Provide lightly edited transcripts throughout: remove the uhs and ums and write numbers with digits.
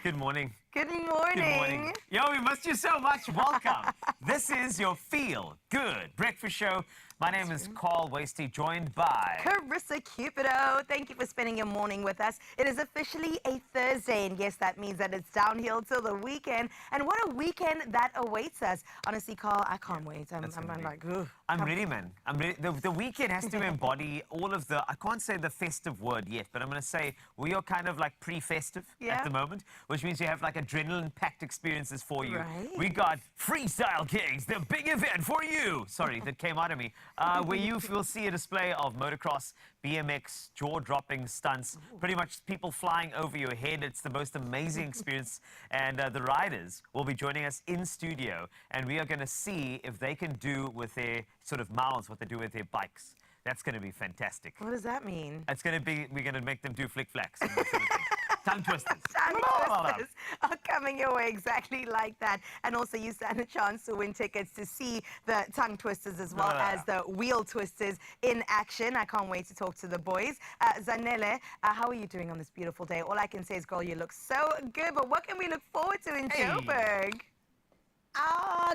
Good morning. Good morning. Good morning. Yo, we missed you so much. Welcome. This is your Feel Good Breakfast Show. My name is Carl Wasty, joined by Carissa Cupido. Thank you for spending your morning with us. It is officially a Thursday, and yes, that means that it's downhill till the weekend. And what a weekend that awaits us. Honestly, Carl, I can't wait. I'm like, ugh. I'm ready, man. I'm ready. The weekend has to embody all of the, I can't say the festive word yet, but I'm going to say we are kind of like pre-festive at the moment, which means you have like adrenaline-packed experiences for you. Right. We got Freestyle Kings, the big event for you. Sorry, that came out of me. Where you will see a display of motocross, BMX, jaw-dropping stunts, pretty much people flying over your head. It's the most amazing experience. And the riders will be joining us in studio, and we are going to see if they can do with their sort of mouths what they do with their bikes. That's going to be fantastic. What does that mean? It's going to be, we're going to make them do flick-flacks and that sort of thing. Tongue twisters. Tongue twisters are coming your way exactly like that. And also you stand a chance to win tickets to see the tongue twisters as well as the wheel twisters in action. I can't wait to talk to the boys. Zanele, how are you doing on this beautiful day? All I can say is, girl, you look so good. But what can we look forward to in Joburg?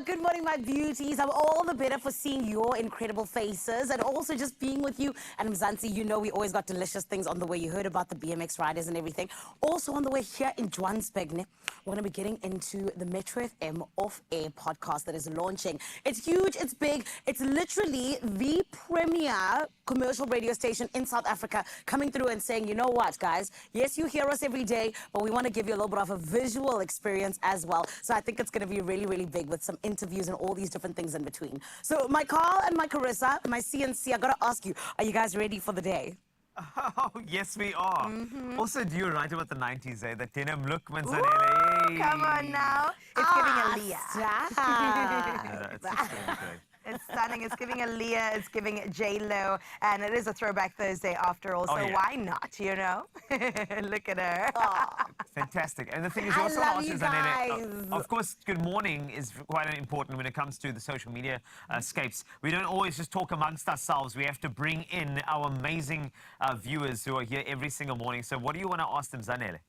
Good morning, my beauties. I'm all the better for seeing your incredible faces and also just being with you. And Mzansi, you know we always got delicious things on the way. You heard about the BMX riders and everything. Also on the way here in Johannesburg, we're going to be getting into the Metro FM off-air podcast that is launching. It's huge, it's big. It's literally the premier commercial radio station in South Africa coming through and saying, you know what, guys? Yes, you hear us every day, but we want to give you a little bit of a visual experience as well. So I think it's going to be really, really big with some interviews and all these different things in between. So my Carl and my Carissa, my CNC, I got to ask you, are you guys ready for the day? Oh, yes, we are. Also, do you write about the 90s, eh? The denim look, Manzanele. Come on now. It's giving a Lia. It's just really great. It's stunning. It's giving a Lia. It's giving J-Lo. And it is a Throwback Thursday after all, so why not, you know? Look at her. Fantastic. And the thing is, I also love you guys. of course, good morning is quite important when it comes to the social media scapes. We don't always just talk amongst ourselves. We have to bring in our amazing viewers who are here every single morning. So what do you want to ask them, Zanele?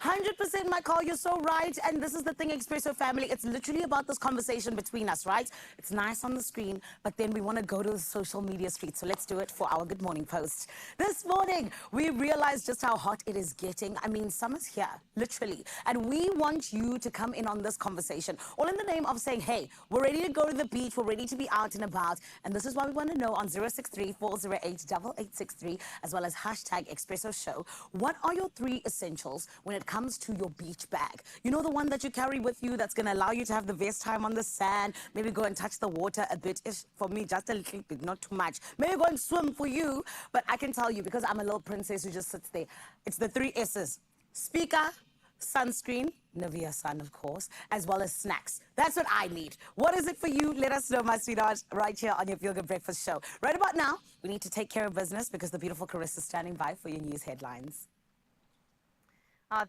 100%, my Carl, you're so right. And this is the thing, Expresso family. It's literally about this conversation between us, right? It's nice on the screen, but then we want to go to the social media street. So let's do it for our Good Morning post. This morning, we realized just how hot it is getting. I mean, summer's here, literally. And we want you to come in on this conversation, all in the name of saying, hey, we're ready to go to the beach. We're ready to be out and about. And this is why we want to know on 063-408-8863, as well as hashtag Expresso Show. What are your 3 essentials when it comes to your beach bag? You know, the one that you carry with you that's going to allow you to have the best time on the sand, maybe go and touch the water a bit. For me, just a little bit, not too much. Maybe go and swim for you. But I can tell you, because I'm a little princess who just sits there, it's the 3 S's. Speaker, sunscreen, Nivea Sun, of course, as well as snacks. That's what I need. What is it for you? Let us know, my sweetheart, right here on your Feel Good Breakfast Show. Right about now, we need to take care of business because the beautiful Carissa is standing by for your news headlines.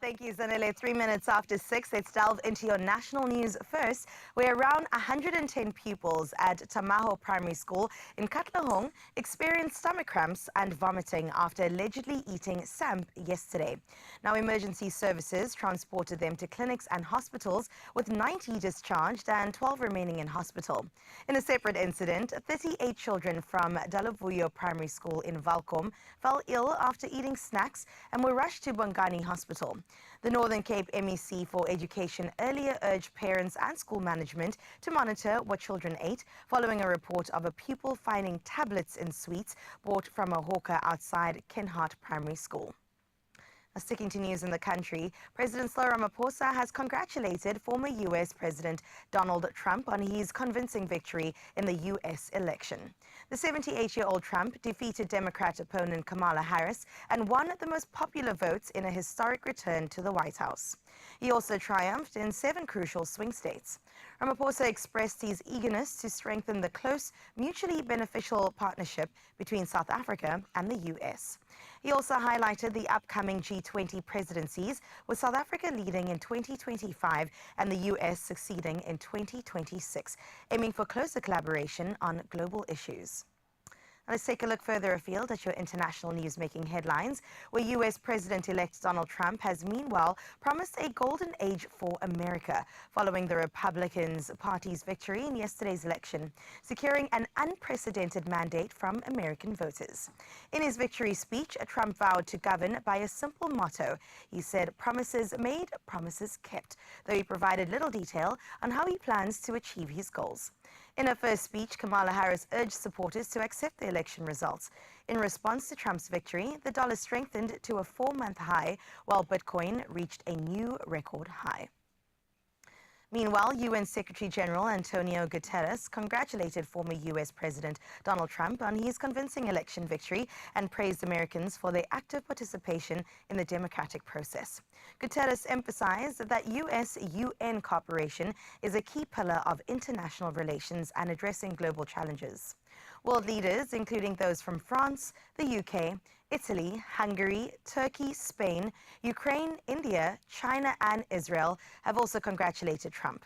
Thank you, Zanele. 3 minutes after 6, let's delve into your national news first, where around 110 pupils at Tamaho Primary School in Katlehong experienced stomach cramps and vomiting after allegedly eating samp yesterday. Now, emergency services transported them to clinics and hospitals, with 90 discharged and 12 remaining in hospital. In a separate incident, 38 children from Dalavuyo Primary School in Valkom fell ill after eating snacks and were rushed to Bongani Hospital. The Northern Cape MEC for Education earlier urged parents and school management to monitor what children ate following a report of a pupil finding tablets in sweets bought from a hawker outside Kenhart Primary School. Sticking to news in the country, President Cyril Ramaphosa has congratulated former U.S. President Donald Trump on his convincing victory in the U.S. election. The 78-year-old Trump defeated Democrat opponent Kamala Harris and won the most popular votes in a historic return to the White House. He also triumphed in 7 crucial swing states. Ramaphosa expressed his eagerness to strengthen the close, mutually beneficial partnership between South Africa and the U.S. He also highlighted the upcoming G20 presidencies, with South Africa leading in 2025 and the U.S. succeeding in 2026, aiming for closer collaboration on global issues. Let's take a look further afield at your international news making headlines, where U.S. President-elect Donald Trump has meanwhile promised a golden age for America following the Republican Party's victory in yesterday's election, securing an unprecedented mandate from American voters. In his victory speech, Trump vowed to govern by a simple motto. He said, "Promises made, promises kept," though he provided little detail on how he plans to achieve his goals. In her first speech, Kamala Harris urged supporters to accept the election results. In response to Trump's victory, the dollar strengthened to a 4-month high, while Bitcoin reached a new record high. Meanwhile, UN Secretary General Antonio Guterres congratulated former U.S. President Donald Trump on his convincing election victory and praised Americans for their active participation in the democratic process. Guterres emphasized that U.S.-UN cooperation is a key pillar of international relations and addressing global challenges. World leaders, including those from France, the UK, Italy, Hungary, Turkey, Spain, Ukraine, India, China, and Israel, have also congratulated Trump.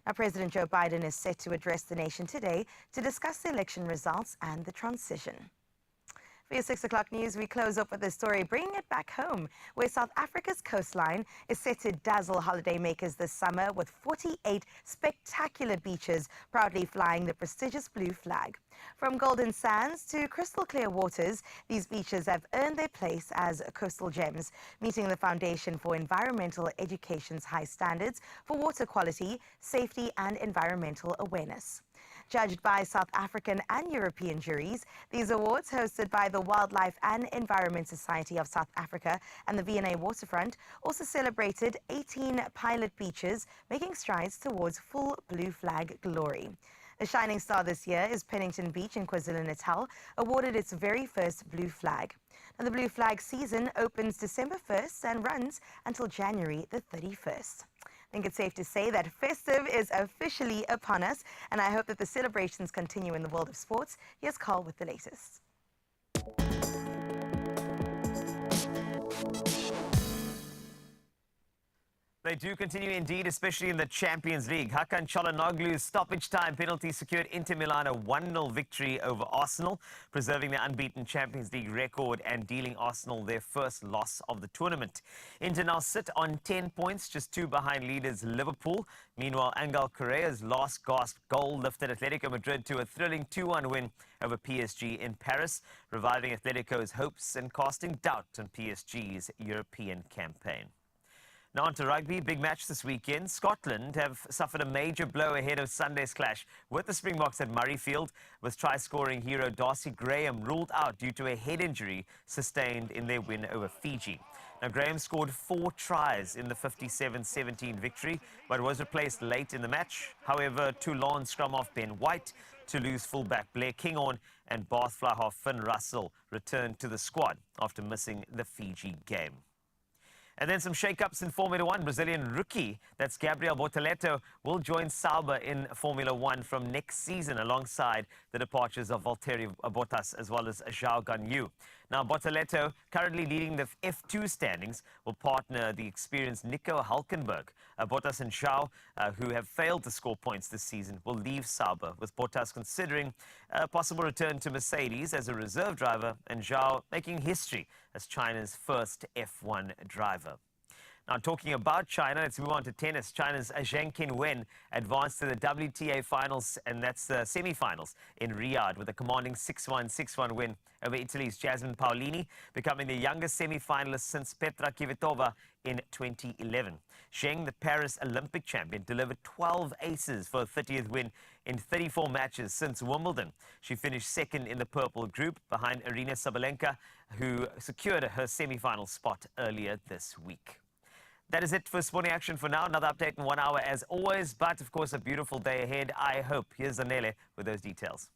Now, President Joe Biden is set to address the nation today to discuss the election results and the transition. For your 6 o'clock news, we close up with a story bringing it back home, where South Africa's coastline is set to dazzle holidaymakers this summer with 48 spectacular beaches proudly flying the prestigious blue flag. From golden sands to crystal clear waters, these beaches have earned their place as coastal gems, meeting the foundation for environmental education's high standards for water quality, safety, and environmental awareness. Judged by South African and European juries, these awards, hosted by the Wildlife and Environment Society of South Africa and the V&A Waterfront, also celebrated 18 pilot beaches, making strides towards full blue flag glory. The shining star this year is Pennington Beach in KwaZulu-Natal, awarded its very first blue flag. Now, the blue flag season opens December 1st and runs until January the 31st. I think it's safe to say that festive is officially upon us, and I hope that the celebrations continue in the world of sports. Here's Carl with the latest. They do continue indeed, especially in the Champions League. Hakan Çalhanoğlu's stoppage time penalty secured Inter Milan a 1-0 victory over Arsenal, preserving their unbeaten Champions League record and dealing Arsenal their first loss of the tournament. Inter now sit on 10 points, just 2 behind leaders Liverpool. Meanwhile, Angel Correa's last gasp goal lifted Atletico Madrid to a thrilling 2-1 win over PSG in Paris, reviving Atletico's hopes and casting doubt on PSG's European campaign. Now on to rugby. Big match this weekend. Scotland have suffered a major blow ahead of Sunday's clash with the Springboks at Murrayfield, with try-scoring hero Darcy Graham ruled out due to a head injury sustained in their win over Fiji. Now, Graham scored 4 tries in the 57-17 victory, but was replaced late in the match. However, Toulon scrum off Ben White, Toulouse fullback Blair Kinghorn and Bath fly half Finn Russell returned to the squad after missing the Fiji game. And then some shake-ups in Formula One. Brazilian rookie, that's Gabriel Bortoleto, will join Sauber in Formula One from next season alongside the departures of Valtteri Bottas as well as Zhou Guanyu. Now, Bortoleto, currently leading the F2 standings, will partner the experienced Nico Hülkenberg. Bottas and Zhou, who have failed to score points this season, will leave Sauber, with Bottas considering a possible return to Mercedes as a reserve driver and Zhou making history as China's first F1 driver. Now, talking about China, let's move on to tennis. China's Zheng Qinwen advanced to the WTA finals, and that's the semi-finals in Riyadh with a commanding 6-1, 6-1 win over Italy's Jasmine Paolini, becoming the youngest semi-finalist since Petra Kvitova in 2011. Zheng, the Paris Olympic champion, delivered 12 aces for a 30th win in 34 matches since Wimbledon. She finished second in the purple group behind Arina Sabalenka, who secured her semi-final spot earlier this week. That is it for sporting action for now. Another update in 1 hour as always, but of course a beautiful day ahead, I hope. Here's Zanele with those details.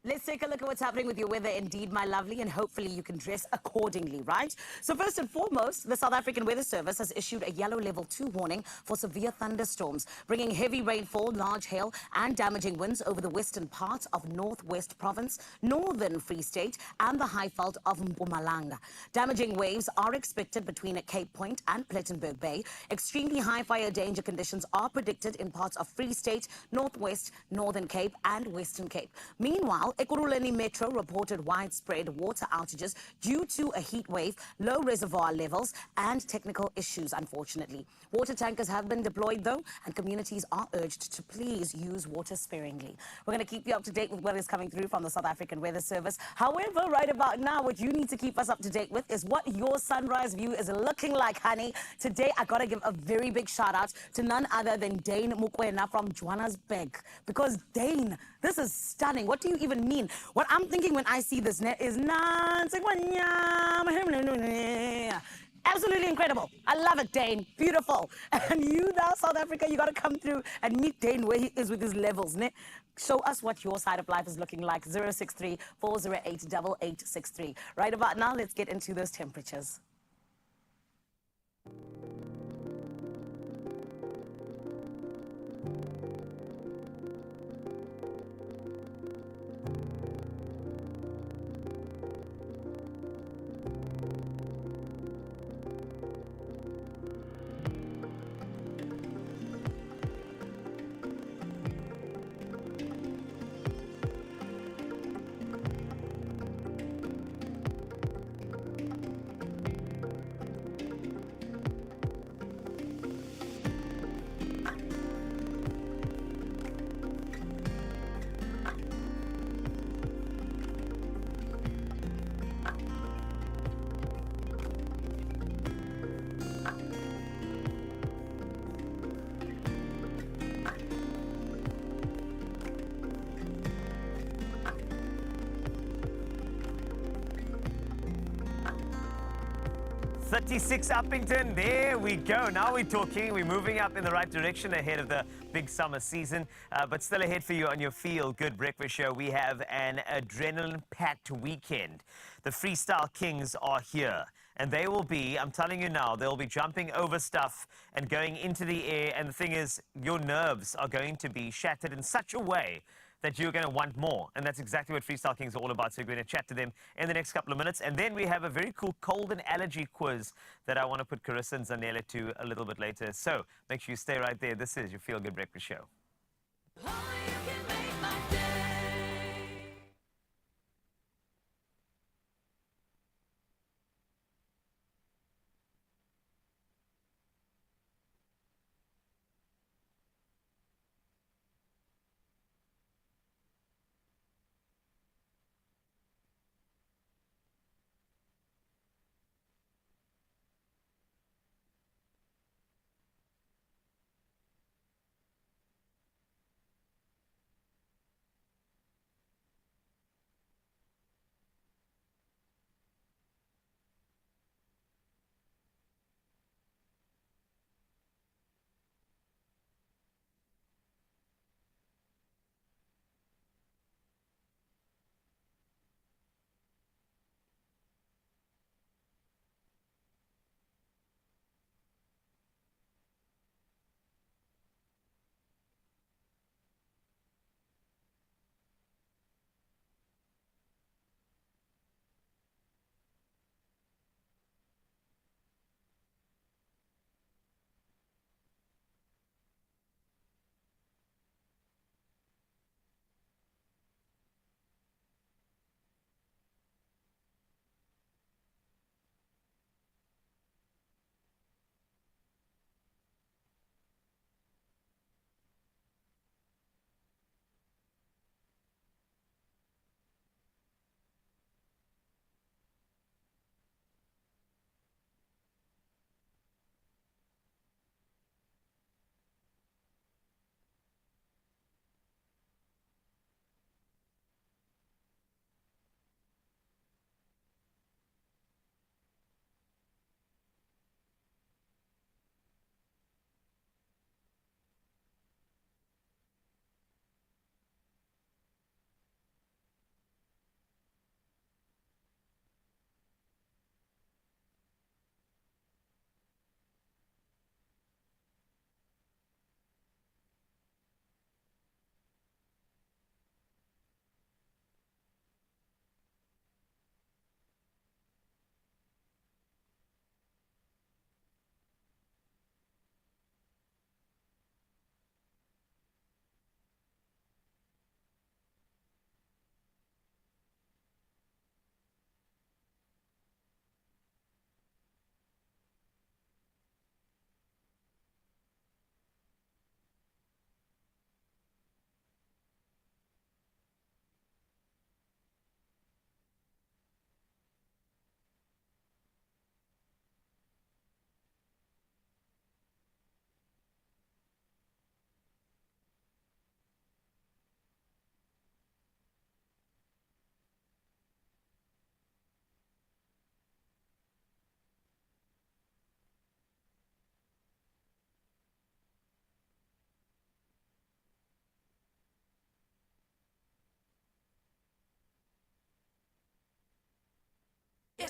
Let's take a look at what's happening with your weather indeed, my lovely, and hopefully you can dress accordingly, right? So first and foremost, the South African Weather Service has issued a yellow level 2 warning for severe thunderstorms, bringing heavy rainfall, large hail, and damaging winds over the western parts of Northwest Province, Northern Free State, and the Highveld of Mpumalanga. Damaging waves are expected between Cape Point and Plettenberg Bay. Extremely high fire danger conditions are predicted in parts of Free State, Northwest, Northern Cape, and Western Cape. Meanwhile, Ekurhuleni Metro reported widespread water outages due to a heat wave, low reservoir levels, and technical issues, unfortunately. Water tankers have been deployed, though, and communities are urged to please use water sparingly. We're going to keep you up to date with what is coming through from the South African Weather Service. However, right about now, what you need to keep us up to date with is what your sunrise view is looking like, honey. Today, I got to give a very big shout out to none other than Dane Mukwena from Johannesburg. Because Dane, this is stunning. What do you even mean? What I'm thinking when I see this net is absolutely incredible. I love it, Dane. Beautiful. And you now, South Africa, you got to come through and meet Dane where he is with his levels. Ne? Show us what your side of life is looking like. 063 408 8863. Right about now, let's get into those temperatures. '36 Uppington, there we go. Now we're talking. We're moving up in the right direction ahead of the big summer season. But still ahead for you on your Feel Good Breakfast Show, we have an adrenaline-packed weekend. The Freestyle Kings are here. And they will be, I'm telling you now, they'll be jumping over stuff and going into the air. And the thing is, your nerves are going to be shattered in such a way that you're going to want more. And that's exactly what Freestyle Kings are all about. So we're going to chat to them in the next couple of minutes. And then we have a very cool cold and allergy quiz that I want to put Carissa and Zanele to a little bit later. So make sure you stay right there. This is your Feel Good Breakfast Show.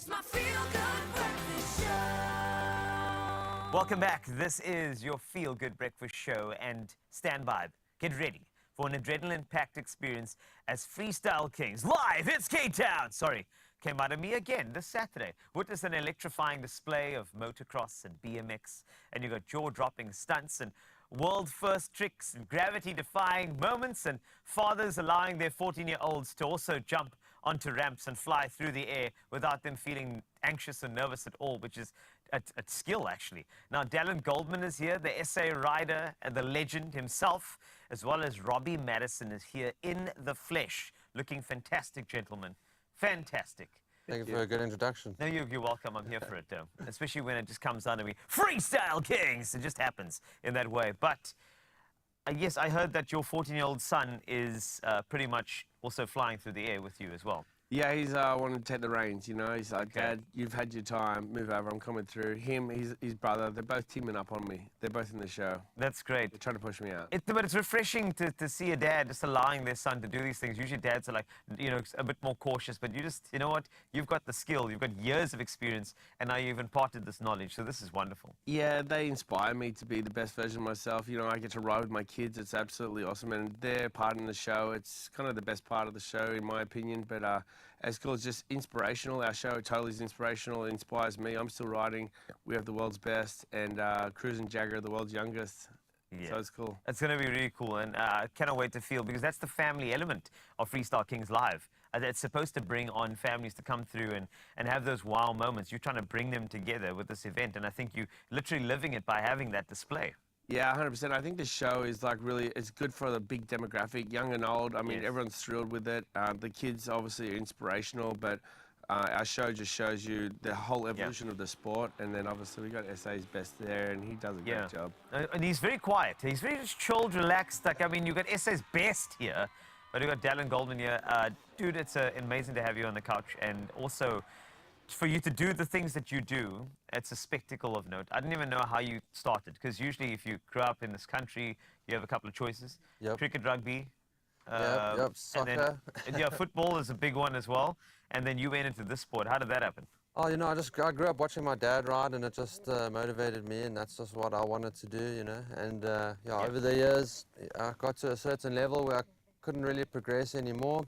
It's my feel-good breakfast show. Welcome back. This is your Feel Good Breakfast Show, and stand by. Get ready for an adrenaline-packed experience as Freestyle Kings live. It's K-Town. Sorry, came out of me again this Saturday. Witness an electrifying display of motocross and BMX, and you got jaw-dropping stunts and world-first tricks and gravity-defying moments, and fathers allowing their 14-year-olds to also jump onto ramps and fly through the air without them feeling anxious or nervous at all, which is a skill, actually. Now, Dallin Goldman is here, the SA rider and the legend himself, as well as Robbie Madison is here in the flesh. Looking fantastic, gentlemen. Fantastic. Thank you for a good introduction. No, you're welcome. I'm here for it, though. Especially when it just comes out of me. Freestyle Kings! It just happens in that way. But, yes, I heard that your 14-year-old son is pretty much also flying through the air with you as well. Yeah, he's wanting to take the reins, you know. He's like, Okay. Dad, you've had your time. Move over. I'm coming through. Him, his brother, they're both teaming up on me. They're both in the show. That's great. They're trying to push me out. But it's refreshing to see a dad just allowing their son to do these things. Usually dads are like, you know, a bit more cautious, but you know what? You've got the skill, you've got years of experience, and now you've imparted this knowledge, so this is wonderful. Yeah, they inspire me to be the best version of myself. You know, I get to ride with my kids. It's absolutely awesome, and they're part in the show. It's kind of the best part of the show, in my opinion, but as cool as just inspirational. Our show totally is inspirational. It inspires me. I'm still riding. We have the world's best, and Cruz and Jagger are the world's youngest. Yeah. So it's cool. It's going to be really cool, and I cannot wait to feel, because that's the family element of Freestyle Kings Live. It's supposed to bring on families to come through and have those wow moments. You're trying to bring them together with this event, and I think you're literally living it by having that display. Yeah, 100%. I think the show is like really, it's good for the big demographic, young and old. I mean, Yes. everyone's thrilled with it. The kids obviously are inspirational, but our show just shows you the whole evolution of the sport. And then obviously we got SA's best there, and he does a great job. And he's very quiet. He's very just chilled, relaxed. Like, I mean, you got SA's best here, but you got Dallin Goldman here. Dude, it's amazing to have you on the couch, and also for you to do the things that you do. It's a spectacle of note. I didn't even know how you started, because usually if you grew up in this country, you have a couple of choices. Yep. Cricket, rugby. Yep, soccer. And then, yeah, football is a big one as well. And then you went into this sport. How did that happen? Oh, you know, I grew up watching my dad ride, and it just motivated me, and that's just what I wanted to do, you know. And over the years, I got to a certain level where I couldn't really progress anymore.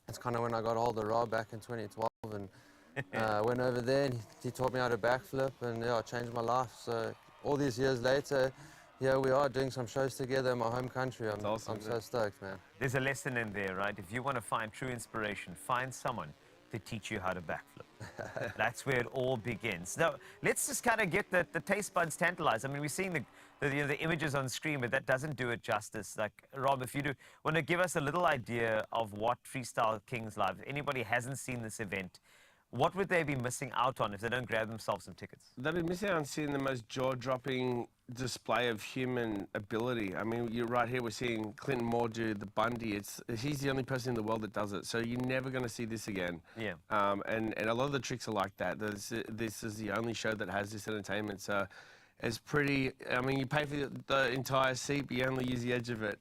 It's kind of when I got hold of Rob back in 2012, and went over there, and he taught me how to backflip, and yeah, it changed my life. So all these years later, here we are doing some shows together in my home country. I'm awesome, so stoked, man. There's a lesson in there, right? If you want to find true inspiration, find someone to teach you how to backflip. That's where it all begins. Now, let's just kind of get the taste buds tantalized. I mean, we're seeing the images on screen, but that doesn't do it justice. Like, Rob, if you want to give us a little idea of what Freestyle Kings Live, if anybody hasn't seen this event, what would they be missing out on if they don't grab themselves some tickets? They've been missing out on seeing the most jaw-dropping display of human ability. I mean, you're right here, we're seeing Clinton Moore do the Bundy. He's the only person in the world that does it, so you're never going to see this again. Yeah. And a lot of the tricks are like that. This is the only show that has this entertainment, so it's pretty, I mean, you pay for the entire seat, but you only use the edge of it.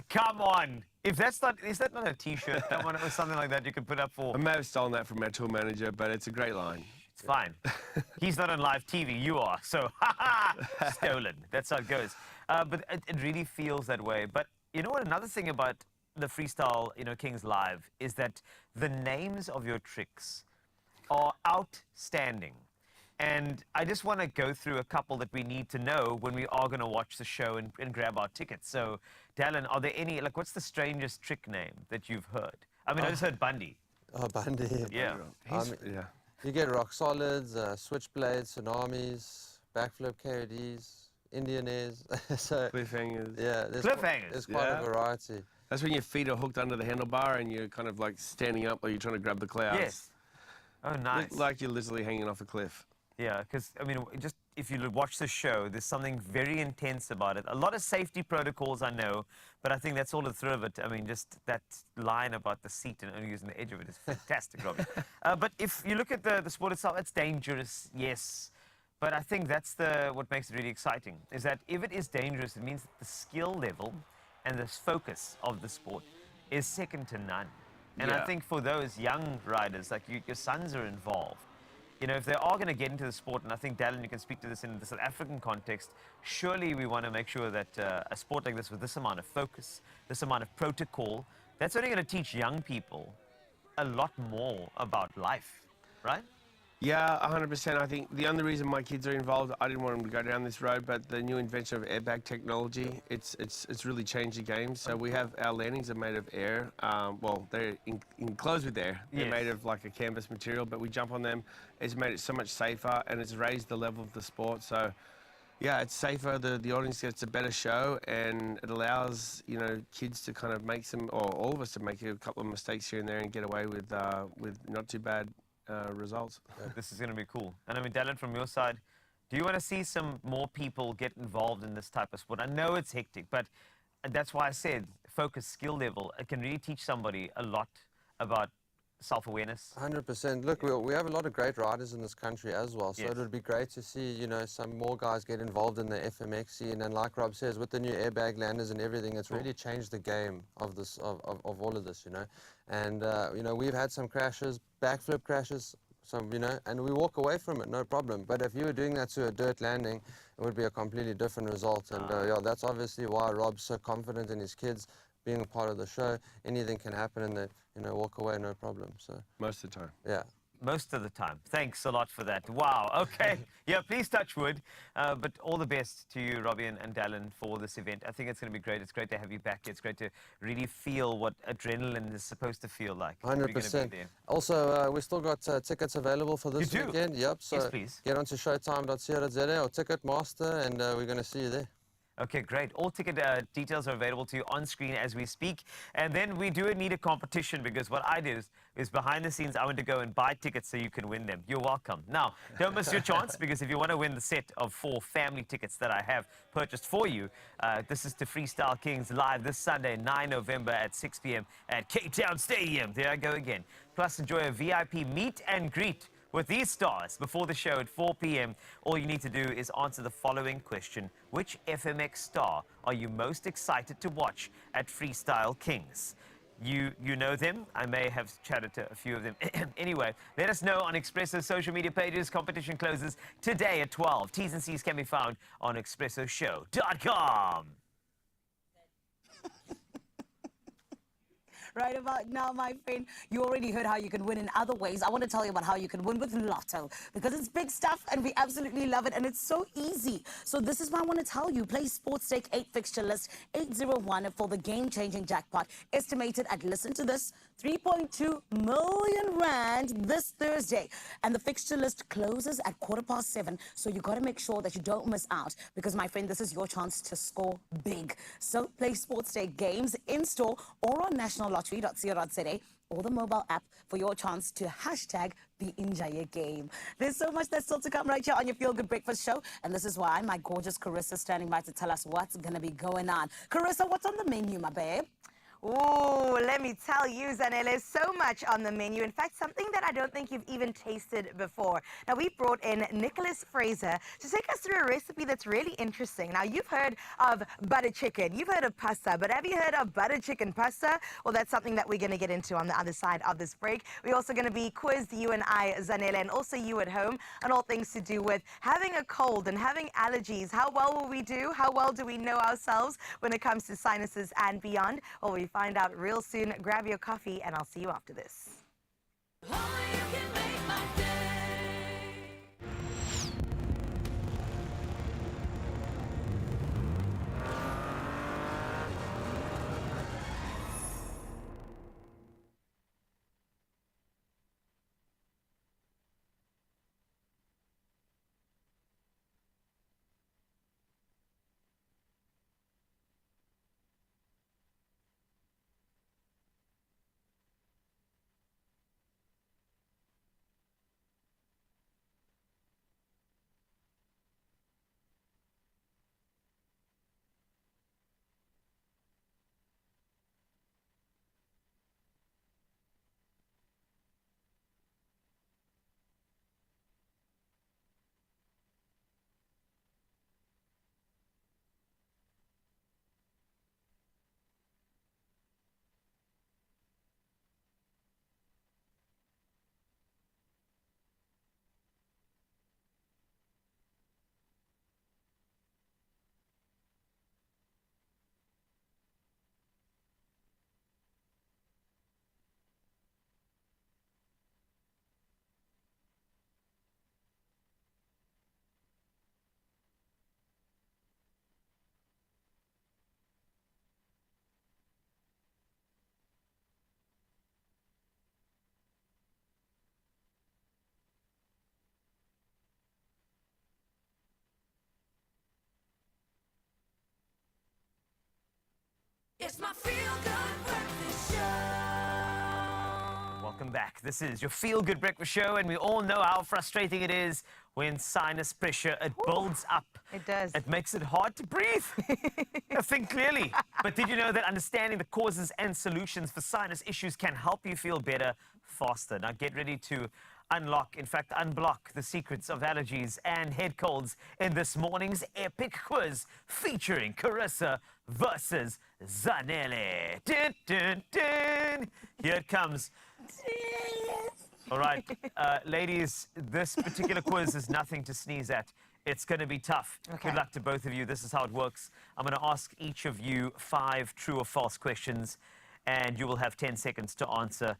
Come on. If that's not, is that not a T-shirt? Come on, or something like that you can put up for. I may have stolen that from our tour manager, but it's a great line. It's fine. He's not on live TV, you are. So, stolen. That's how it goes. But it really feels that way. But you know what? Another thing about the Freestyle, Kings Live is that the names of your tricks are outstanding. And I just want to go through a couple that we need to know when we are going to watch the show and grab our tickets. So, Dallin, are there any, like, what's the strangest trick name that you've heard? I mean, I just heard Bundy. Oh, Bundy. Yeah. Yeah. You get rock solids, switchblades, tsunamis, backflip KODs, Indian airs. So, Cliffhangers. yeah, Cliffhangers. there's quite Yeah. a variety. That's when your feet are hooked under the handlebar and you're kind of like standing up like you're trying to grab the clouds. Yes. Oh, nice. Look like you're literally hanging off a cliff. Yeah, because, I mean, just if you watch the show, there's something very intense about it. A lot of safety protocols, I know, but I think that's all the thrill of it. I mean, just that line about the seat and only using the edge of it is fantastic, Robbie. But if you look at the sport itself, it's dangerous, yes. But I think that's what makes it really exciting, is that if it is dangerous, it means that the skill level and the focus of the sport is second to none. And I Yeah. think for those young riders, like your sons are involved, you know, if they are going to get into the sport, and I think, Dallin, you can speak to this in the South African context, surely we want to make sure that a sport like this with this amount of focus, this amount of protocol, that's only going to teach young people a lot more about life, right? Yeah, 100%. I think the only reason my kids are involved, I didn't want them to go down this road, but the new invention of airbag technology, it's really changed the game. So we have our landings are made of air. Well, they're enclosed with air. They're Yes. made of like a canvas material, but we jump on them. It's made it so much safer, and it's raised the level of the sport. So yeah, it's safer. The audience gets a better show, and it allows kids to kind of make some, or all of us to make a couple of mistakes here and there and get away with not too bad results. This is going to be cool. And I mean, Dallin, from your side, do you want to see some more people get involved in this type of sport? I know it's hectic, but that's why I said focus, skill level. It can really teach somebody a lot about self-awareness. 100%. Look, we have a lot of great riders in this country as well, so Yes. it would be great to see, some more guys get involved in the FMX scene. And like Rob says, with the new airbag landers and everything, it's really changed the game of this, of all of this, And, we've had some crashes, backflip crashes, and we walk away from it, no problem. But if you were doing that to a dirt landing, it would be a completely different result. And, that's obviously why Rob's so confident in his kids being a part of the show. Anything can happen and they, walk away, no problem. So, Most of the time. yeah. Most of the time. Thanks a lot for that. Wow. Okay. Yeah, please touch wood. But all the best to you, Robbie and Dallin, for this event. I think it's going to be great. It's great to have you back here. It's great to really feel what adrenaline is supposed to feel like. If you're gonna be 100%. there. Also, we still got tickets available for this You do? weekend. Yep. So Yes, please. get onto showtime.co.za or Ticketmaster, and we're going to see you there. Okay, great. All ticket details are available to you on screen as we speak. And then we do need a competition, because what I do is behind the scenes, I want to go and buy tickets so you can win them. You're welcome. Now, don't miss your chance, because if you want to win the set of 4 family tickets that I have purchased for you, this is to Freestyle Kings live this Sunday, 9 November at 6 p.m. at Cape Town Stadium. There I go again. Plus, enjoy a VIP meet and greet with these stars before the show at 4 p.m. All you need to do is answer the following question. Which FMX star are you most excited to watch at Freestyle Kings? You know them. I may have chatted to a few of them. Anyway, let us know on Expresso's social media pages. Competition closes today at 12. T's and C's can be found on expressoshow.com. Right about now, my friend, you already heard how you can win in other ways. I want to tell you about how you can win with Lotto, because it's big stuff and we absolutely love it, and it's so easy. So this is what I want to tell you. Play Sports Stake 8 fixture list 801 for the game-changing jackpot, estimated at, listen to this, 3.2 million rand this Thursday. And the fixture list closes at 7:15, so you got to make sure that you don't miss out, because, my friend, this is your chance to score big. So play Sports Stake games in-store or on nationallottery.co.za or the mobile app for your chance to hashtag the Injaya game. There's so much that's still to come right here on your Feel Good Breakfast Show, and this is why my gorgeous Carissa is standing by to tell us what's going to be going on. Carissa, what's on the menu, my babe? Ooh, let me tell you, Zanele, so much on the menu. In fact, something that I don't think you've even tasted before. Now, we brought in Nicholas Fraser to take us through a recipe that's really interesting. Now, you've heard of butter chicken, you've heard of pasta, but have you heard of butter chicken pasta? Well, that's something that we're going to get into on the other side of this break. We're also going to be quizzed, you and I, Zanele, and also you at home, on all things to do with having a cold and having allergies. How well will we do? How well do we know ourselves when it comes to sinuses and beyond? Well, we find out real soon. Grab your coffee, and I'll see you after this. Only you can make my day. It's my feel-good breakfast show. Welcome back. This is your feel-good breakfast show, and we all know how frustrating it is when sinus pressure, it builds up. It does. It makes it hard to breathe. Think clearly. But did you know that understanding the causes and solutions for sinus issues can help you feel better faster? Now get ready to unlock, in fact, unblock the secrets of allergies and head colds in this morning's epic quiz featuring Carissa versus Zanele. Dun, dun, dun. Here it comes. All right, ladies, this particular quiz is nothing to sneeze at. It's going to be tough. Okay. Good luck to both of you. This is how it works. I'm going to ask each of you 5 true or false questions, and you will have 10 seconds to answer.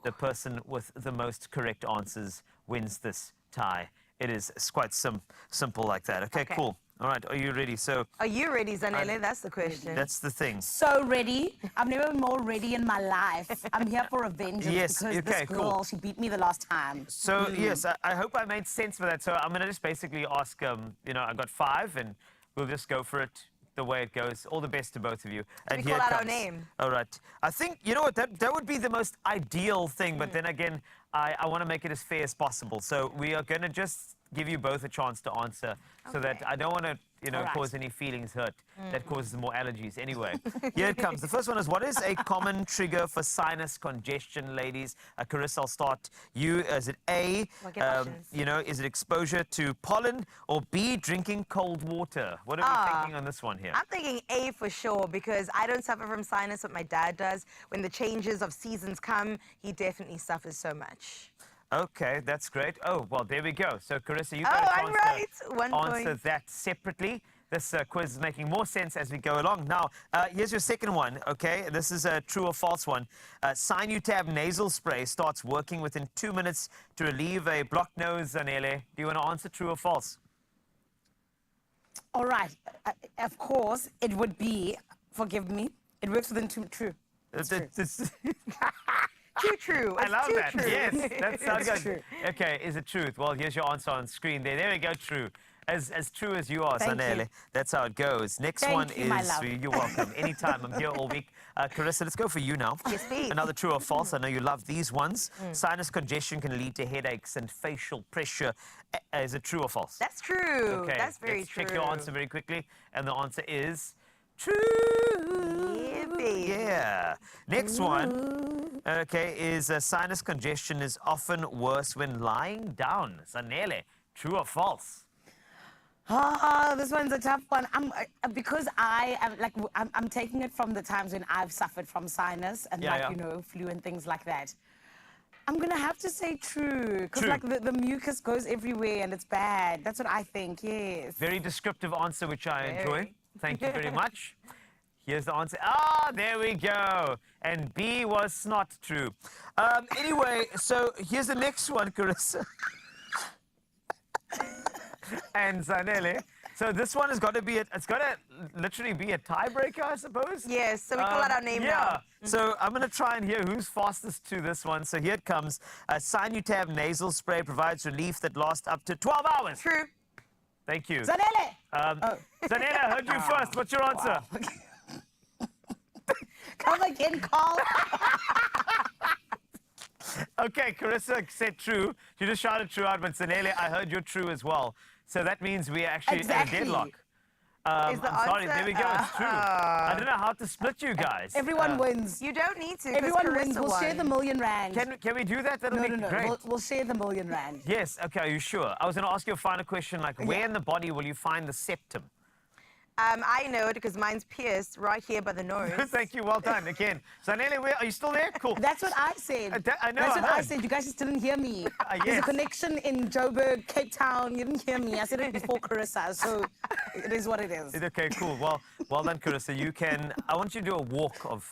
The person with the most correct answers wins this tie. It is quite simple like that. Okay, Okay. cool. All right, are you ready? So Are you ready, Zanele? That's the question. that's the thing. So ready. I've never been more ready in my life. I'm here for revenge Yes, because okay, this girl, cool. she beat me the last time. So yes, I hope I made sense for that. So I'm gonna just basically ask, you know, I got 5, and we'll just go for it the way it goes. All the best to both of you. And we here call it out our comes. name? All right. I think you know what that would be the most ideal thing, but then again, I want to make it as fair as possible. So we are gonna just give you both a chance to answer, so that Okay. I don't want to, you know, All right. cause any feelings hurt. That causes more allergies. Anyway, here it comes. The first one is, what is a common trigger for sinus congestion, ladies? Carissa, I'll start you. Is it A, Well, get options. you know, is it exposure to pollen, or B, drinking cold water? What are we thinking on this one here? I'm thinking A for sure, because I don't suffer from sinus, but my dad does. When the changes of seasons come, he definitely suffers so much. Okay, that's great. Oh, well, there we go. So, Carissa, you Oh, got a I'm chance right. to 1 answer point. that separately. This quiz is making more sense as we go along. Now, here's your second one, okay? This is a true or false one. Sinutab nasal spray starts working within 2 minutes to relieve a blocked nose, Zanele. Do you want to answer true or false? All right. Of course, it would be, forgive me, it works within true. It's- Too true. I It's love too that. True. Yes, that sounds It's good. true. Okay, is it truth? Well, here's your answer on screen there. There we go, true. As true as you are, Thank Zanele. you. That's how it goes. Next Thank one you, my is love. you're welcome. Anytime. I'm here all week. Carissa, let's go for you now. Yes, please. Another true or false. I know you love these ones. Sinus congestion can lead to headaches and facial pressure. Is it true or false? That's true. Okay, That's very let's true. check your answer very quickly. And the answer is true. Yeah, baby. Yeah. Next one, okay, is sinus congestion is often worse when lying down. Zanele, true or false? This one's a tough one. Because I am like I'm taking it from the times when I've suffered from sinus and Yeah, yeah. you know, flu and things like that. I'm gonna have to say true, because True. like the mucus goes everywhere and it's bad. That's what I think. Yes. Very descriptive answer, which I enjoy. Very. Thank you very much. Here's the answer. Ah, there we go. And B was not true. Anyway, so here's the next one, Carissa. And Zanele. So this one has got to be, it's got to literally be a tiebreaker, I suppose. Yes, so we call out our name yeah. now. So I'm going to try and hear who's fastest to this one. So here it comes. Sinutab nasal spray provides relief that lasts up to 12 hours. True. Thank you. Zanele! Zanele, I heard you first. What's your answer? Come again, Carl. Okay, Carissa said true. She just shouted true out, but Zanele, I heard you're true as well. So that means we are actually Exactly. at a deadlock. Is the I'm sorry, answer- there we go, it's true. I don't know how to split you guys. Everyone wins. You don't need to. 'cause Everyone Carissa wins. We'll share won. the £1,000,000. Can we do that? That'll No, be no, no. great. We'll share the £1,000,000. Yes, okay, are you sure? I was going to ask you a final question, like where in the body will you find the septum? I know it because mine's pierced right here by the nose. Thank you, well done. Again, Zanele, are you still there? Cool. That's what I said. I know, That's I what I heard. said. You guys just didn't hear me. There's yes. a connection in Joburg, Cape Town. You didn't hear me. I said it before Carissa, so it is what it is. Okay, cool. Well done, Carissa. You can, I want you to do a walk of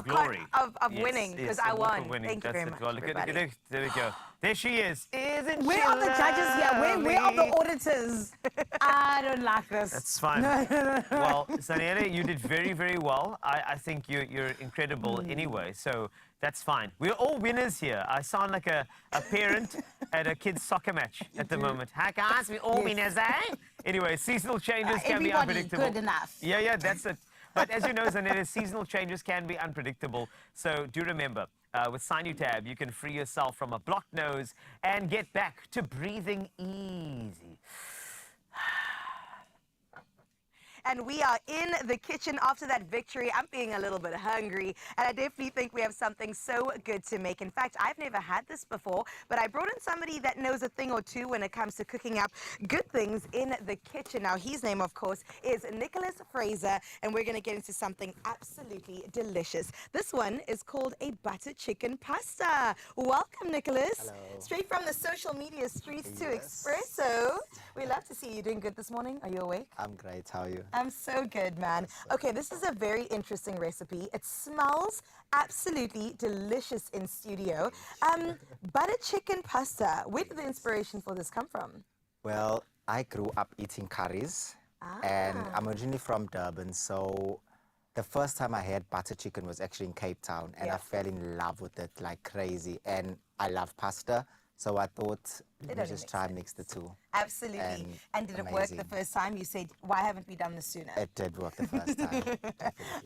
glory. Of winning, because I a walk of won. winning. Thank you That's very it. much, Well, look at everybody. it. There we go. There she is. Isn't Where she are the judges here? Where are the lovely? auditors? I don't like this. That's fine. Well, Zanele, you did very, very well. I think you're incredible anyway, so that's fine. We're all winners here. I sound like a parent at a kid's soccer match at the moment. Hi, guys, we're all winners, eh? Anyway, seasonal changes can be Everybody unpredictable. good enough. Yeah, that's it. But as you know, Zanetta, seasonal changes can be unpredictable. So do remember, with Sinutab, you can free yourself from a blocked nose and get back to breathing easy. And we are in the kitchen after that victory. I'm feeling a little bit hungry, and I definitely think we have something so good to make. In fact, I've never had this before, but I brought in somebody that knows a thing or two when it comes to cooking up good things in the kitchen. Now, his name, of course, is Nicholas Fraser, and we're going to get into something absolutely delicious. This one is called a butter chicken pasta. Welcome, Nicholas. Hello. Straight from the social media streets to Expresso. We love to see you doing good this morning. Are you awake? I'm great. How are you? I'm so good, man. Okay, this is a very interesting recipe. It smells absolutely delicious in studio. Butter chicken pasta. Where did the inspiration for this come from? Well, I grew up eating curries, and I'm originally from Durban, so the first time I had butter chicken was actually in Cape Town, and I fell in love with it like crazy. And I love pasta, so I thought let me just try and mix the two. Absolutely. And did it work the first time? You said, why haven't we done this sooner? It did work the first time. Definitely.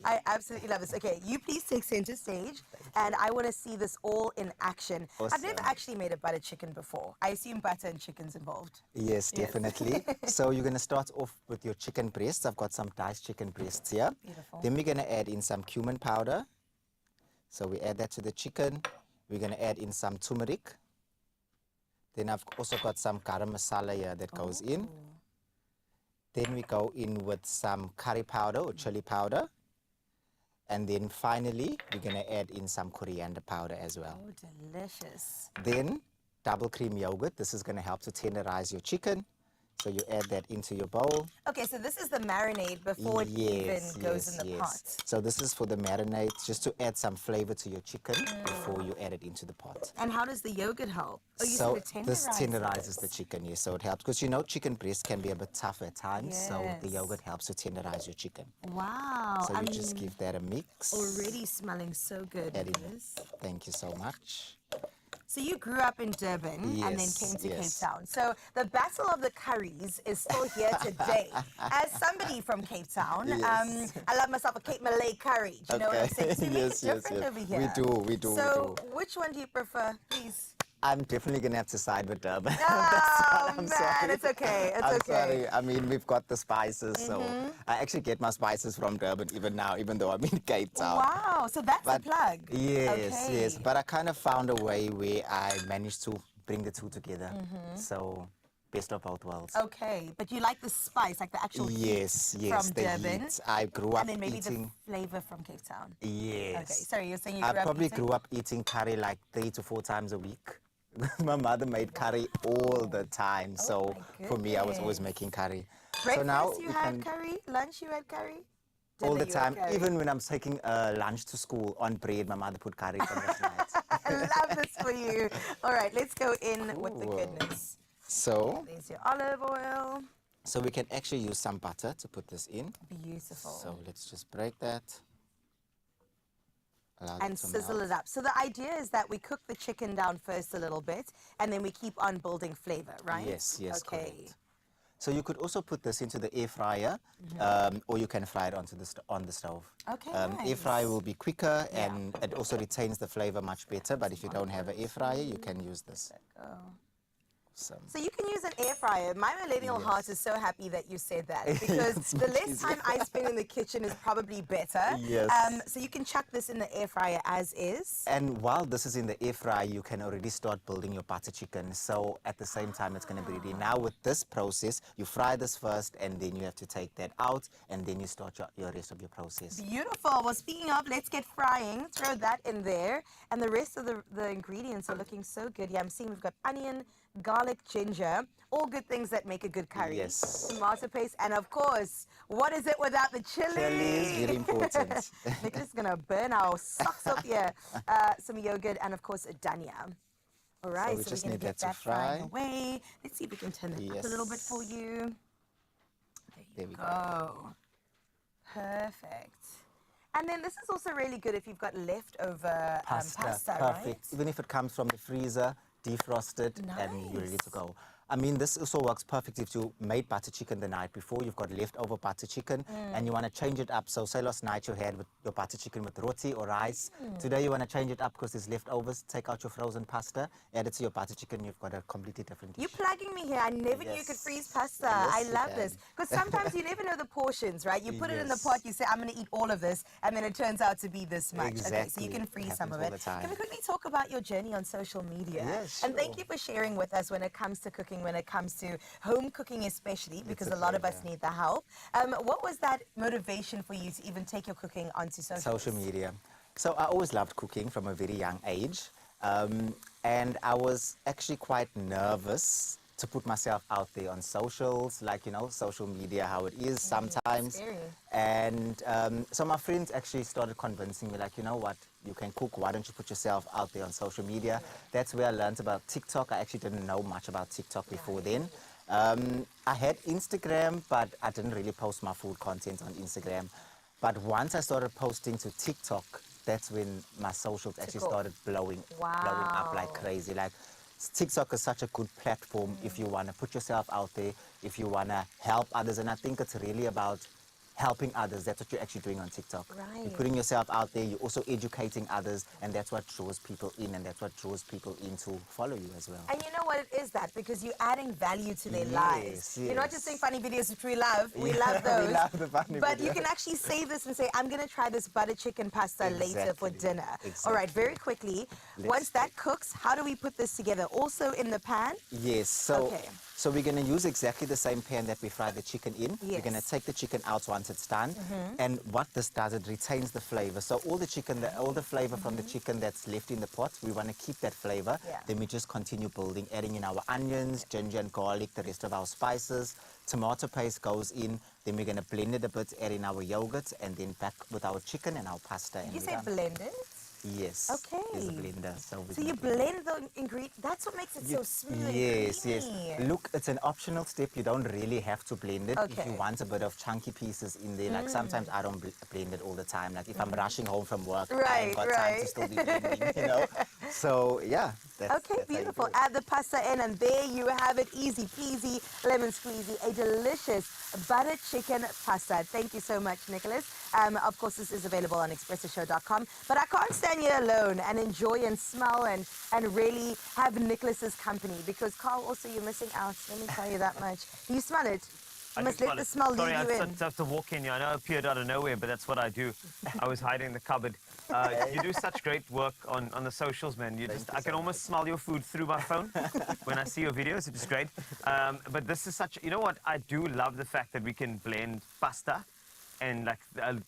I absolutely love this. Okay, you please take center stage, and I want to see this all in action. I've never actually made a butter chicken before. I assume butter and chicken's involved. Yes, definitely. So you're going to start off with your chicken breasts. I've got some diced chicken breasts here. Beautiful. Then we're going to add in some cumin powder. So we add that to the chicken. We're going to add in some turmeric. Then I've also got some garam masala here that goes in. Then we go in with some curry powder or chili powder. And then finally, we're going to add in some coriander powder as well. Oh, delicious. Then double cream yogurt. This is going to help to tenderize your chicken. So you add that into your bowl. Okay, so this is the marinade before it even goes in the pot. So this is for the marinade, just to add some flavor to your chicken before you add it into the pot. And how does the yogurt help? Oh, you So said it this tenderizes. tenderizes the chicken, yes. So it helps because you know chicken breast can be a bit tough at times. So the Yes. yogurt helps to tenderize your chicken. Wow. So you just give that a mix. Already smelling so good. Add in. Nicholas. Thank you so much. So you grew up in Durban and then Yes, came to Cape yes. Town. So the battle of the curries is still here today. As somebody from Cape Town, Yes. I love myself a Cape Malay curry. Do you know what I'm saying? So we make it different over here. We do. So which one do you prefer, please? I'm definitely going to have to side with Durban. Oh, I'm man, sorry. it's okay. It's I'm okay. sorry. I mean, we've got the spices, so I actually get my spices from Durban even now, even though I'm in Cape Town. Wow, so that's the But plug. Yes, Okay. yes. But I kind of found a way where I managed to bring the two together. So, best of both worlds. Okay, but you like the spice, like the actual heat Yes, yes. from the Durban. heat. I grew up And then maybe eating. the flavor from Cape Town. Yes. Okay, sorry, you're saying you grew I up probably eating? grew up eating curry like 3 to 4 times a week. My mother made curry all the time. So my for me, I was always goodness. making curry. Breakfast, so now you we had can, curry? Lunch, you had curry? all Dinner, the you had time, curry? even when I'm taking lunch to school on bread, my mother put curry on last night. I love this for you. All right, let's go in with the Cool. goodness. So, There's your olive oil. so we can actually use some butter to put this in. Beautiful. So let's just break that. Allow that And to sizzle melt. it up. So the idea is that we cook the chicken down first a little bit, and then we keep on building flavor, right? Yes, yes, Okay. correct. So you could also put this into the air fryer, or you can fry it onto the on the stove. Okay, Air nice. fryer will be quicker, and it also retains the flavor much better. But if you don't have an air fryer, you can use this. Awesome. So you can use an air fryer. My millennial heart is so happy that you said that, because It's the much less easier. time I spend in the kitchen is probably better. Yes. So you can chuck this in the air fryer as is. And while this is in the air fryer, you can already start building your butter chicken. So at the same time, it's going to be ready. Now with this process, you fry this first, and then you have to take that out, and then you start your rest of your process. Beautiful. Well, speaking of, let's get frying. Throw that in there. And the rest of the ingredients are looking so good. Yeah, I'm seeing we've got onion, garlic, ginger, all good things that make a good curry. Yes. Tomato paste, and of course, what is it without the chili? Chili is very important. Nicholas is gonna burn our socks up here. Some yogurt, and of course, dania. All right, we so just we're gonna need get that to frying fry. away. Let's see if we can turn it up a little bit Yes. for you. There we go. Oh, perfect. And then this is also really good if you've got leftover pasta, Perfect. right? Even if it comes from the freezer, defrosted, and you're ready to Nice. go. I mean, this also works perfect if you made butter chicken the night before, you've got leftover butter chicken, and you want to change it up. So say last night you had with your butter chicken with roti or rice. Today you want to change it up because there's leftovers. Take out your frozen pasta, add it to your butter chicken, you've got a completely different dish. You're plugging me here. I never knew you could Yes. freeze pasta. Yes, I you love can. this. Because sometimes you never know the portions, right? You put it in the Yes. pot, you say, I'm going to eat all of this, and then it turns out to be this much. Okay, so Exactly. you can It freeze some of happens all it. the time. Can we quickly talk about your journey on social media? Yes, And thank sure. you for sharing with us when it comes to cooking, when it comes to home cooking especially, because a a lot of us pleasure. need the help. What was that motivation for you to even take your cooking onto Social media. So I always loved cooking from a very young age. And I was actually quite nervous to put myself out there on socials, like, you know, social media, how it is sometimes. scary. And so my friends actually started convincing me, like, you know what, you can cook, why don't you put yourself out there on social media? That's where I learned about TikTok. I actually didn't know much about TikTok before then. I had Instagram, but I didn't really post my food content on Instagram. But once I started posting to TikTok, that's when my socials actually off. started blowing up like Wow. crazy. Like, TikTok is such a good platform if you want to put yourself out there, if you want to help others. And I think it's really about helping others. That's what you're actually doing on TikTok. You're Right. putting yourself out there, you're also educating others, and that's what draws people in, and that's what draws people in to follow you as well. And you know what it is that? Because you're adding value to their lives. Yes, You're not just yes. doing funny videos, which we love. We Yeah, love those. we love the funny But you videos. can actually say this and say, I'm going to try this butter chicken pasta later for Exactly, dinner. All right, very quickly. Once that cooks, how do we put this together? Also in the pan? Yes, so Okay. so we're going to use exactly the same pan that we fried the chicken in. We're going to Yes. take the chicken out once it's done, and what this does, it retains the flavor. So all the chicken, all the flavor from the chicken that's left in the pot, we want to keep that flavor. Yeah. Then we just continue building, adding in our onions, ginger and garlic, the rest of our spices. Tomato paste goes in. Then we're going to blend it a bit, add in our yogurt, and then back with our chicken and our pasta. Did and you we're say done. blended? Yes. Okay. There's a blender. So, we're So gonna you blend the ingredients. That's what makes it so smooth Yes, and yes. creamy. Look, it's an optional step. You don't really have to blend it. If Okay. you want a bit of chunky pieces in there, like sometimes I don't blend it all the time. Like if I'm rushing home from work, I Right, ain't got time to right. still be blending, you know? So, yeah. That's, Okay, that's how you beautiful. do it. Add the pasta in, and there you have it. Easy peasy, lemon squeezy, a delicious butter chicken pasta. Thank you so much, Nicholas. Of course, this is available on expressoshow.com. But I can't stand here alone and enjoy and smell and really have Nicholas's company, because Carl, also you're missing out. Let me tell you that much. Do you smell it? You must let the smell Sorry, leave you I in. have to walk in here. I know I appeared out of nowhere, but that's what I do. I was hiding in the cupboard. You do such great work on the socials, man. I can almost smell your food through my phone when I see your videos. It's great. But this is such, you know what? I do love the fact that we can blend pasta and like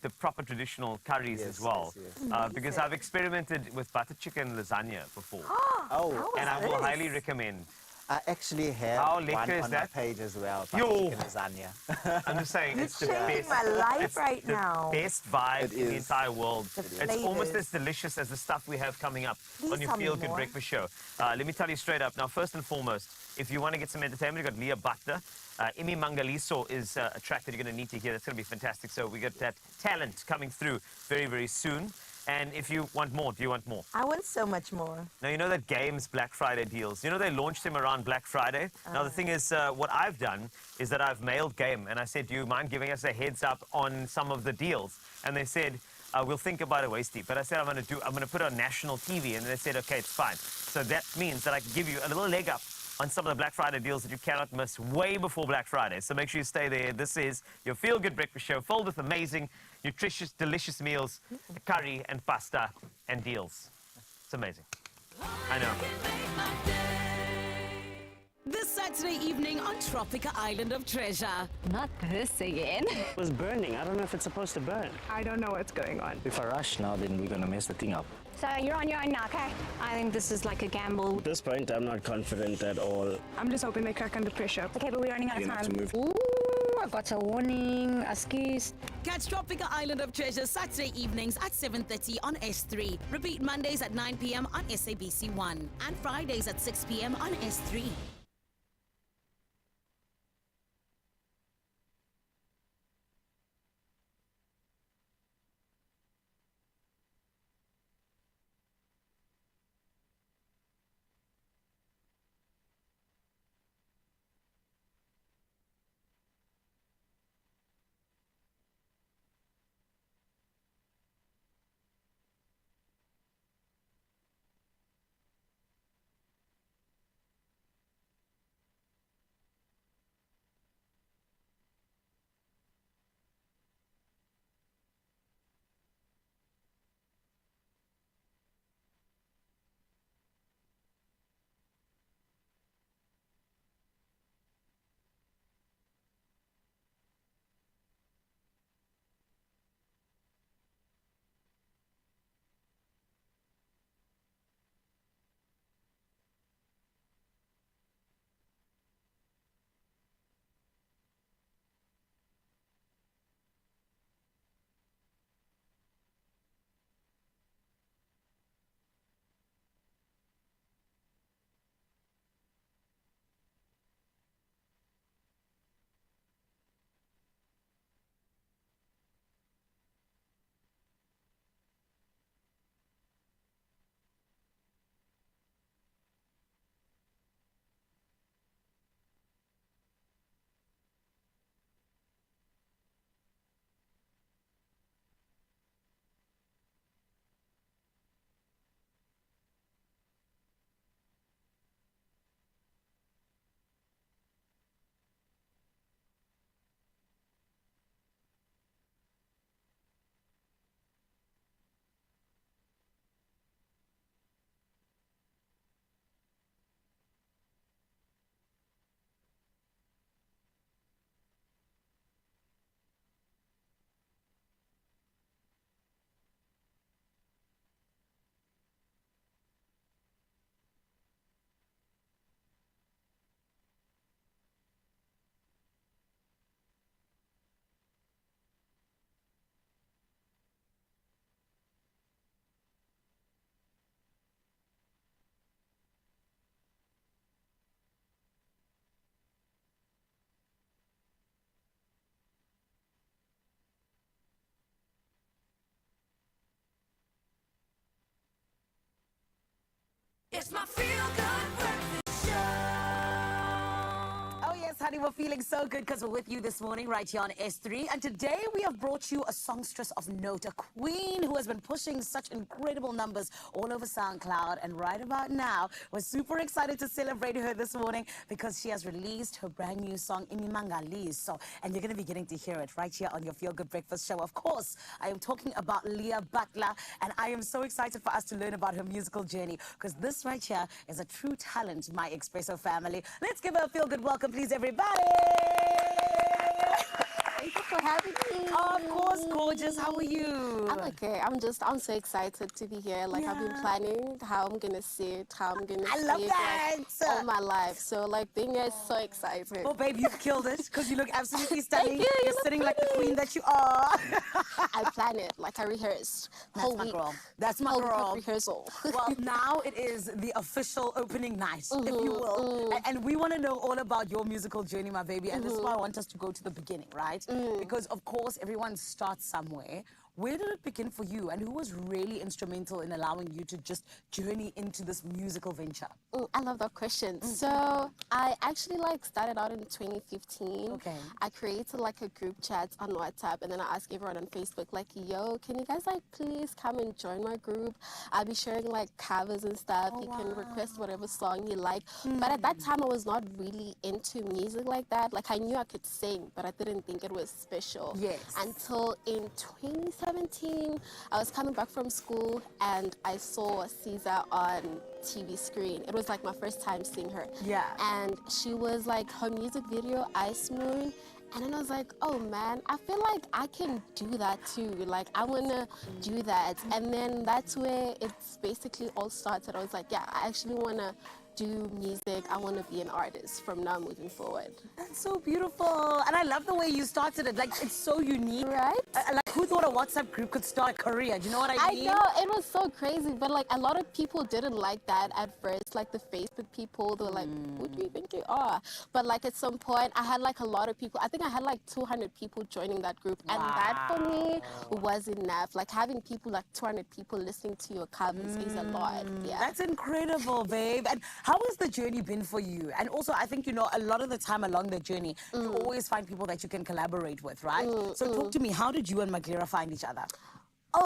the proper traditional curries Yes, as well. yes, yes. Because I've experimented with butter chicken lasagna before. Oh, And I will this? highly recommend. I actually have How one lekker is on my that? page as well. Yo. Butter chicken lasagna. I'm just saying, it's the Changing best. my life It's right the now. best vibe It in the is. entire world. The It's almost flavors. as delicious as the stuff we have coming up Please on your tell me Feel Good more. Breakfast show. Let me tell you straight up. Now, first and foremost, if you want to get some entertainment, you've got Lia Butler. Imi Mangaliso is a track that you're going to need to hear. That's going to be fantastic. So we got that talent coming through very, very soon. And if you want more, do you want more? I want so much more. Now, you know that Games Black Friday deals. You know they launched them around Black Friday. Now, the thing is, what I've done is that I've mailed Game, and I said, do you mind giving us a heads up on some of the deals? And they said, we'll think about it, Wasty. But I said, I'm going to put it on national TV, and they said, okay, it's fine. So that means that I can give you a little leg up on some of the Black Friday deals that you cannot miss way before Black Friday. So make sure you stay there. This is your Feel Good Breakfast show, filled with amazing, nutritious, delicious meals, curry and pasta and deals. It's amazing. I know. This Saturday evening on Tropica Island of Treasure. Not this again. It was burning. I don't know if it's supposed to burn. I don't know what's going on. If I rush now, then we're going to mess the thing up. So you're on your own now, okay? I think this is like a gamble. At this point, I'm not confident at all. I'm just hoping they crack under pressure. Okay, but we're running out of You're gonna time. have to move. Ooh, I got a warning. Excuse. Catch Tropica Island of Treasure Saturday evenings at 7:30 on S3. Repeat Mondays at 9 p.m. on SABC1 and Fridays at 6 p.m. on S3. It's my feel-good breakfast show. Oh yes, honey, we're feeling so good because we're with you this morning right here on S3. And today we have brought you a songstress of note, a queen who has been pushing such incredible numbers all over SoundCloud. And right about now, we're super excited to celebrate her this morning because she has released her brand new song, Imimangaliso. And you're going to be getting to hear it right here on your Feel Good Breakfast show. Of course, I am talking about Lia Butler. And I am so excited for us to learn about her musical journey because this right here is a true talent, my Expresso family. Let's give her a feel good welcome, please, everybody. Thank you for having me. Of course, gorgeous. How are you? I'm okay. I'm so excited to be here. Like I've been planning how I'm gonna sit, how I'm gonna I love speak, that. like, all my life. So like being here is so excited. Oh, babe, you've killed it because you look absolutely stunning. you. You You're look sitting like the pretty. queen that you are. I plan it. Like I rehearsed. That's Whole my week. girl. That's my Whole week girl. of rehearsal. Well, now it is the official opening night, if you will. And we want to know all about your musical journey, my baby. And this is why I want us to go to the beginning, right? Because, of course, everyone starts somewhere. Where did it begin for you? And who was really instrumental in allowing you to just journey into this musical venture? I love that question. So I actually like started out in 2015. Okay. I created like a group chat on WhatsApp and then I asked everyone on Facebook like, yo, can you guys like please come and join my group? I'll be sharing like covers and stuff. You can request whatever song you like. But at that time I was not really into music like that. Like I knew I could sing, but I didn't think it was special. Yes. Until in 2017, I was coming back from school and I saw Caesar on TV screen. It was like my first time seeing her. Yeah. And she was like her music video, Ice Moon. And then I was like, oh man, I feel like I can do that too. Like I wanna do that. And then that's where it's basically all started. I was like, yeah, I actually wanna do music. I want to be an artist from now moving forward. That's so beautiful. And I love the way you started it. Like, it's so unique. Right? Like, who thought a WhatsApp group could start a career? Do you know what I mean? I know, it was so crazy, but like a lot of people didn't like that at first. Like the Facebook people, they were like, who do you think you are? But like at some point, I had like a lot of people. I think I had like 200 people joining that group. And that for me was enough. Like having people, like 200 people listening to your covers is a lot. Yeah. That's incredible, babe. And how has the journey been for you? And also, I think, you know, a lot of the time along the journey, you always find people that you can collaborate with, right? So talk to me, how did you and Maglera find each other?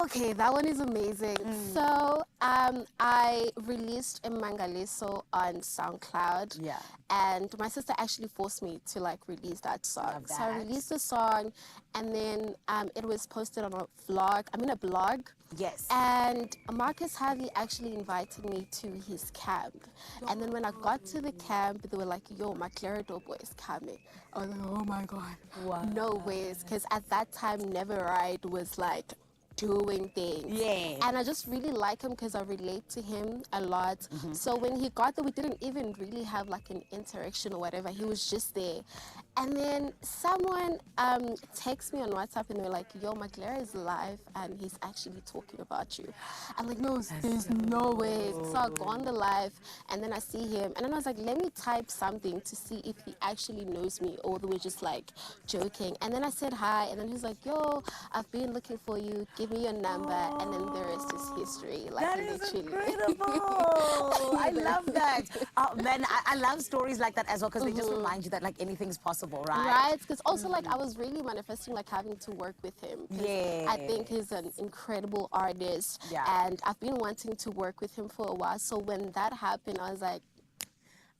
Okay, that one is amazing. So I released Imimangaliso on SoundCloud. Yeah. And my sister actually forced me to like release that song. Love So I that. released the song and then it was posted on a blog. Yes. And Marcus Harvey actually invited me to his camp. And then when I got to the camp, they were like, yo, Maglera Dobo is coming. I was like, oh my God. Wow. No ways. Because at that time, Never Ride was like doing things. Yeah. And I just really like him because I relate to him a lot. So when he got there, we didn't even really have like an interaction or whatever. He was just there. And then someone texted me on WhatsApp and they were like, yo, Maglera is live and he's actually talking about you. I'm like, no, there's no way. So I go on the live and then I see him and then I was like, let me type something to see if he actually knows me or we're just like joking. And then I said hi and then he's like, yo, I've been looking for you. Give me your number. And then the rest is history. Like That is literally. incredible. I love that. Man, I love stories like that as well because they just remind you that like anything's possible, right? Right, because also like I was really manifesting like having to work with him. 'Cause Yeah. I think he's an incredible artist. Yeah. And I've been wanting to work with him for a while. So when that happened, I was like,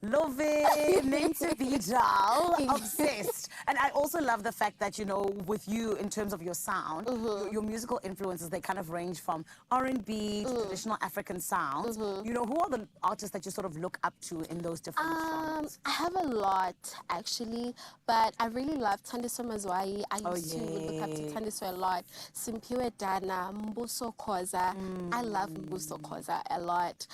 Love it. Meant to be, doll. Obsessed. And I also love the fact that, you know, with you in terms of your sound, your musical influences, they kind of range from R&B to traditional African sounds. You know, who are the artists that you sort of look up to in those different genres? I have a lot actually, but I really love Thandiso Mazwai. I used to look up to Thandiso a lot. Simpiwe Dana, Mbuso Khoza. I love Mbuso Khoza a lot.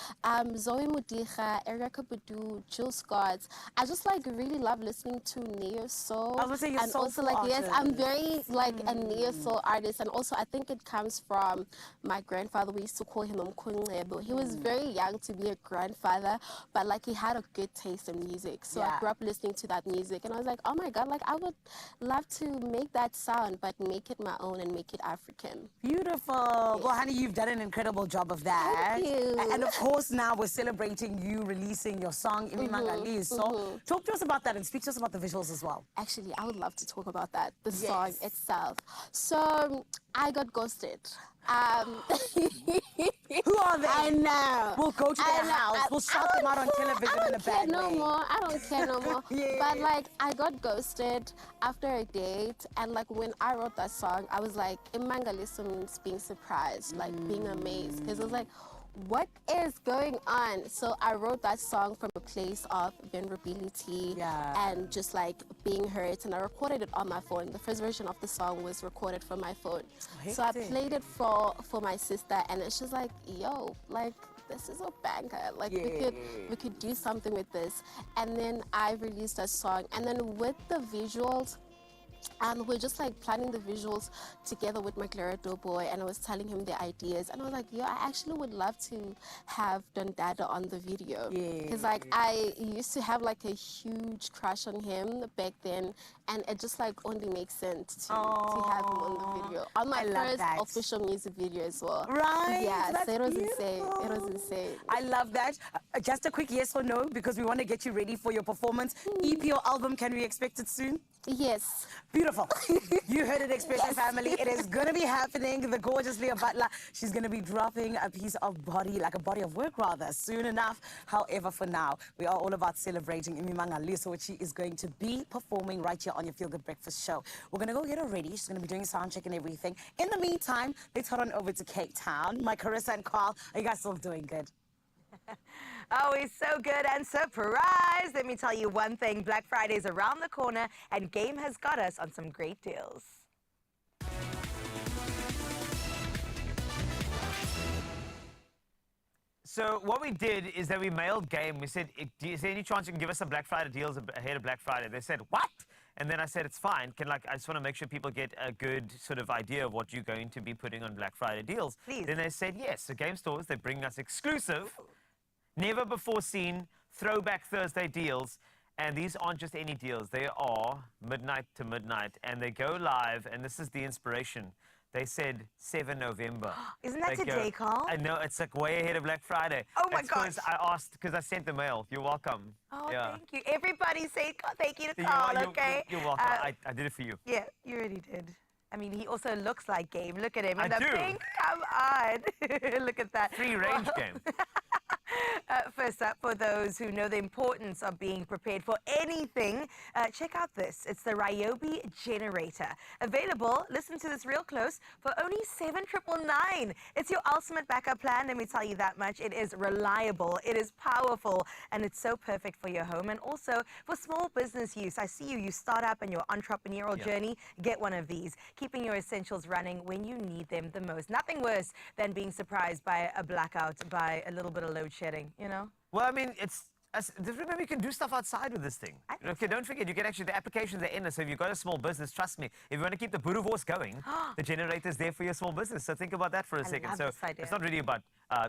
Zoe Mudicha, Erica Badu, Jill Scott. I just like really love listening to neo soul. I was gonna say you're and also soulful like yes, I'm artist. very like a neo soul artist, and also I think it comes from my grandfather. We used to call him Umkhunlebo. He was very young to be a grandfather, but like he had a good taste in music. So I Yeah. grew up listening to that music, and I was like, oh my god, like I would love to make that sound, but make it my own and make it African. Beautiful. Well, honey, you've done an incredible job of that. Thank you. And of course, now we're celebrating you releasing your song, Imimangaliso. So talk to us about that and speak to us about the visuals as well. Actually, I would love to talk about that, the song itself. So I got ghosted. Who are they? I know. We'll go to their house. We'll shout them out on television in a bad no way. more. I don't care no more. Yeah. But like, I got ghosted after a date, and like when I wrote that song, I was like, Imangaliso means being surprised, like being amazed, because it was like, what is going on? So I wrote that song from a place of vulnerability and just like being hurt, and I recorded it on my phone. The first version of the song was recorded from my phone. So I played it for my sister, and it's just like, yo, like this is a banger. Like we could do something with this. And then I released a song, and then with the visuals, and we're just like planning the visuals together with my Doughboy, and I was telling him the ideas, and I was like, yo, I actually would love to have Don Dada on the video, because like I used to have like a huge crush on him back then, and it just like only makes sense to have him on the video, on my first official music video as well. Right? Yeah, That's so it was beautiful. insane. It was insane. I love that. Just a quick yes or no, because we want to get you ready for your performance. EP or album, can we expect it soon? Yes. Beautiful. You heard it, Expresso family. It is going to be happening. The gorgeous Lia Butler, she's going to be dropping a piece of body, like a body of work rather, soon enough. However, for now, we are all about celebrating Imimangaliso, which she is going to be performing right here on your Feel Good Breakfast show. We're going to go get her ready. She's going to be doing a sound check and everything. In the meantime, let's head on over to Cape Town. My Carissa and Carl, are you guys still doing good? Always so good and surprised. Let me tell you one thing. Black Friday is around the corner, and Game has got us on some great deals. So what we did is that we mailed Game. We said, is there any chance you can give us some Black Friday deals ahead of Black Friday? They said, what? And then I said, it's fine. I just want to make sure people get a good sort of idea of what you're going to be putting on Black Friday deals. Please. Then they said, yes. So Game Stores, they bring us exclusive, never before seen, Throwback Thursday deals. And these aren't just any deals. They are midnight to midnight. And they go live, and this is the inspiration. They said 7 November. Isn't that today, Carl? I know, it's like way ahead of Black Friday. Oh my gosh. gosh. I asked, because I sent the mail. You're welcome. Oh, thank you. Everybody say thank you to You Carl, are- okay? You're welcome. I did it for you. Yeah, you already did. I mean, he also looks like Game. Look at him. I And the do. pink, come on. Look at that. Free range game. First up, for those who know the importance of being prepared for anything, check out this. It's the Ryobi generator. Available, listen to this real close, for only 7,999. It's your ultimate backup plan, let me tell you that much. It is reliable, it is powerful, and it's so perfect for your home and also for small business use. I see you start up in your entrepreneurial journey, get one of these, keeping your essentials running when you need them the most. Nothing worse than being surprised by a blackout, by a little bit of load shedding, you know? Well, I mean, remember, you can do stuff outside with this thing. Okay, don't forget, you can actually, the applications are in it. So if you've got a small business, trust me, if you want to keep the boerewors going, the generator's there for your small business. So think about that for a second. love So this idea. it's not really about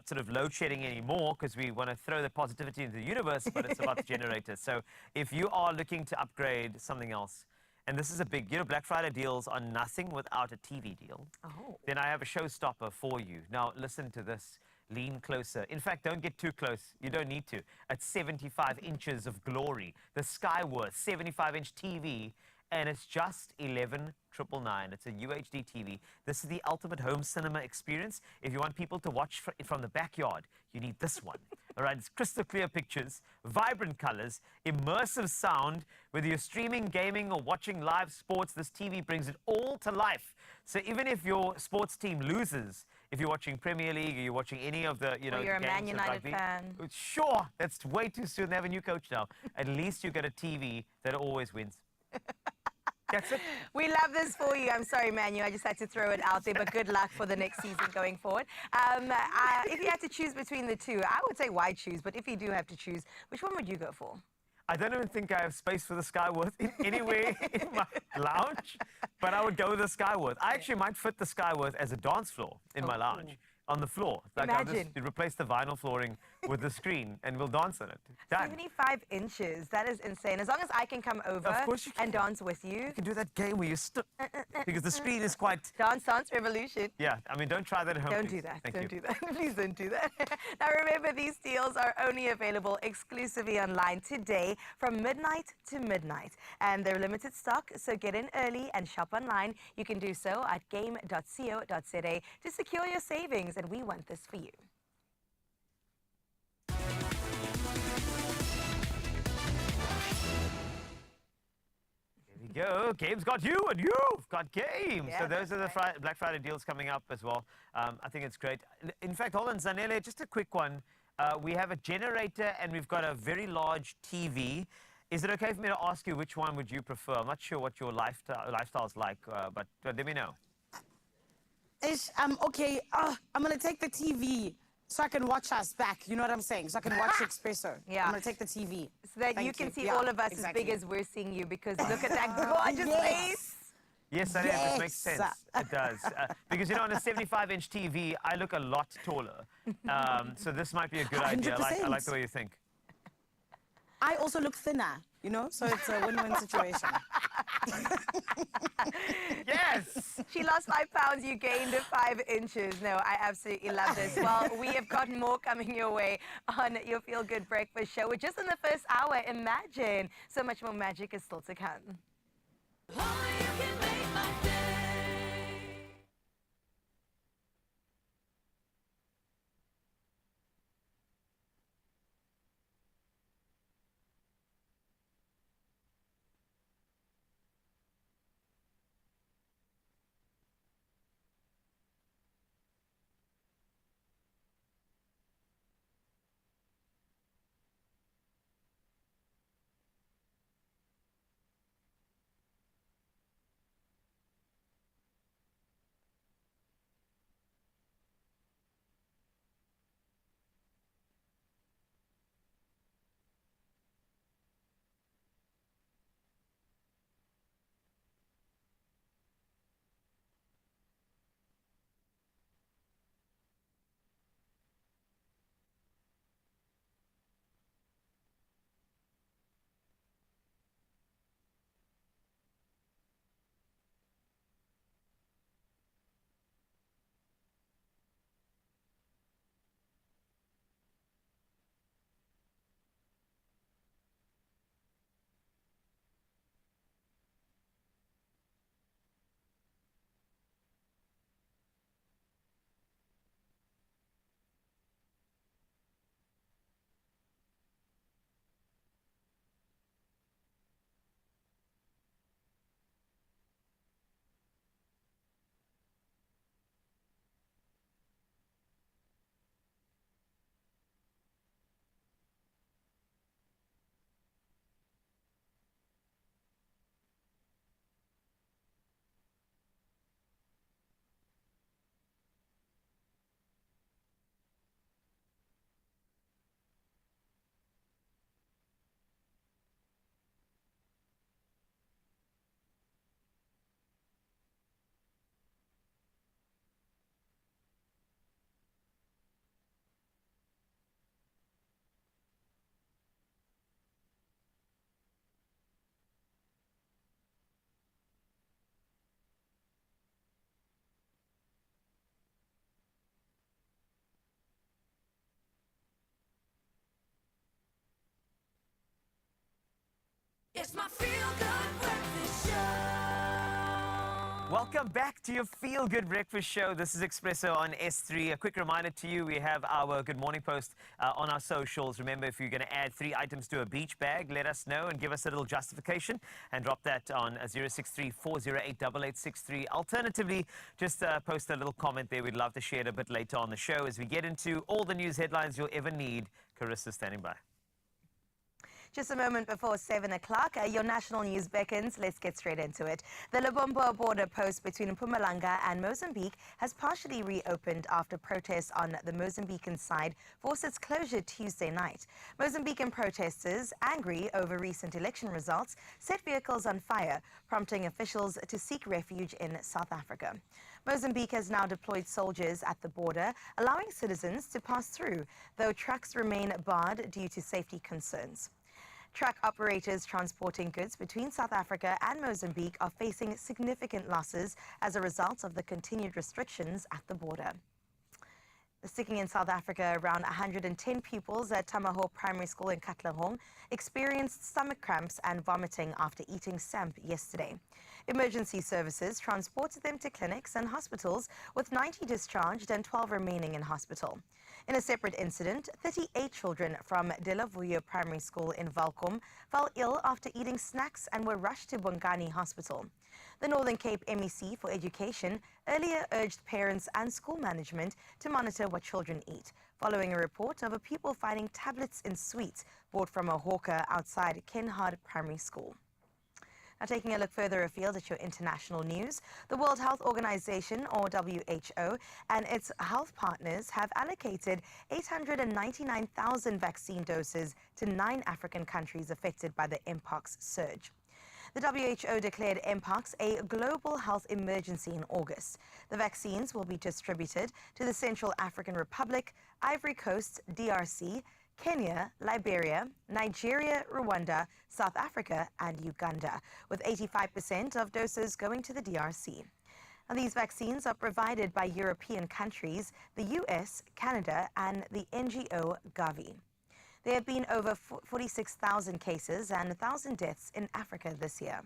sort of load shedding anymore, because we want to throw the positivity into the universe, but it's about the generator. So if you are looking to upgrade something else, and this is a big, Black Friday deals are nothing without a TV deal. Oh. Then I have a showstopper for you. Now, listen to this. Lean closer. In fact, don't get too close. You don't need to. At 75 inches of glory. The Skyworth 75-inch TV, and it's just 11,999. It's a UHD TV. This is the ultimate home cinema experience. If you want people to watch from the backyard, you need this one. All right, it's crystal clear pictures, vibrant colors, immersive sound. Whether you're streaming, gaming, or watching live sports, this TV brings it all to life. So even if your sports team loses, if you're watching Premier League or you're watching any of the, Or you're a games Man of United rugby, fan. Sure, that's way too soon. They have a new coach now. At least you got a TV that always wins. That's it. We love this for you. I'm sorry, Manu. I just had to throw it out there, but good luck for the next season going forward. If you had to choose between the two, I would say why choose, but if you do have to choose, which one would you go for? I don't even think I have space for the Skyworth anywhere in my lounge, but I would go with the Skyworth. I actually might fit the Skyworth as a dance floor in my lounge. On the floor. Like I'll just Imagine. replace the vinyl flooring with the screen and we'll dance on it. Done. 75 inches. That is insane. As long as I can come over course you and dance with you. You can do that game where you because the screen is quite... Dance Revolution. Yeah, I mean, don't try that at home. Don't please. do that. Thank Don't you. do that. Please don't do that. Now remember, these deals are only available exclusively online today from midnight to midnight. And they're limited stock, so get in early and shop online. You can do so at game.co.za to secure your savings, and we want this for you. There we go. Game's got you and you've got game. Yeah, So those are the right. Black Friday deals coming up as well. I think it's great. In fact, hold on, Zanele, just a quick one. We have a generator and we've got a very large TV. Is it okay for me to ask you which one would you prefer? I'm not sure what your lifestyle's like, but let me know. Ish, okay, I'm going to take the TV so I can watch us back. You know what I'm saying? So I can watch Expresso. Yeah. I'm going to take the TV. So that you Thank can see Yeah, all of us exactly. as big as we're seeing you, because look at that gorgeous face. Yes, that is. It makes Yes. sense. It does. Because, you know, on a 75-inch TV, I look a lot taller. So this might be a good idea. I like the way you think. I also look thinner, you know, so it's a win-win situation. Yes! She lost 5 pounds, you gained 5 inches. No, I absolutely love this. Well, we have got more coming your way on your Feel Good Breakfast Show. We're just in the first hour. Imagine. So much more magic is still to come. Only you can make my day. It's my Feel Good Breakfast Show. Welcome back to your Feel Good Breakfast Show. This is Expresso on S3. A quick reminder to you, we have our Good Morning Post on our socials. Remember, if you're going to add 3 items to a beach bag, let us know and give us a little justification and drop that on 063-408-8863. Alternatively, just post a little comment there. We'd love to share it a bit later on the show as we get into all the news headlines you'll ever need. Carissa's standing by. Just a moment before 7 o'clock, your national news beckons. Let's get straight into it. The Lebombo border post between Mpumalanga and Mozambique has partially reopened after protests on the Mozambican side forced its closure Tuesday night. Mozambican protesters, angry over recent election results, set vehicles on fire, prompting officials to seek refuge in South Africa. Mozambique has now deployed soldiers at the border, allowing citizens to pass through, though trucks remain barred due to safety concerns. Truck operators transporting goods between South Africa and Mozambique are facing significant losses as a result of the continued restrictions at the border. Sticking in South Africa, around 110 pupils at Tamaho Primary School in Katlehong experienced stomach cramps and vomiting after eating samp yesterday. Emergency services transported them to clinics and hospitals, with 90 discharged and 12 remaining in hospital. In a separate incident, 38 children from De La Vuyo Primary School in Valkom fell ill after eating snacks and were rushed to Bongani Hospital. The Northern Cape MEC for Education earlier urged parents and school management to monitor what children eat, following a report of a pupil finding tablets in sweets bought from a hawker outside Kenhard Primary School. Now, taking a look further afield at your international news, the World Health Organization, or WHO, and its health partners have allocated 899,000 vaccine doses to 9 African countries affected by the Mpox surge. The WHO declared Mpox a global health emergency in August. The vaccines will be distributed to the Central African Republic, Ivory Coast, DRC, Kenya, Liberia, Nigeria, Rwanda, South Africa, and Uganda, with 85% of doses going to the DRC. Now, these vaccines are provided by European countries, the US, Canada, and the NGO Gavi. There have been over 46,000 cases and 1,000 deaths in Africa this year.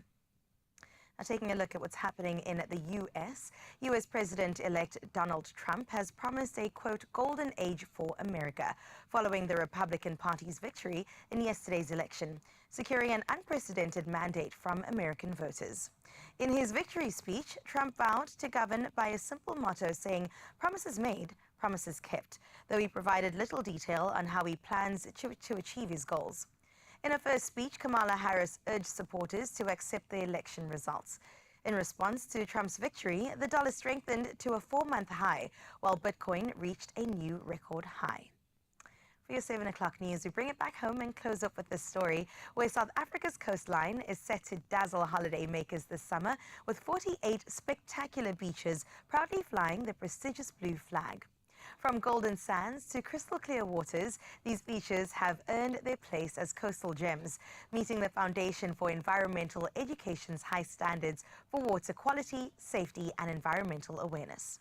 Now, taking a look at what's happening in the U.S., U.S. President-elect Donald Trump has promised a, quote, golden age for America, following the Republican Party's victory in yesterday's election, securing an unprecedented mandate from American voters. In his victory speech, Trump vowed to govern by a simple motto saying, promises made, promises kept, though he provided little detail on how he plans to achieve his goals. In her first speech, Kamala Harris urged supporters to accept the election results. In response to Trump's victory, the dollar strengthened to a 4-month high, while Bitcoin reached a new record high. For your 7 o'clock news, we bring it back home and close up with this story, where South Africa's coastline is set to dazzle holidaymakers this summer, with 48 spectacular beaches proudly flying the prestigious blue flag. From golden sands to crystal clear waters, these beaches have earned their place as coastal gems, meeting the foundation for environmental education's high standards for water quality, safety, and environmental awareness.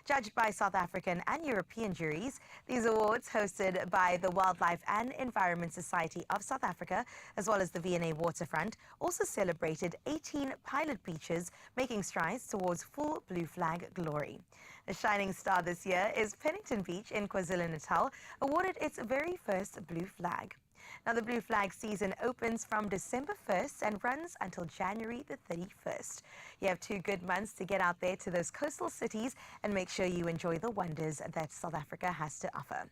Judged by South African and European juries, these awards, hosted by the Wildlife and Environment Society of South Africa, as well as the V&A Waterfront, also celebrated 18 pilot beaches, making strides towards full blue flag glory. The shining star this year is Pennington Beach in KwaZulu-Natal, awarded its very first blue flag. Now, the blue flag season opens from December 1st and runs until January the 31st. You have 2 good months to get out there to those coastal cities and make sure you enjoy the wonders that South Africa has to offer.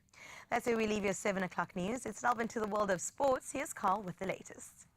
That's where we leave your 7 o'clock news. It's delve into the world of sports. Here's Carl with the latest.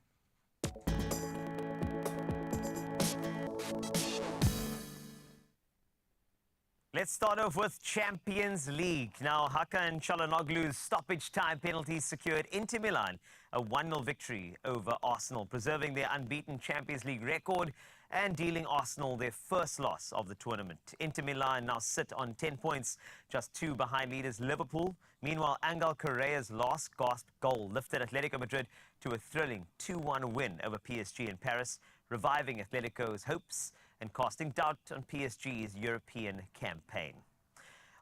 Let's start off with Champions League. Now, Hakan Çalhanoğlu's stoppage time penalty secured Inter Milan a 1-0 victory over Arsenal, preserving their unbeaten Champions League record and dealing Arsenal their first loss of the tournament. Inter Milan now sit on 10 points, just 2 behind leaders Liverpool. Meanwhile, Angel Correa's last gasp goal lifted Atletico Madrid to a thrilling 2-1 win over PSG in Paris, reviving Atletico's hopes and casting doubt on PSG's European campaign.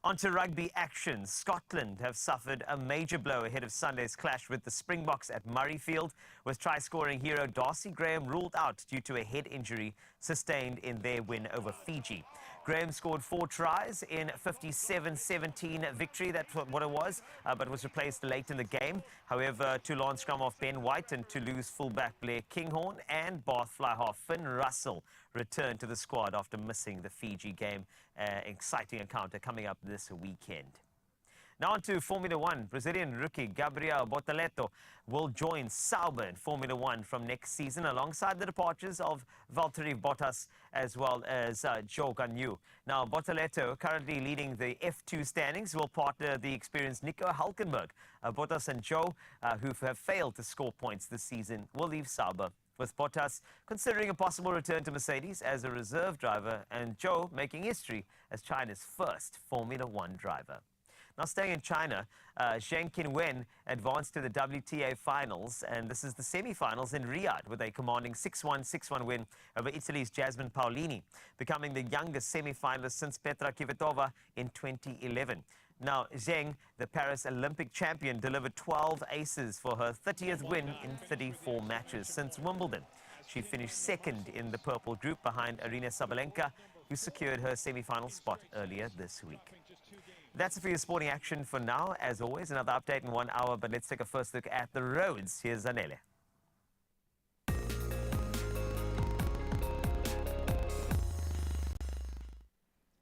On to rugby action. Scotland have suffered a major blow ahead of Sunday's clash with the Springboks at Murrayfield, with try-scoring hero Darcy Graham ruled out due to a head injury sustained in their win over Fiji. Graham scored 4 tries in 57-17 victory, that's what it was, but was replaced late in the game. However, Toulon scrum off Ben White and Toulouse fullback Blair Kinghorn and Bath fly half Finn Russell returned to the squad after missing the Fiji game. Exciting encounter coming up this weekend. Now on to Formula One. Brazilian rookie Gabriel Bortoleto will join Sauber in Formula One from next season alongside the departures of Valtteri Bottas as well as Zhou Guanyu. Now, Bortoleto, currently leading the F2 standings, will partner the experienced Nico Hülkenberg. Bottas and Zhou, who have failed to score points this season, will leave Sauber, with Bottas considering a possible return to Mercedes as a reserve driver and Zhou making history as China's first Formula One driver. Now, staying in China, Zheng Qinwen advanced to the WTA finals, and this is the semi-finals in Riyadh with a commanding 6-1, 6-1 win over Italy's Jasmine Paolini, becoming the youngest semi-finalist since Petra Kvitova in 2011. Now, Zheng, the Paris Olympic champion, delivered 12 aces for her 30th win in 34 matches since Wimbledon. She finished second in the purple group behind Arina Sabalenka, who secured her semi-final spot earlier this week. That's it for your sporting action for now. As always, another update in 1 hour, but let's take a first look at the roads. Here's Zanele.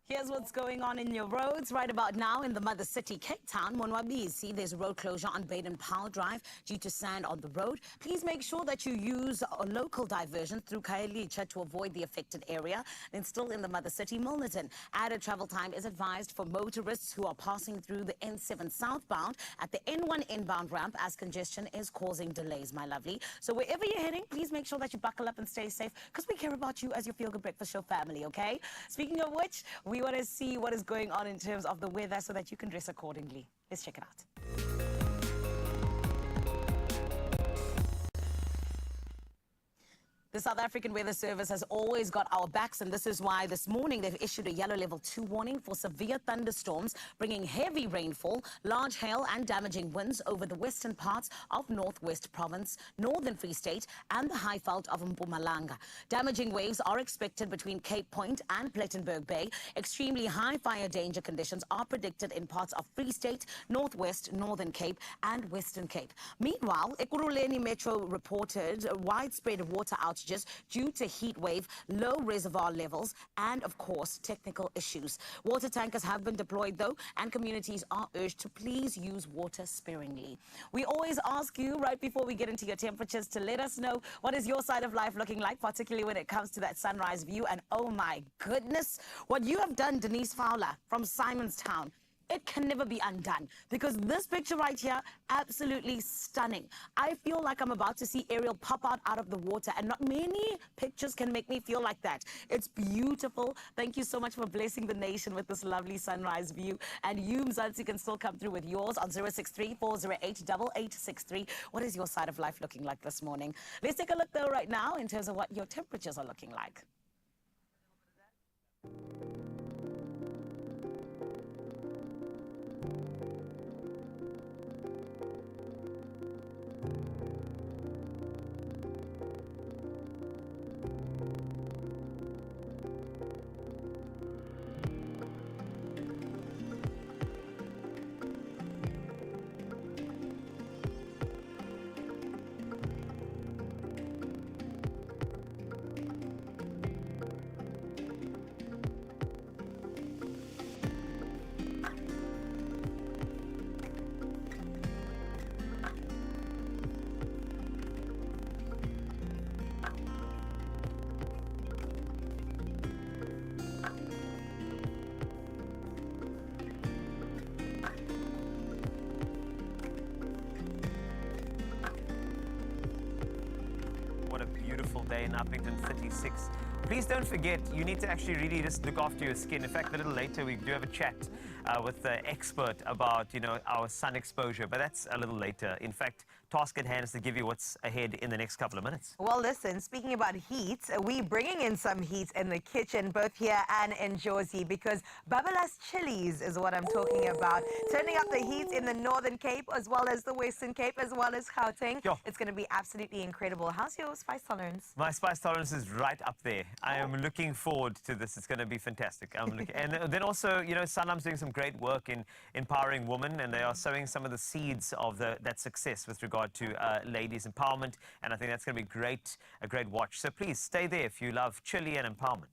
Here's what's going on in your roads right about now in the mother city, Cape Town, Monwabisi. There's a road closure on Baden-Powell Drive due to sand on the road. Please make sure that you use a local diversion through Khayelitsha to avoid the affected area. Then still in the mother city, Milnerton. Added travel time is advised for motorists who are passing through the N7 southbound at the N1 inbound ramp as congestion is causing delays, my lovely. So wherever you're heading, please make sure that you buckle up and stay safe because we care about you as your Feel Good Breakfast Show family, okay? Speaking of which, we want to see what is going on in terms of the weather so that you can dress accordingly. Let's check it out. The South African Weather Service has always got our backs, and this is why this morning they've issued a yellow level 2 warning for severe thunderstorms, bringing heavy rainfall, large hail and damaging winds over the western parts of Northwest Province, Northern Free State and the Highveld of Mpumalanga. Damaging waves are expected between Cape Point and Plettenberg Bay. Extremely high fire danger conditions are predicted in parts of Free State, Northwest, Northern Cape and Western Cape. Meanwhile, Ekurhuleni Metro reported widespread water outages due to heat wave, low reservoir levels, and of course, technical issues. Water tankers have been deployed though, and communities are urged to please use water sparingly. We always ask you right before we get into your temperatures to let us know what is your side of life looking like, particularly when it comes to that sunrise view. And oh my goodness, what you have done, Denise Fowler from Simonstown, it can never be undone because this picture right here, absolutely stunning. I feel like I'm about to see Ariel pop out of the water, and not many pictures can make me feel like that. It's beautiful. Thank you so much for blessing the nation with this lovely sunrise view. And you, Mzansi, can still come through with yours on 063-408-8863. What is your side of life looking like this morning? Let's take a look though right now in terms of what your temperatures are looking like. Day in Uppington 36. Please don't forget, you need to actually really just look after your skin. In fact, a little later we do have a chat with the expert about, our sun exposure, but that's a little later. In fact, task at hand is to give you what's ahead in the next couple of minutes. Well, listen, speaking about heat, we're bringing in some heat in the kitchen, both here and in Jozi, because Babala's Chilies is what I'm talking about. Turning up the heat in the Northern Cape, as well as the Western Cape, as well as Gauteng. Yo. It's going to be absolutely incredible. How's your spice tolerance? My spice tolerance is right up there. I am looking forward to this. It's going to be fantastic. And then also, Sanlam's doing some great work in empowering women, and they are sowing some of the seeds of that success with regard to ladies empowerment, and I think that's going to be a great watch. So please stay there if you love chili and empowerment.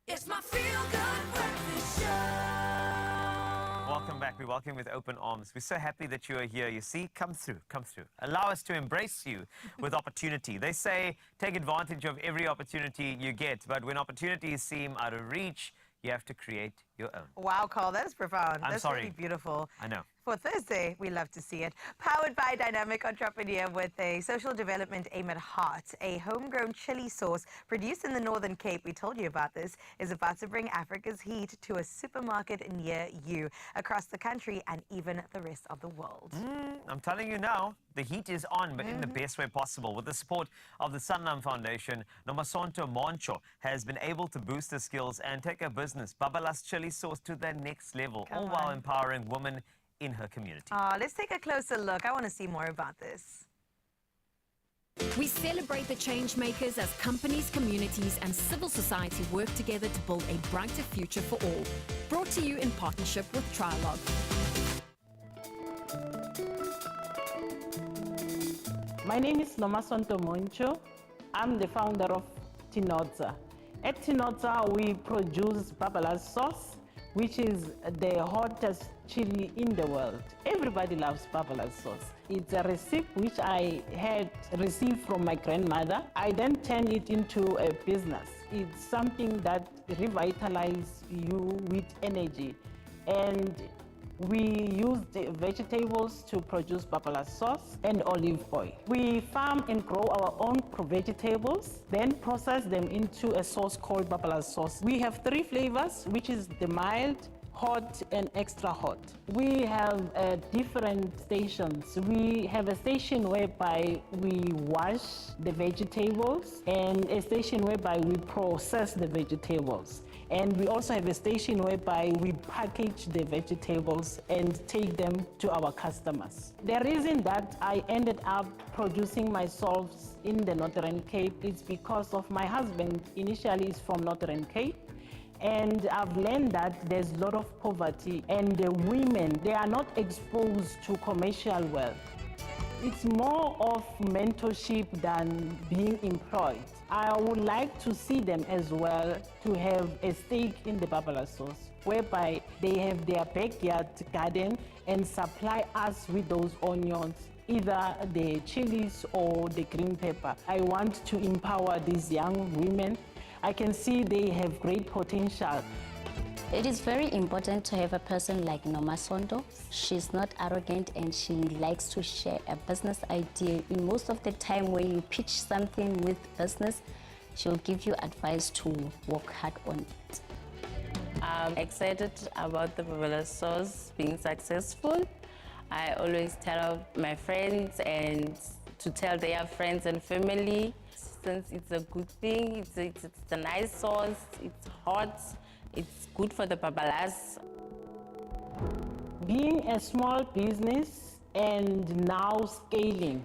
It's my feel-good breakfast show. Welcome back. We welcome you with open arms. We're so happy that you are here. You see, come through, come through. Allow us to embrace you with opportunity. They say take advantage of every opportunity you get, but when opportunities seem out of reach, you have to create your own. Wow, Carl, that is profound. I'm That's sorry. really beautiful. I know. For Thursday, we love to see it. Powered by a dynamic entrepreneur with a social development aim at heart, a homegrown chili sauce produced in the Northern Cape, we told you about this, is about to bring Africa's heat to a supermarket near you, across the country and even the rest of the world. I'm telling you now, the heat is on, but in the best way possible. With the support of the Sanlam Foundation, Nomasonto Moncho has been able to boost her skills and take her business, Babala's chili sauce, to the next level, all while empowering women in her community. Let's take a closer look. I want to see more about this. We celebrate the change makers as companies, communities, and civil society work together to build a brighter future for all. Brought to you in partnership with Trilog. My name is Nomasonto Moncho. I'm the founder of Tinodza. At Tinodza, we produce Babala's sauce, which is the hottest chili in the world. Everybody loves Babala's sauce. It's a recipe which I had received from my grandmother. I then turned it into a business. It's something that revitalizes you with energy. And we use the vegetables to produce Babala's sauce and olive oil. We farm and grow our own vegetables, then process them into a sauce called Babala's sauce. We have 3 flavors, which is the mild, hot, and extra hot. We have different stations. We have a station whereby we wash the vegetables and a station whereby we process the vegetables. And we also have a station whereby we package the vegetables and take them to our customers. The reason that I ended up producing my sauce in the Northern Cape is because of my husband. Initially is from Northern Cape. And I've learned that there's a lot of poverty, and the women, they are not exposed to commercial wealth. It's more of mentorship than being employed. I would like to see them as well to have a stake in the Babala sauce, whereby they have their backyard garden and supply us with those onions, either the chilies or the green pepper. I want to empower these young women. I can see they have great potential. It is very important to have a person like Nomasonto. She's not arrogant and she likes to share a business idea. In most of the time when you pitch something with business, she'll give you advice to work hard on it. I'm excited about the Babala sauce being successful. I always tell my friends and to tell their friends and family, since it's a good thing, it's a nice sauce, it's hot, it's good for the babalas. Being a small business and now scaling,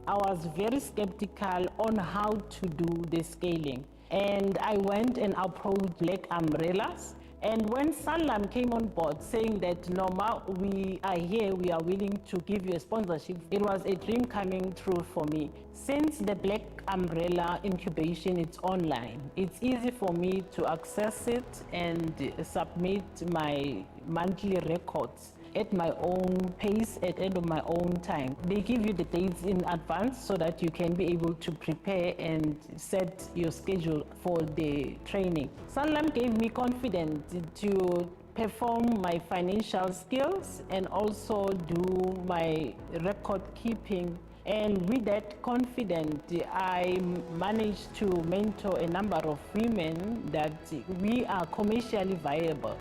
I was very skeptical on how to do the scaling. And I went and approached Black Umbrellas. And when Sanlam came on board saying that, Norma, we are here, we are willing to give you a sponsorship, it was a dream coming true for me. Since the Black Umbrella incubation is online, it's easy for me to access it and submit my monthly records at my own pace, at the end of my own time. They give you the dates in advance so that you can be able to prepare and set your schedule for the training. Sanlam gave me confidence to perform my financial skills and also do my record keeping. And with that confidence, I managed to mentor a number of women that we are commercially viable.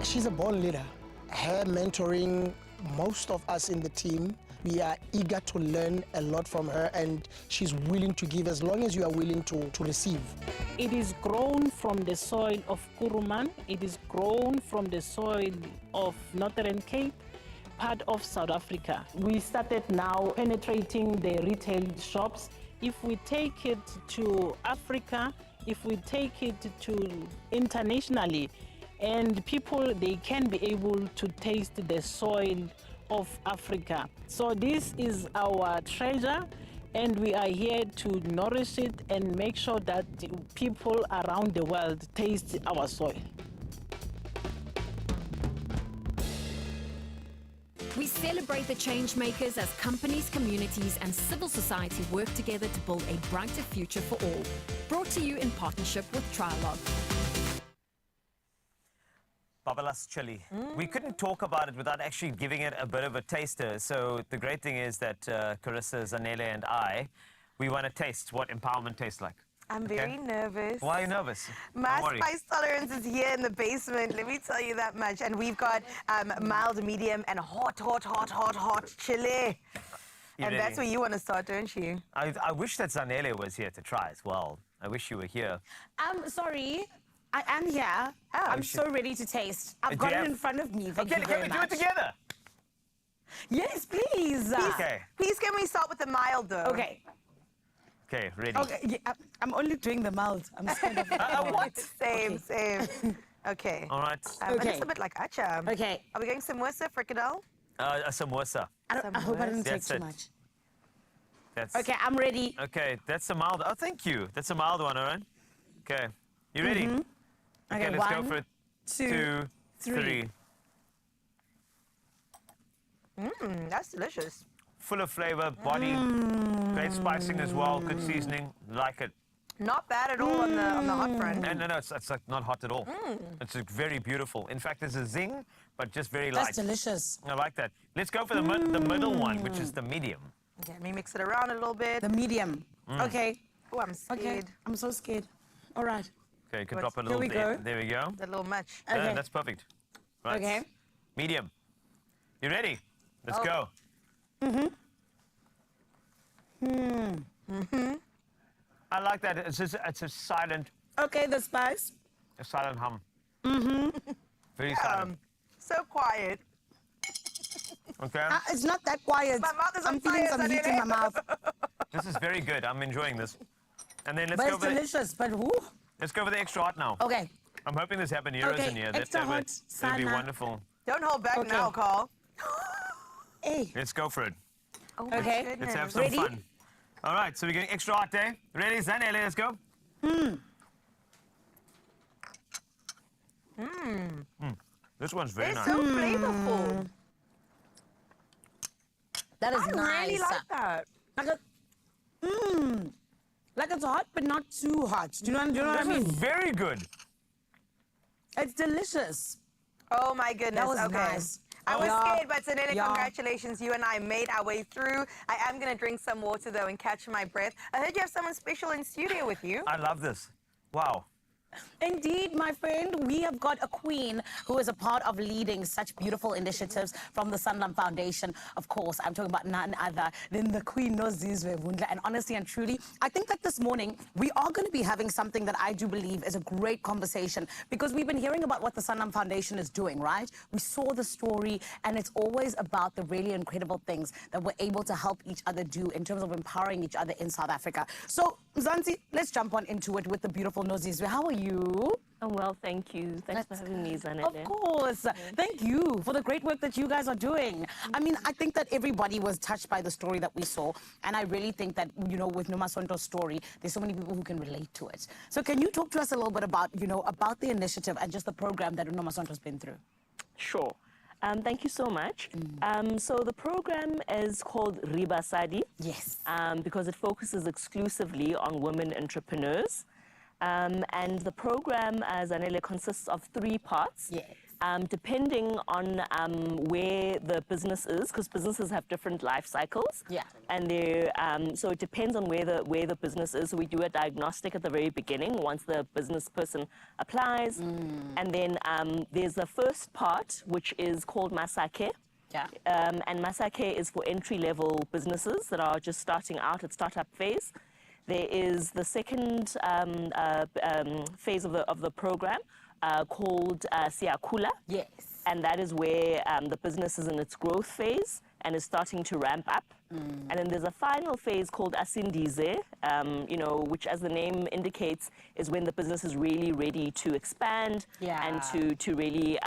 She's a born leader. Her mentoring most of us in the team, we are eager to learn a lot from her, and she's willing to give as long as you are willing to receive. It is grown from the soil of Kuruman. It is grown from the soil of Northern Cape, part of South Africa. We started now penetrating the retail shops. If we take it to Africa, if we take it to internationally, and people, they can be able to taste the soil of Africa. So this is our treasure, and we are here to nourish it and make sure that people around the world taste our soil. We celebrate the change makers as companies, communities, and civil society work together to build a brighter future for all. Brought to you in partnership with Trilog. Babalas chili. We couldn't talk about it without actually giving it a bit of a taster. So the great thing is that Carissa, Zanele, and I, we want to taste what empowerment tastes like. I'm very nervous. Why are you nervous? My Don't worry. spice tolerance is here in the basement, let me tell you that much. And we've got mild, medium, and hot chili. And that's where you want to start, don't you? I wish that Zanele was here to try as well. I wish you were here. Sorry, I am here. I'm so ready to taste. I've got it in front of me. Thank you very much. Can we do it together? Yes, please. Okay. Please, can we start with the mild, though? Okay. Okay, ready. Okay, yeah, I'm only doing the mild. I'm scared of what? Same. Okay. All right. It's a bit like acha. Okay. Are we going samosa, frikadelle? A samosa. I hope I didn't take That's too it. much. That's Okay, I'm ready. Okay, that's a mild. Oh, thank you. That's a mild one, all right? Okay. You ready? Okay, let's go one, for it. two, three. That's delicious. Full of flavor, body, great spicing as well, good seasoning. Like it. Not bad at all on the hot front. No, it's like not hot at all. It's very beautiful. In fact, there's a zing, but just very light. That's delicious. I like that. Let's go for the middle one, which is the medium. Okay, let me mix it around a little bit. The medium. Okay. Oh, I'm scared. Okay, I'm so scared. All right. Okay, you can Good. drop a little we there. go. There we go. A little much. Okay. That's perfect. Right. Okay. Medium. You ready? Let's go. I like that. It's a silent, Okay, the spice. a silent hum. Very silent. So quiet. Okay. It's not that quiet. My mouth is on I'm feeling fire, some heat in my mouth. This is very good. I'm enjoying this. And then let's But go it's for delicious. But who? let's go for the extra hot now. Okay. I'm hoping there's habaneros Okay, in here. extra hot, That'd be Sana. wonderful. Don't hold back Okay. now, Carl. Hey. Let's go for it. Oh my Okay. goodness. Let's have some Ready? fun. All right, so we're getting extra hot, eh? Ready, Zanele, let's go. This one's very It's nice. so flavorful. That is I nice. really like that. Like it's hot, but not too hot. Do you know what I This is mean? very good. It's delicious. Oh my goodness. That was okay. nice. I was Yeah. scared, but Zanele, Yeah. congratulations. You and I made our way through. I am going to drink some water, though, and catch my breath. I heard you have someone special in studio with you. I love this. Wow. Indeed, my friend, we have got a queen who is a part of leading such beautiful initiatives from the Sanlam Foundation. Of course, I'm talking about none other than the Queen Nozizwe Vundla. And honestly and truly, I think that this morning we are going to be having something that I do believe is a great conversation, because we've been hearing about what the Sanlam Foundation is doing, right? We saw the story, and it's always about the really incredible things that we're able to help each other do in terms of empowering each other in South Africa. So, Mzansi, let's jump on into it with the beautiful Nozizwe. How are you? I'm well, thank you. Thanks for having me, Zanele. Of course. Thank you for the great work that you guys are doing. I mean, I think that everybody was touched by the story that we saw. And I really think that, you know, with Nomasonto's story, there's so many people who can relate to it. So can you talk to us a little bit about, you know, about the initiative and just the program that Nomasonto's been through? Sure. Thank you so much. So the program is called Ribasadi. Yes. Because it focuses exclusively on women entrepreneurs. And the program, Zanele, consists of 3 parts. Yes. Depending on where the business is, because businesses have different life cycles. Yeah. And so it depends on where the business is. So we do a diagnostic at the very beginning once the business person applies. And then there's the first part, which is called Masake. Yeah. And Masake is for entry-level businesses that are just starting out at startup phase. There is the second phase of the program called Siakula. Yes. And that is where the business is in its growth phase and is starting to ramp up. And then there's a final phase called Asindize, you know, which, as the name indicates, is when the business is really ready to expand and to really,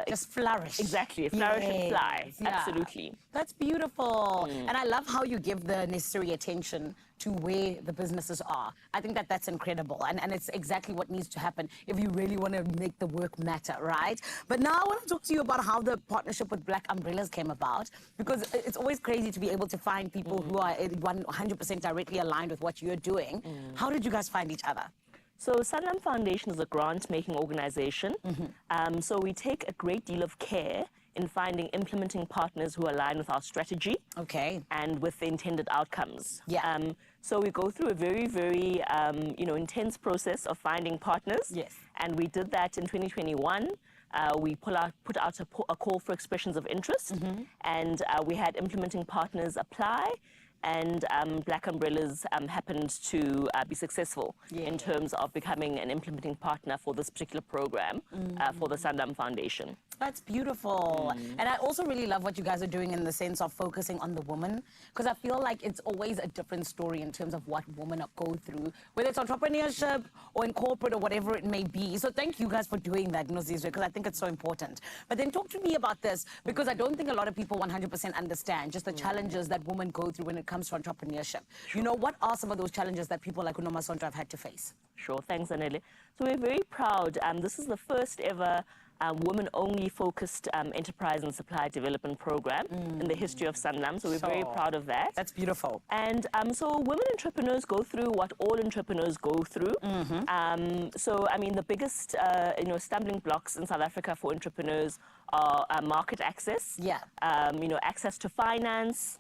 just flourish. Exactly, flourish and fly. Yes, yeah. Absolutely. That's beautiful. And I love how you give the necessary attention to where the businesses are. I think that that's incredible. And it's exactly what needs to happen if you really want to make the work matter, right? But now I want to talk to you about how the partnership with Black Umbrellas came about, because it's always crazy to be able to find people who are 100% directly aligned with what you're doing. How did you guys find each other? So Sanlam Foundation is a grant-making organization. So we take a great deal of care in finding implementing partners who align with our strategy. Okay. And with the intended outcomes. Yeah. So we go through a very, very, intense process of finding partners. Yes. And we did that in 2021. We put out a call for expressions of interest, and we had implementing partners apply. And Black Umbrellas happened to be successful in terms of becoming an implementing partner for this particular program for the Sanlam Foundation. That's beautiful. And I also really love what you guys are doing in the sense of focusing on the woman, because I feel like it's always a different story in terms of what women go through, whether it's entrepreneurship or in corporate or whatever it may be. So thank you guys for doing that, Nozizwe, because I think it's so important. But then talk to me about this, because I don't think a lot of people 100% understand just the challenges that women go through when it comes to entrepreneurship. You know, what are some of those challenges that people like Nomasonto have had to face? Sure, thanks, Anele. So we're very proud. This is the first ever women-only focused enterprise and supply development program in the history of Sanlam. So we're very proud of that. That's beautiful. And so women entrepreneurs go through what all entrepreneurs go through. So, I mean, the biggest, stumbling blocks in South Africa for entrepreneurs are market access. Yeah. Access to finance.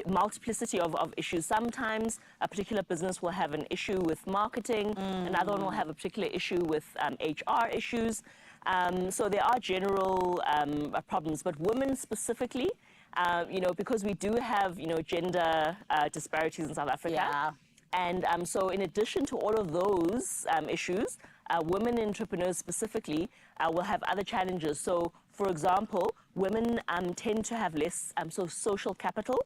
Multiplicity of issues. Sometimes a particular business will have an issue with marketing, another one will have a particular issue with HR issues. So there are general problems, but women specifically, because we do have, gender disparities in South Africa. Yeah. And so in addition to all of those issues, women entrepreneurs specifically will have other challenges. So, for example, women tend to have less social capital,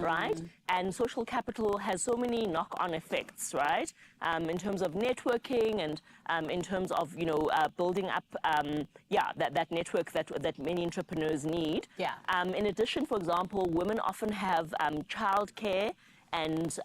right? And social capital has so many knock-on effects, right? In terms of networking and in terms of, building up, that network that many entrepreneurs need. Yeah. In addition, for example, women often have childcare and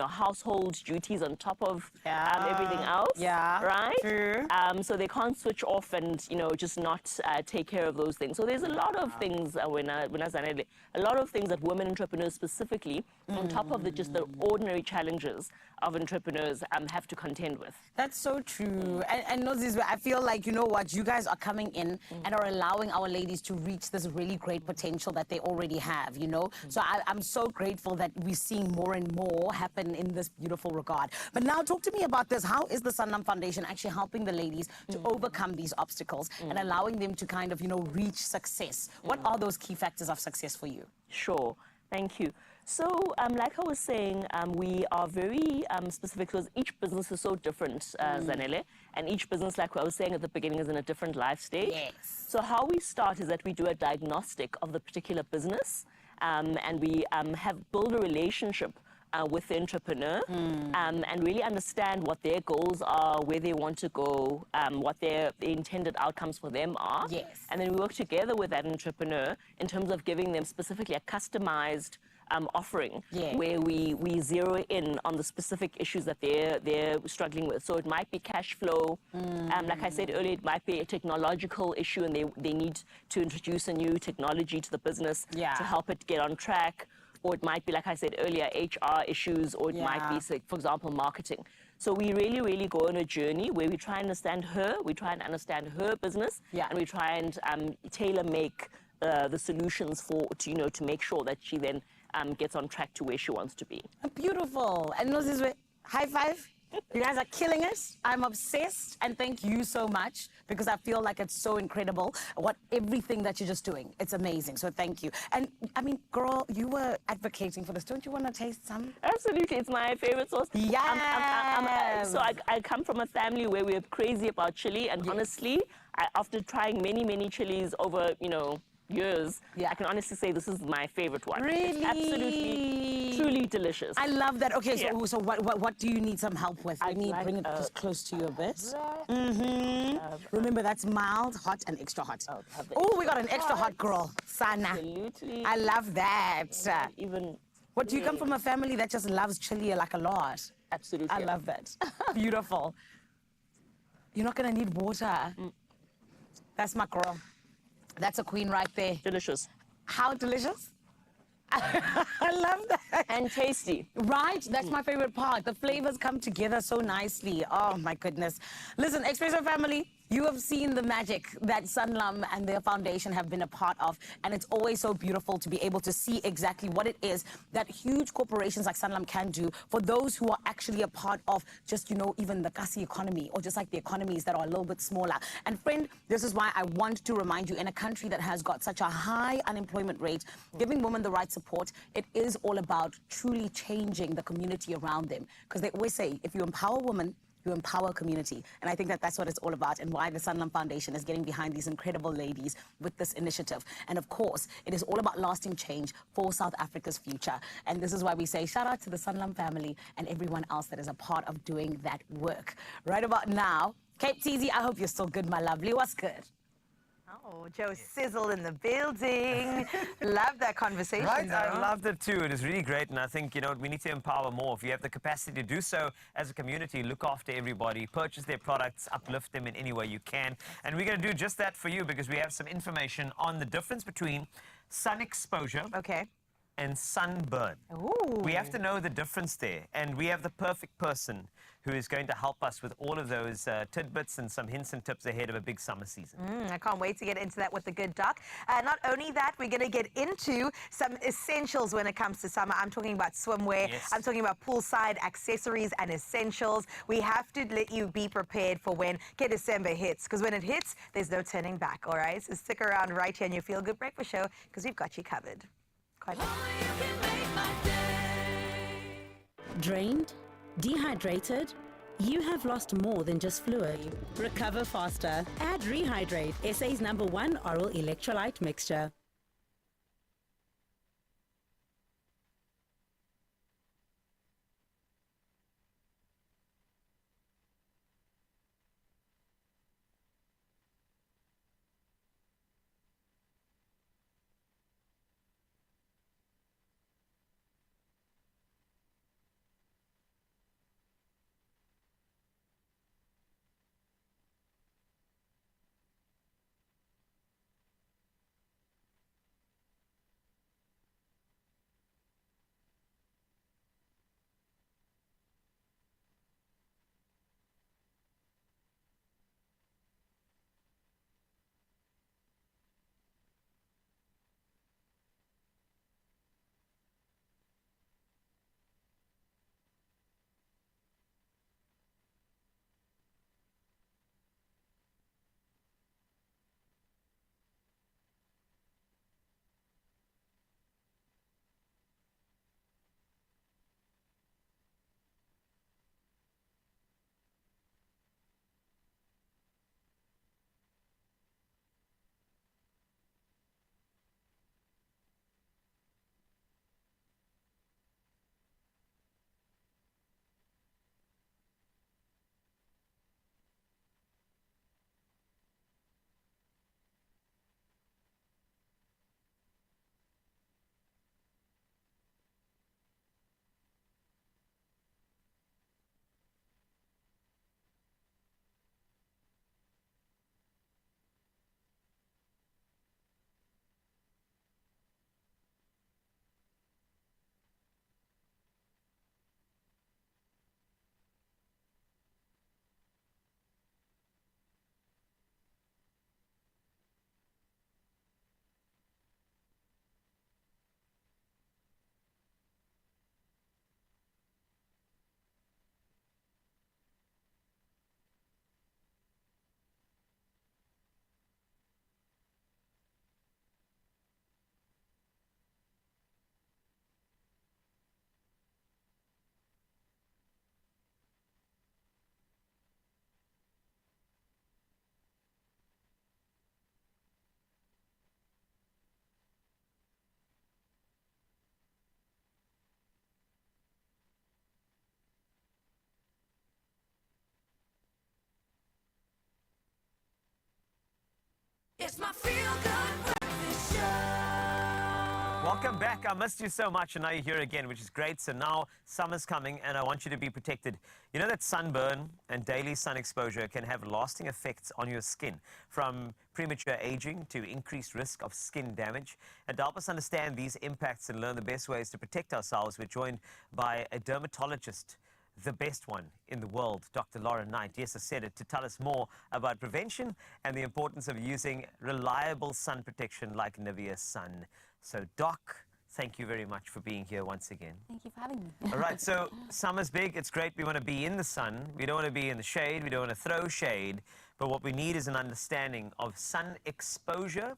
household duties on top of everything else. Yeah, right. True. So they can't switch off and just not take care of those things. So there's a lot of things a lot of things that women entrepreneurs specifically, on top of just the ordinary challenges of entrepreneurs, have to contend with. That's so true. And Nozizwe, I feel like, you know what, you guys are coming in and are allowing our ladies to reach this really great potential that they already have, So I'm so grateful that we're seeing more and more happen in this beautiful regard. But now talk to me about this. How is the Sanlam Foundation actually helping the ladies to overcome these obstacles and allowing them to kind of, reach success? What are those key factors of success for you? Sure. Thank you. So, like I was saying, we are very specific because each business is so different, Zanele, and each business, like I was saying at the beginning, is in a different life stage. Yes. So how we start is that we do a diagnostic of the particular business, and we build a relationship with the entrepreneur and really understand what their goals are, where they want to go, what the intended outcomes for them are. Yes. And then we work together with that entrepreneur in terms of giving them specifically a customized offering where we zero in on the specific issues that they're struggling with. So it might be cash flow. Like I said earlier, it might be a technological issue and they need to introduce a new technology to the business to help it get on track. Or it might be, like I said earlier, HR issues, or it might be, so, for example, marketing. So we really, really go on a journey where we try and understand her, we try and understand her business, and we try and tailor-make the solutions to make sure that she then gets on track to where she wants to be. Beautiful. And Nozizwe, high five. You guys are killing it. I'm obsessed, and thank you so much, because I feel like it's so incredible everything that you're just doing. It's amazing. So thank you. And I mean, girl, you were advocating for this. Don't you want to taste some? Absolutely. It's my favorite sauce. Yeah. So I come from a family where we're crazy about chili, and honestly, after trying many chilies over, years, I can honestly say this is my favorite one. Really? It's absolutely, truly delicious. I love that. Okay, Yeah. so what do you need some help with? Let me bring it just close to you a bit. Remember, that's mild, hot, and extra hot. Oh, we got an extra hot girl. Sana. Absolutely. I love that. Even. What, do you come from a family that just loves chili like a lot? Absolutely. I love that. Beautiful. You're not gonna need water. That's my girl. That's a queen right there. Delicious. How delicious? I love that. And tasty. Right? That's my favorite part. The flavors come together so nicely. Oh, my goodness. Listen, Expresso family, you have seen the magic that Sanlam and their foundation have been a part of, and it's always so beautiful to be able to see exactly what it is that huge corporations like Sanlam can do for those who are actually a part of just, you know, even the Kasi economy, or just like the economies that are a little bit smaller. And friend, this is why I want to remind you, in a country that has got such a high unemployment rate, giving women the right support, it is all about truly changing the community around them. Because they always say, if you empower women, you empower community. And I think that that's what it's all about, and why the Sanlam Foundation is getting behind these incredible ladies with this initiative. And of course, it is all about lasting change for South Africa's future. And this is why we say shout out to the Sanlam family and everyone else that is a part of doing that work. Right about now, Cape Teasy, I hope you're still good, my lovely. What's good? Oh, Joe Sizzle in the building. Love that conversation. Right, though. I loved it too. It is really great, and I think, you know, we need to empower more. If you have the capacity to do so as a community, look after everybody, purchase their products, uplift them in any way you can. And we're going to do just that for you, because we have some information on the difference between sun exposure and sunburn. Ooh. We have to know the difference there, and we have the perfect person who is going to help us with all of those tidbits and some hints and tips ahead of a big summer season. I can't wait to get into that with the good doc. Not only that, we're going to get into some essentials when it comes to summer. I'm talking about swimwear. Yes. I'm talking about poolside accessories and essentials. We have to let you be prepared for when December hits, because when it hits, there's no turning back, all right? So stick around right here on your Feel Good Breakfast Show, because we've got you covered. Drained? Dehydrated? You have lost more than just fluid. Recover faster. Add Rehydrate, SA's #1 oral electrolyte mixture. It's my feel-good breakfast show. Welcome back. I missed you so much, and now you're here again, which is great. So now summer's coming, and I want you to be protected. You know that sunburn and daily sun exposure can have lasting effects on your skin, from premature aging to increased risk of skin damage. And to help us understand these impacts and learn the best ways to protect ourselves, we're joined by a dermatologist, the best one in the world, Dr. Laura Knight. Yes, I said it, to tell us more about prevention and the importance of using reliable sun protection like Nivea Sun. So, Doc, thank you very much for being here once again. Thank you for having me. All right, so summer's big, it's great. We want to be in the sun. We don't want to be in the shade. We don't want to throw shade. But what we need is an understanding of sun exposure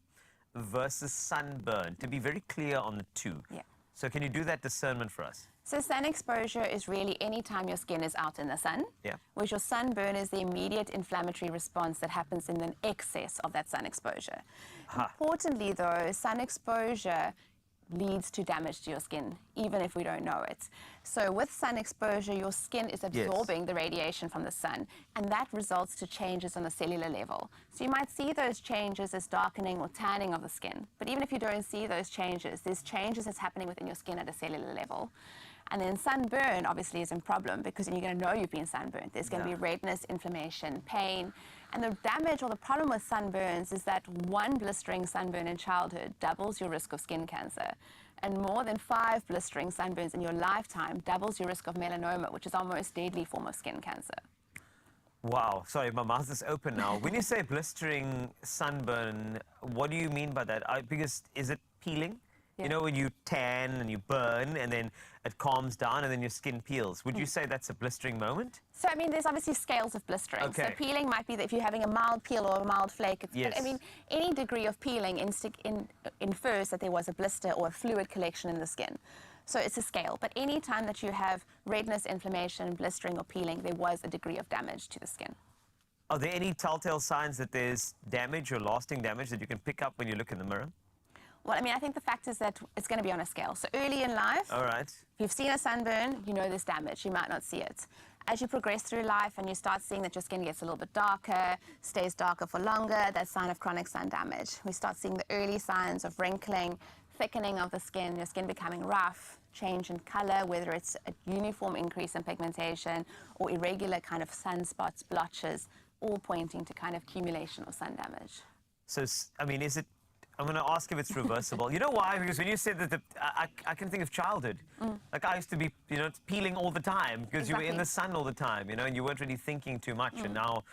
versus sunburn, to be very clear on the two. Yeah. So can you do that discernment for us? So sun exposure is really any time your skin is out in the sun. Yeah. Whereas your sunburn is the immediate inflammatory response that happens in an excess of that sun exposure. Importantly though, sun exposure leads to damage to your skin, even if we don't know it. So with sun exposure, your skin is absorbing the radiation from the sun, and that results to changes on a cellular level. So you might see those changes as darkening or tanning of the skin, but even if you don't see those changes, there's changes that's happening within your skin at a cellular level. And then sunburn obviously is a problem because you're going to know you've been sunburned. There's going to be redness, inflammation, pain. And the damage or the problem with sunburns is that one blistering sunburn in childhood doubles your risk of skin cancer. And more than 5 blistering sunburns in your lifetime doubles your risk of melanoma, which is our most deadly form of skin cancer. Wow, sorry, my mouth is open now. When you say blistering sunburn, what do you mean by that? Because is it peeling? You know, when you tan and you burn and then it calms down and then your skin peels. Would you say that's a blistering moment? So, I mean, there's obviously scales of blistering. Okay. So peeling might be that if you're having a mild peel or a mild flake. It's, Yes. But, I mean, any degree of peeling infers that there was a blister or a fluid collection in the skin. So it's a scale. But any time that you have redness, inflammation, blistering or peeling, there was a degree of damage to the skin. Are there any telltale signs that there's damage or lasting damage that you can pick up when you look in the mirror? Well, I mean, I think the fact is that it's going to be on a scale. So early in life, All right. if you've seen a sunburn, you know there's damage. You might not see it. As you progress through life and you start seeing that your skin gets a little bit darker, stays darker for longer, that's a sign of chronic sun damage. We start seeing the early signs of wrinkling, thickening of the skin, your skin becoming rough, change in color, whether it's a uniform increase in pigmentation or irregular kind of sunspots, blotches, all pointing to kind of accumulation of sun damage. So, I mean, is it... I'm going to ask if it's reversible. You know why? Because when you said that, I can think of childhood. Like I used to be, you know, peeling all the time because you were in the sun all the time, you know, and you weren't really thinking too much. And now,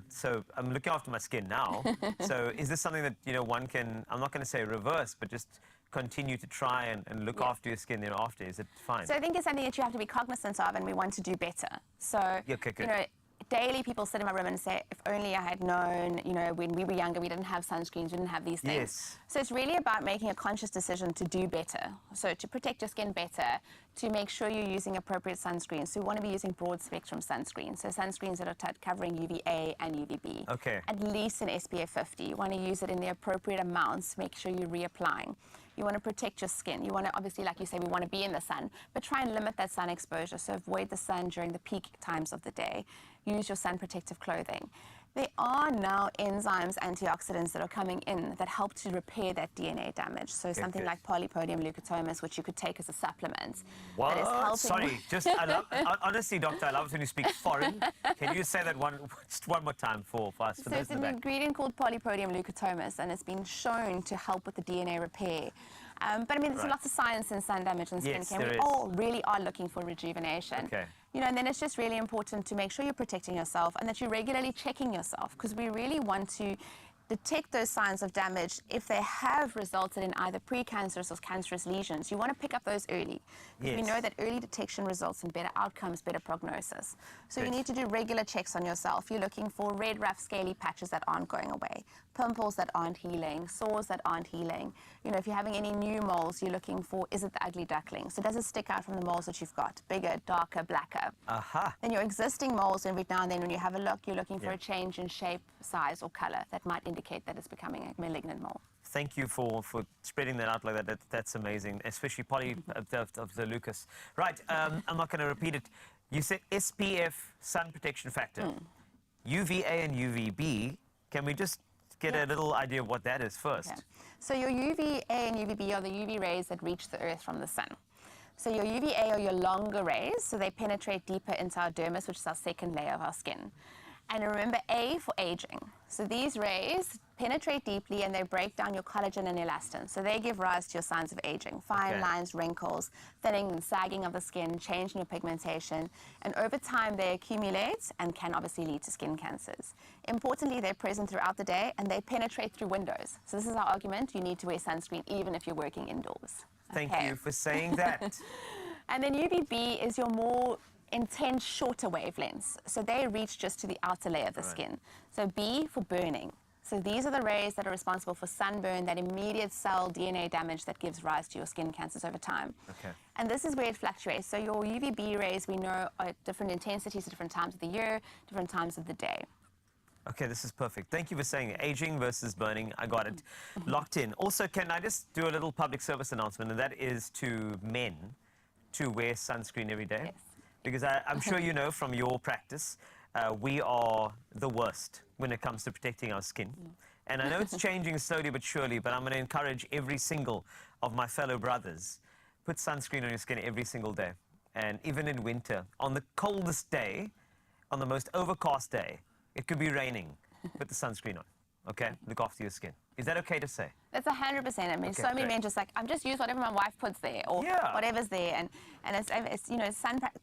so I'm looking after my skin now. So is this something that, you know, one can, I'm not going to say reverse, but just continue to try and look after your skin thereafter? Is it fine? So I think it's something that you have to be cognizant of, and we want to do better. So, Yeah, okay, good. you know, daily people sit in my room and say, if only I had known, you know, when we were younger, we didn't have sunscreens, we didn't have these things. Yes. So it's really about making a conscious decision to do better. So to protect your skin better, to make sure you're using appropriate sunscreens. So we want to be using broad spectrum sunscreens. So sunscreens that are covering UVA and UVB. Okay. At least an SPF 50. You want to use it in the appropriate amounts. Make sure you're reapplying. You want to protect your skin. You want to, obviously, like you say, we want to be in the sun, but try and limit that sun exposure. So avoid the sun during the peak times of the day. Use your sun protective clothing. There are now enzymes, antioxidants that are coming in that help to repair that DNA damage. So something like polypodium leucotomas, which you could take as a supplement. What? That is helping. Sorry, just honestly, doctor, I love it when you speak foreign. Can you say that just one more time for us? For So those it's in an the back? ingredient called polypodium leucotomas, and it's been shown to help with the DNA repair. But I mean, there's Right. lots of science in sun damage and skin Yes, care. there We is. all really are looking for rejuvenation. Okay. You know, and then it's just really important to make sure you're protecting yourself and that you're regularly checking yourself, because we really want to detect those signs of damage if they have resulted in either precancerous or cancerous lesions. You want to pick up those early. Because we Yes. know that early detection results in better outcomes, better prognosis. So you Good. need to do regular checks on yourself. You're looking for red, rough, scaly patches that aren't going away, pimples that aren't healing, sores that aren't healing. You know, if you're having any new moles, you're looking for, is it the ugly duckling? So does it stick out from the moles that you've got? Bigger, darker, blacker. Aha. Then your existing moles, every now and then when you have a look, you're looking for Yeah. a change in shape, size, or color that might indicate that it's becoming a malignant mole. Thank you for spreading that out like that. That's amazing, especially poly of the Lucas. Right, I'm not going to repeat it. You said SPF, sun protection factor. UVA and UVB. Can get a little idea of what that is first. Okay. So your UVA and UVB are the UV rays that reach the earth from the sun. So your UVA are your longer rays, so they penetrate deeper into our dermis, which is our second layer of our skin. And remember A for aging. So these rays penetrate deeply and they break down your collagen and elastin. So they give rise to your signs of aging. Fine lines, wrinkles, thinning and sagging of the skin, change in your pigmentation. And over time they accumulate and can obviously lead to skin cancers. Importantly, they're present throughout the day and they penetrate through windows. So this is our argument. You need to wear sunscreen even if you're working indoors. Thank you for saying that. And then UVB is your more intense, shorter wavelengths. So they reach just to the outer layer of the skin. So B for burning. So these are the rays that are responsible for sunburn, that immediate cell DNA damage that gives rise to your skin cancers over time. Okay. And this is where it fluctuates. So your UVB rays, we know, are at different intensities at different times of the year, different times of the day. Okay, this is perfect. Thank you for saying aging versus burning. I got it locked in. Also, can I just do a little public service announcement, and that is to men to wear sunscreen every day? Yes. Because I'm sure you know from your practice, we are the worst when it comes to protecting our skin. And I know it's changing slowly but surely, but I'm going to encourage every single of my fellow brothers, put sunscreen on your skin every single day. And even in winter, on the coldest day, on the most overcast day, it could be raining, put the sunscreen on, okay? Look after your skin. Is that okay to say? That's 100%. I mean, Okay, so many great. men just like, I'm just use whatever my wife puts there or whatever's there. And it's you know,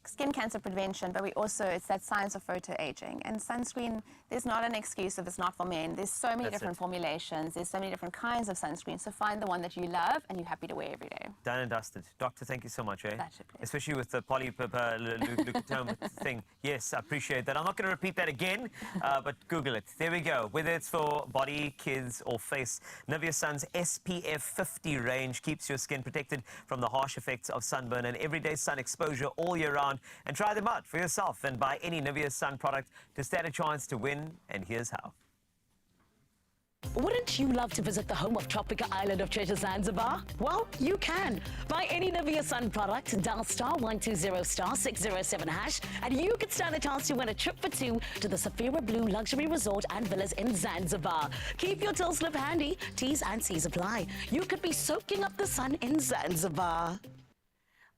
skin cancer prevention, but it's that science of photo-aging. And sunscreen, there's not an excuse if it's not for men. There's so many different formulations. There's so many different kinds of sunscreen. So find the one that you love and you're happy to wear every day. Done and dusted. Doctor, thank you so much, eh? Such a pleasure. Especially with the polyleucotome thing. Yes, I appreciate that. I'm not going to repeat that again, but Google it. There we go. Whether it's for body, kids, or face, Nivea Sun's SPF 50 range keeps your skin protected from the harsh effects of sunburn and everyday sun exposure all year round. And try them out for yourself and buy any Nivea Sun product to stand a chance to win. And here's how. Wouldn't you love to visit the home of tropical island of treasure Zanzibar? Well, you can. Buy any Nivea Sun product, dial *120 *607 hash, and you could stand a chance to win a trip for two to the Safira Blue Luxury Resort and Villas in Zanzibar. Keep your till slip handy. T's and C's apply. You could be soaking up the sun in Zanzibar.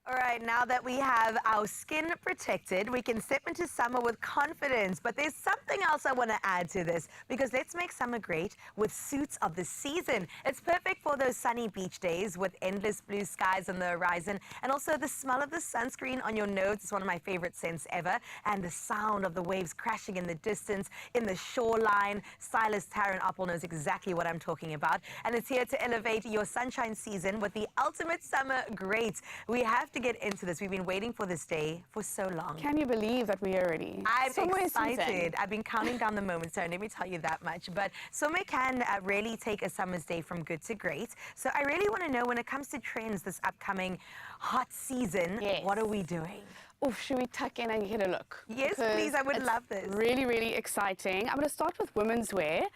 All right, now that we have our skin protected, we can step into summer with confidence. But there's something else I want to add to this, because let's make summer great with suits of the season. It's perfect for those sunny beach days with endless blue skies on the horizon, and also the smell of the sunscreen on your nose is one of my favorite scents ever, and the sound of the waves crashing in the distance, in the shoreline. Stylist Taryn Apple knows exactly what I'm talking about, and it's here to elevate your sunshine season with the ultimate summer great. We have to get into this. We've been waiting for this day for so long. Can you believe that we are ready? I'm Somewhere excited. season. I've been counting down the moments, so let me tell you that much. But Somay can really take a summer's day from good to great. So I really want to know, when it comes to trends this upcoming hot season, what are we doing? Oof, should we tuck in and get a look? Yes, Because please. I would it's love this. Really, really exciting. I'm going to start with women's wear.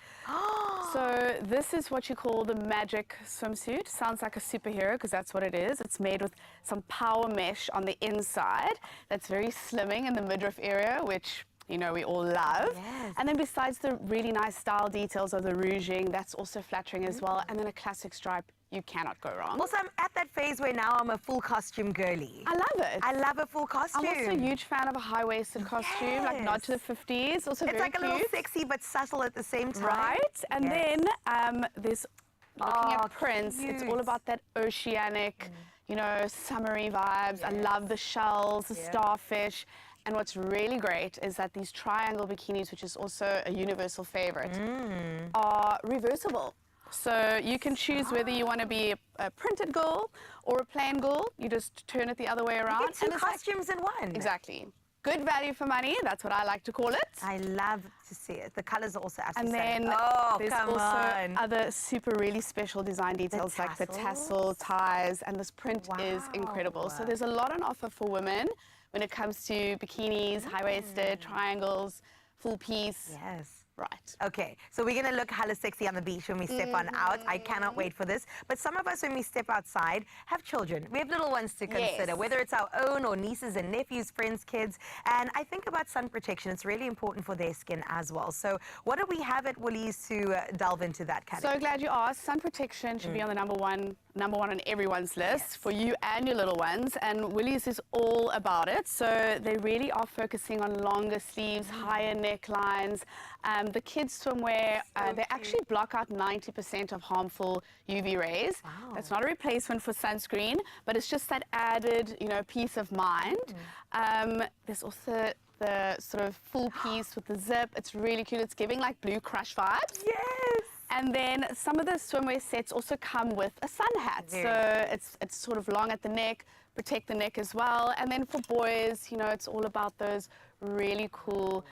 So this is what you call the magic swimsuit. Sounds like a superhero, because that's what it is. It's made with some power mesh on the inside. That's very slimming in the midriff area, which you know we all love. Yes. And then besides the really nice style details of the rouging, that's also flattering as well. And then a classic stripe. You cannot go wrong. Also, I'm at that phase where now I'm a full costume girly. I love it. I love a full costume. I'm also a huge fan of a high-waisted costume, like nod to the 50s. Also it's very like a little cute. sexy but subtle at the same time. Right? And then there's looking at prints. It's all cute. about that oceanic, you know, summery vibes. I love the shells, the starfish. And what's really great is that these triangle bikinis, which is also a universal favorite, are reversible. So you can choose whether you want to be a printed girl or a plain girl. You just turn it the other way around. You get two costumes in one. Exactly. Good value for money. That's what I like to call it. I love to see it. The colors are also And absolutely then stunning. there's come also on. other super really special design details like the tassel ties, and this print is incredible. So there's a lot on offer for women when it comes to bikinis, high-waisted, triangles, full piece. Yes. right. Okay, so we're going to look hella sexy on the beach when we step on out. I cannot wait for this. But some of us, when we step outside, have children. We have little ones to consider, Yes. whether it's our own or nieces and nephews, friends, kids. And I think about sun protection. It's really important for their skin as well. So what do we have at Woolies to delve into that category? So glad you asked. Sun protection should be on the number one on everyone's list for you and your little ones. And Woolies is all about it. So they really are focusing on longer sleeves, higher necklines. The kids' swimwear, they actually block out 90% of harmful UV rays. Wow. That's not a replacement for sunscreen, but it's just that added, peace of mind. There's also the sort of full piece with the zip. It's really cute. It's giving like Blue Crush vibes. Yes. And then some of the swimwear sets also come with a sun hat. It's sort of long at the neck, protect the neck as well. And then for boys, it's all about those really cool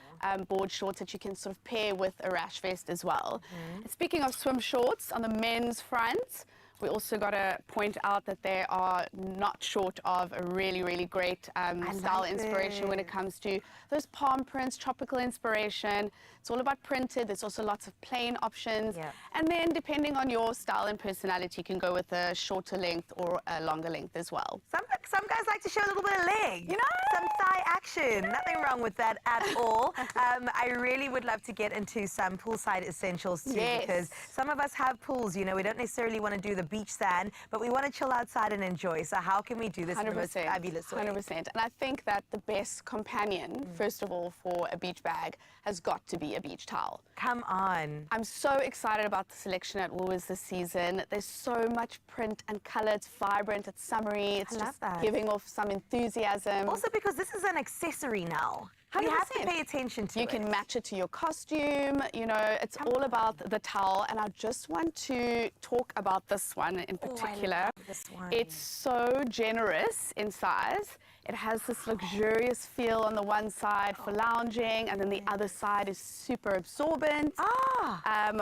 board shorts that you can sort of pair with a rash vest as well. And speaking of swim shorts, on the men's front, we also got to point out that they are not short of a really, really great style inspiration when it comes to those palm prints, tropical inspiration. It's all about printed. There's also lots of plain options. And then depending on your style and personality, you can go with a shorter length or a longer length as well. Some guys like to show a little bit of leg. Some thigh action. Nothing wrong with that at all. I really would love to get into some poolside essentials too, because some of us have pools, we don't necessarily want to do the beach sand, but we want to chill outside and enjoy. So how can we do this in the most fabulous way? 100%. And I think that the best companion, first of all, for a beach bag has got to be a beach towel. Come on. I'm so excited about the selection at Woolworths this season. There's so much print and color. It's vibrant, it's summery. It's just giving off some enthusiasm. Also because this is an accessory now. We have to pay attention to it. You can match it to your costume. It's all about the towel. And I just want to talk about this one in particular. I love this one. It's so generous in size. It has this luxurious feel on the one side for lounging, and then the other side is super absorbent.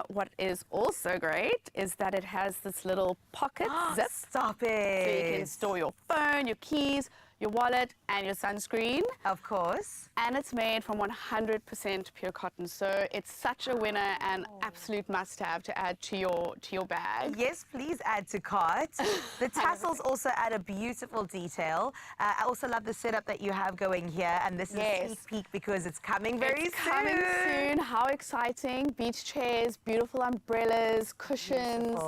What is also great is that it has this little pocket zip. Stop it. So you can store your phone, your keys, your wallet, and your sunscreen. Of course. And it's made from 100% pure cotton, so it's such a winner and absolute must-have to add to your bag. Yes, please add to cart. The tassels also add a beautiful detail. I also love the setup that you have going here, and this is a sneak peek because it's coming very soon. Coming soon. How exciting. Beach chairs, beautiful umbrellas, cushions.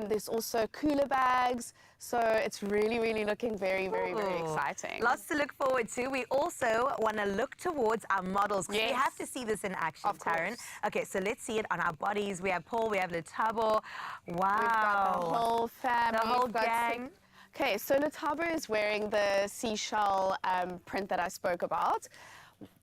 There's also cooler bags. So it's really, really looking very, very, very exciting. Lots to look forward to. We also want to look towards our models because we have to see this in action, Taryn. Okay, so let's see it on our bodies. We have Paul, we have Letabo. Wow. We've got the whole family. The whole gang. Okay, so Letabo is wearing the seashell print that I spoke about.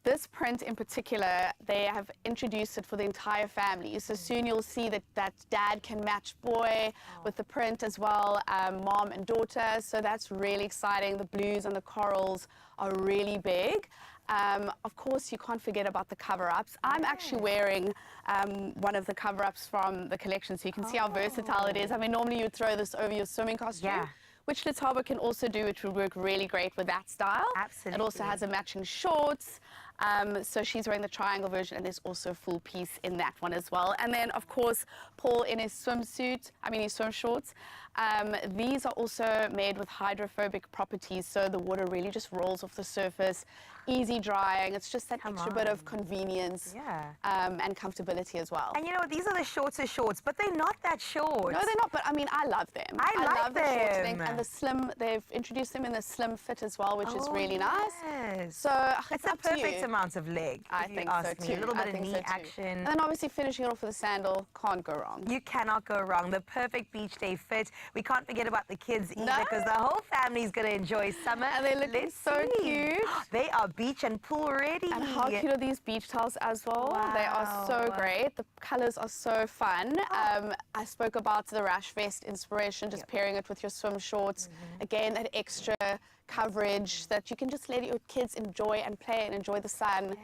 This print in particular, they have introduced it for the entire family. So soon you'll see that dad can match boy with the print as well, mom and daughter. So that's really exciting. The blues and the corals are really big. Of course, you can't forget about the cover-ups. I'm actually wearing one of the cover-ups from the collection, so you can see how versatile it is. I mean, normally you'd throw this over your swimming costume. Which Letabo can also do, which would work really great with that style. Absolutely. It also has a matching shorts. So she's wearing the triangle version, and there's also a full piece in that one as well. And then, of course, Paul in his swimsuit, his swim shorts. These are also made with hydrophobic properties, so the water really just rolls off the surface, easy drying. It's just that extra bit of convenience and comfortability as well. And you know what? These are the shorter shorts, but they're not that short. No, they're not, but I mean, I love them. I love the short them. length and the slim. They've introduced them in the slim fit as well, which is really nice. So it's a perfect amount of leg. I think so too. A little bit of knee action. And then obviously finishing it off with a sandal, can't go wrong. You cannot go wrong. The perfect beach day fit. We can't forget about the kids either because the whole family's going to enjoy summer. And they're looking so cute. They are beach and pool ready. And how cute are these beach towels as well? Wow. They are so great. The colors are so fun. I spoke about the rash vest inspiration, just pairing it with your swim shorts. Again, that extra coverage that you can just let your kids enjoy and play and enjoy the sun.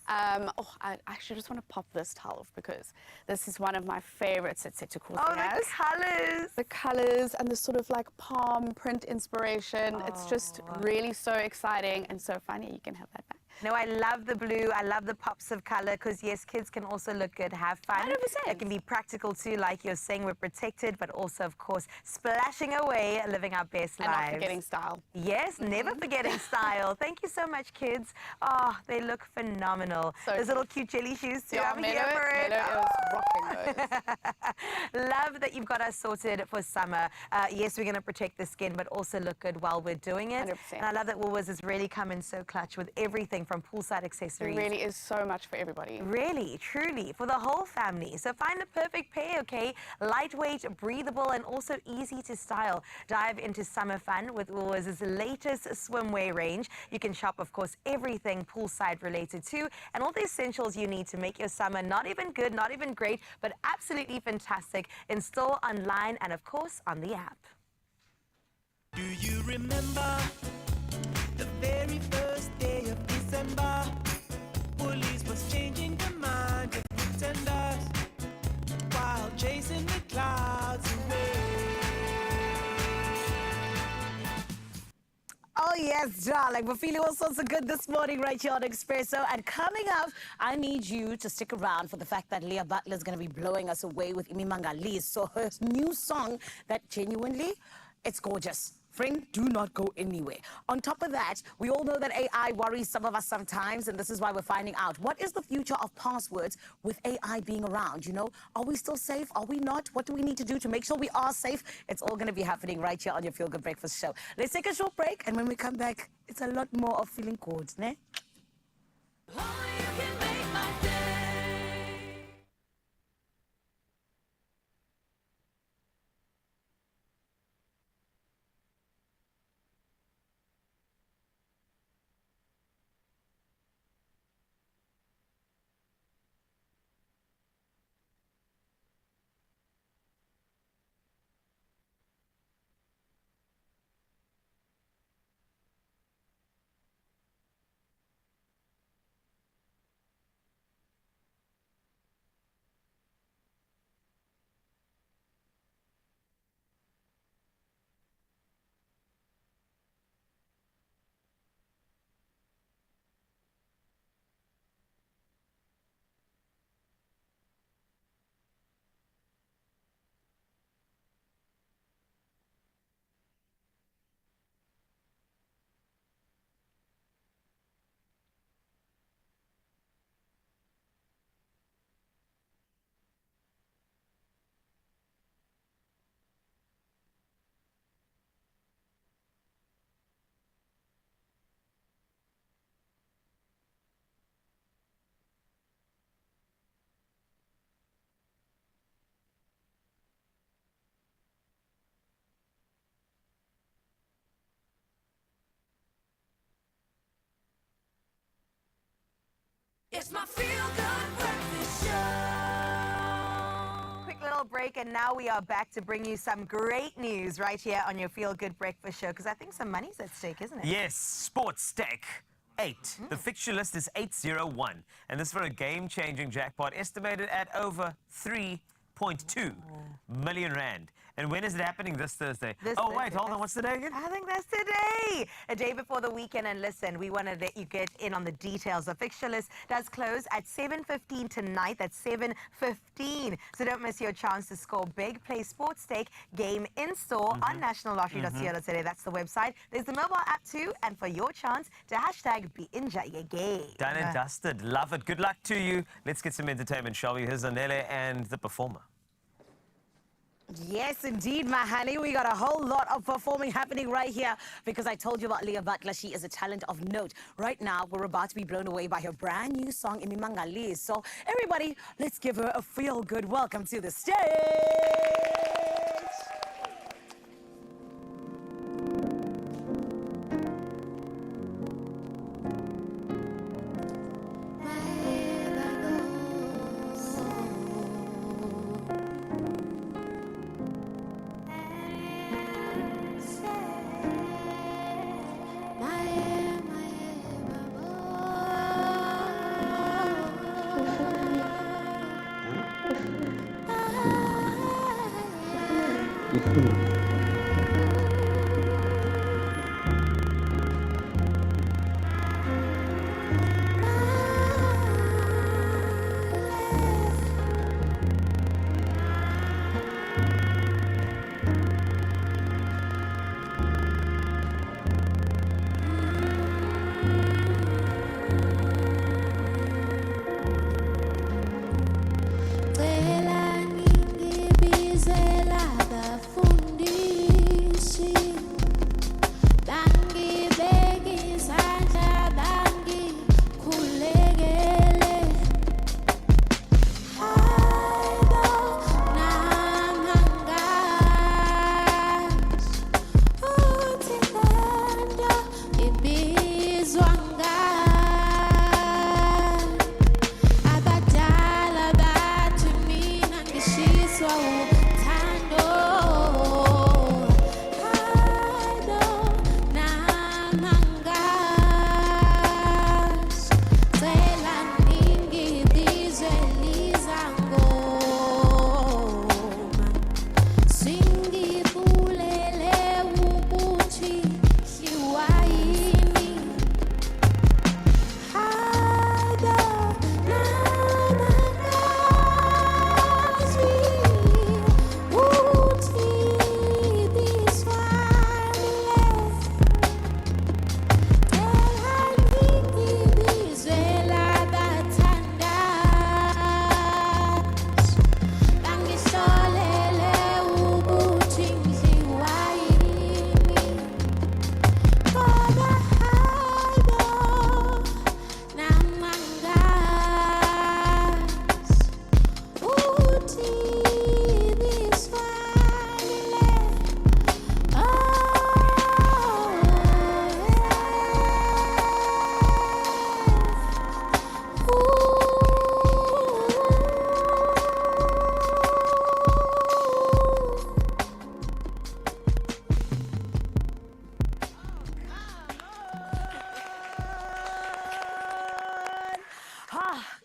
I actually just want to pop this towel off because this is one of my favorites at Setu Course. The colors. The colors and the sort of like palm print inspiration. It's just really so exciting and so funny. You can have that back. No, I love the blue. I love the pops of color because, yes, kids can also look good, have fun. 100%. It can be practical too, like you're saying, we're protected, but also, of course, splashing away, living our best And lives. not forgetting style. Yes, never forgetting style. Thank you so much, kids. Oh, they look phenomenal. So Those little cute jelly shoes too. Yeah, I'm here for it. Melo is rocking those. Love that you've got us sorted for summer. Yes, we're going to protect the skin, but also look good while we're doing it. 100%. And I love that Woolworths has really come in so clutch with everything from poolside accessories. It really is so much for everybody. Really, truly, for the whole family. So find the perfect pair, okay? Lightweight, breathable, and also easy to style. Dive into summer fun with Woolworths' latest swimwear range. You can shop, of course, everything poolside related too, and all the essentials you need to make your summer not even good, not even great, but absolutely fantastic in store, online, and of course on the app. Do you remember the very first day of December? Woolies was changing the mind of pretenders while chasing the clouds away. Oh, yes, darling. We're feeling all sorts of good this morning right here on Expresso. And coming up, I need you to stick around for the fact that Lia Butler is going to be blowing us away with Imimangali. So her new song that genuinely, it's gorgeous. Friend, do not go anywhere. On top of that, we all know that AI worries some of us sometimes, and this is why we're finding out what is the future of passwords with AI being around. You know, are we still safe? Are we not? What do we need to do to make sure we are safe? It's all going to be happening right here on your Feel Good Breakfast show. Let's take a short break, and when we come back, it's a lot more of feeling good, ne? It's my Feel Good Breakfast Show. Quick little break, and now we are back to bring you some great news right here on your Feel Good Breakfast Show, because I think some money's at stake, isn't it? Yes, sports stake. 8. The fixture list is 801, and this for a game-changing jackpot estimated at over 3.2 million rand. And when is it happening? This Thursday. Wait, hold on. What's the day again? I think that's today. A day before the weekend. And listen, we want to let you get in on the details. The fixture list does close at 7:15 tonight. That's 7:15. So don't miss your chance to score big. Play Sports Stake game in store on nationallottery.co.za. That's the website. There's the mobile app too. And for your chance to hashtag #BeInJayege. Done and dusted. Love it. Good luck to you. Let's get some entertainment, shall we? Here's Zanele and the performer. Yes, indeed, my honey. We got a whole lot of performing happening right here because I told you about Lia Butler. She is a talent of note. Right now, we're about to be blown away by her brand new song, Imimangali. So, everybody, let's give her a feel-good welcome to the stage.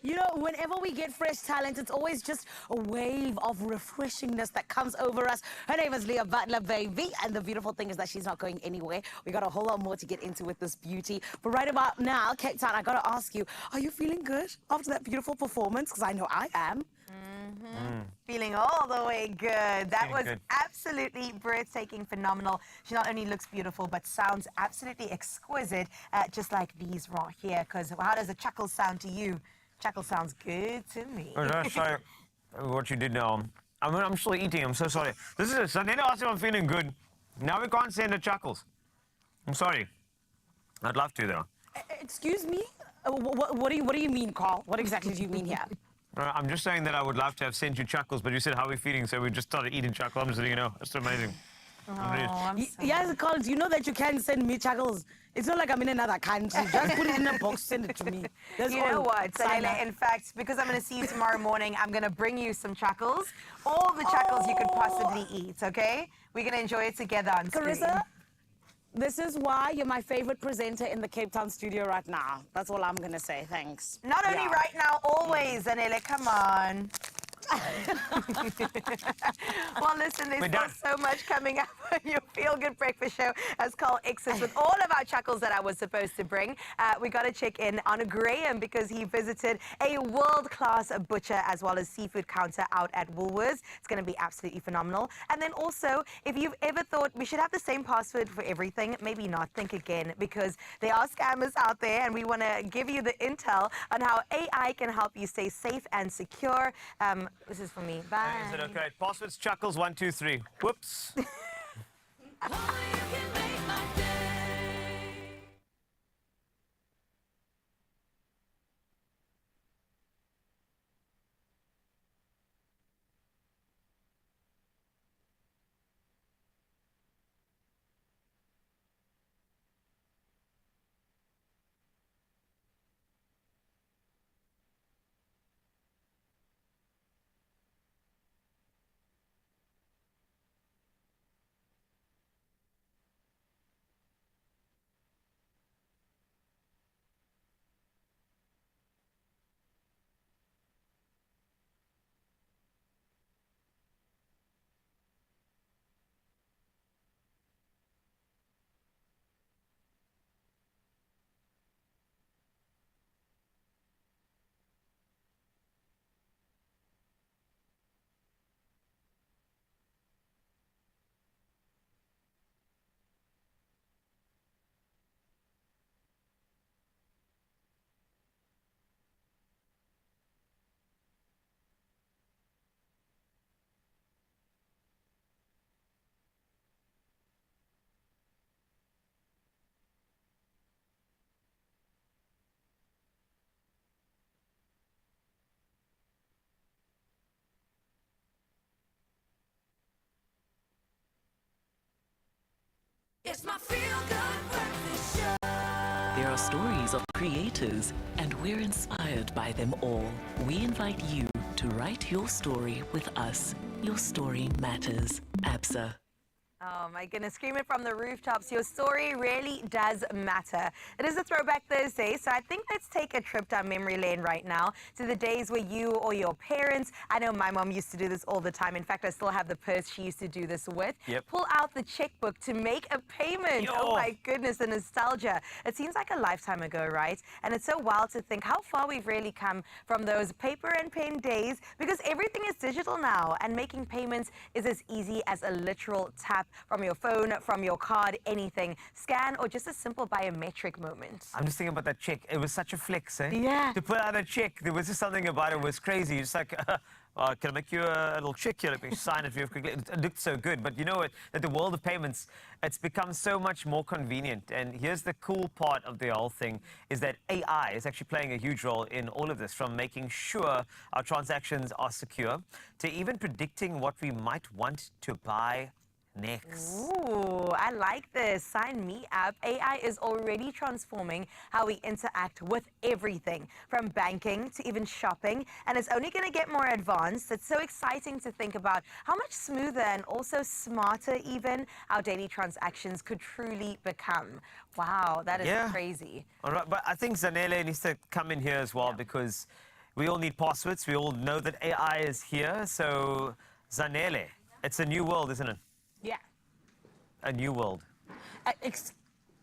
You know, whenever we get fresh talent, it's always just a wave of refreshingness that comes over us. Her name is Lia Butler, baby, and the beautiful thing is that she's not going anywhere. We got a whole lot more to get into with this beauty. But right about now, Cape Town, I got to ask you, are you feeling good after that beautiful performance? Because I know I am. Feeling all the way good. That was good. absolutely breathtaking, phenomenal. She not only looks beautiful, but sounds absolutely exquisite, just like these right here. Because how does a chuckle sound to you? Chuckle sounds good to me. That's what you did now. I'm still eating. I'm so sorry. This is a Sunday. I asked if I'm feeling good. Now we can't send the chuckles. I'm sorry. I'd love to, though. Excuse me? What do you mean, Carl? What exactly do you mean here? I'm just saying that I would love to have sent you chuckles, but you said, how are we feeling? So we just started eating chuckles. I'm just letting you know. It's amazing. Yes, Carl, do you know that you can send me chuckles? It's not like I'm in another country. Just put it in a box, send it to me. That's You know all. what, Sanele, in fact, because I'm going to see you tomorrow morning, I'm going to bring you some chuckles. All the chuckles you could possibly eat, okay? We're going to enjoy it together on screen. Carissa, this is why you're my favorite presenter in the Cape Town studio right now. That's all I'm going to say. Thanks. Not only right now, always, Sanele, come on. Well, listen, there's still so much coming up on your Feel Good Breakfast Show as Carl exits with all of our chuckles that I was supposed to bring. We got to check in on Graham because he visited a world-class butcher as well as seafood counter out at Woolworths. It's going to be absolutely phenomenal. And then also, if you've ever thought we should have the same password for everything, maybe not. Think again, because there are scammers out there, and we want to give you the intel on how AI can help you stay safe and secure. This is for me. Bye. Is it okay? Passwords chuckles 1, 2, 3. Whoops. It's my Feel Good Breakfast Show. There are stories of creators, and we're inspired by them all. We invite you to write your story with us. Your story matters. ABSA. Oh my goodness, scream it from the rooftops. Your story really does matter. It is a Throwback Thursday, so I think let's take a trip down memory lane right now to the days where you or your parents, I know my mom used to do this all the time. In fact, I still have the purse she used to do this with. Yep. Pull out the checkbook to make a payment. Yo. Oh my goodness, the nostalgia. It seems like a lifetime ago, right? And it's so wild to think how far we've really come from those paper and pen days, because everything is digital now and making payments is as easy as a literal tap from your phone, from your card, anything. Scan or just a simple biometric moment. I'm just thinking about that check. It was such a flex, eh? Yeah. To put out a check, there was just something about it was crazy. It's like, can I make you a little check here? Let me sign it real quickly. It looked so good. But you know what? That the world of payments, it's become so much more convenient. And here's the cool part of the whole thing, is that AI is actually playing a huge role in all of this, from making sure our transactions are secure to even predicting what we might want to buy next. Ooh, I like this. Sign me up. AI is already transforming how we interact with everything, from banking to even shopping, and it's only going to get more advanced. It's so exciting to think about how much smoother and also smarter even our daily transactions could truly become. Wow, that is crazy. All right, but I think Zanele needs to come in here as well, because we all need passwords. We all know that AI is here. So, Zanele, it's a new world, isn't it? Yeah. A new world.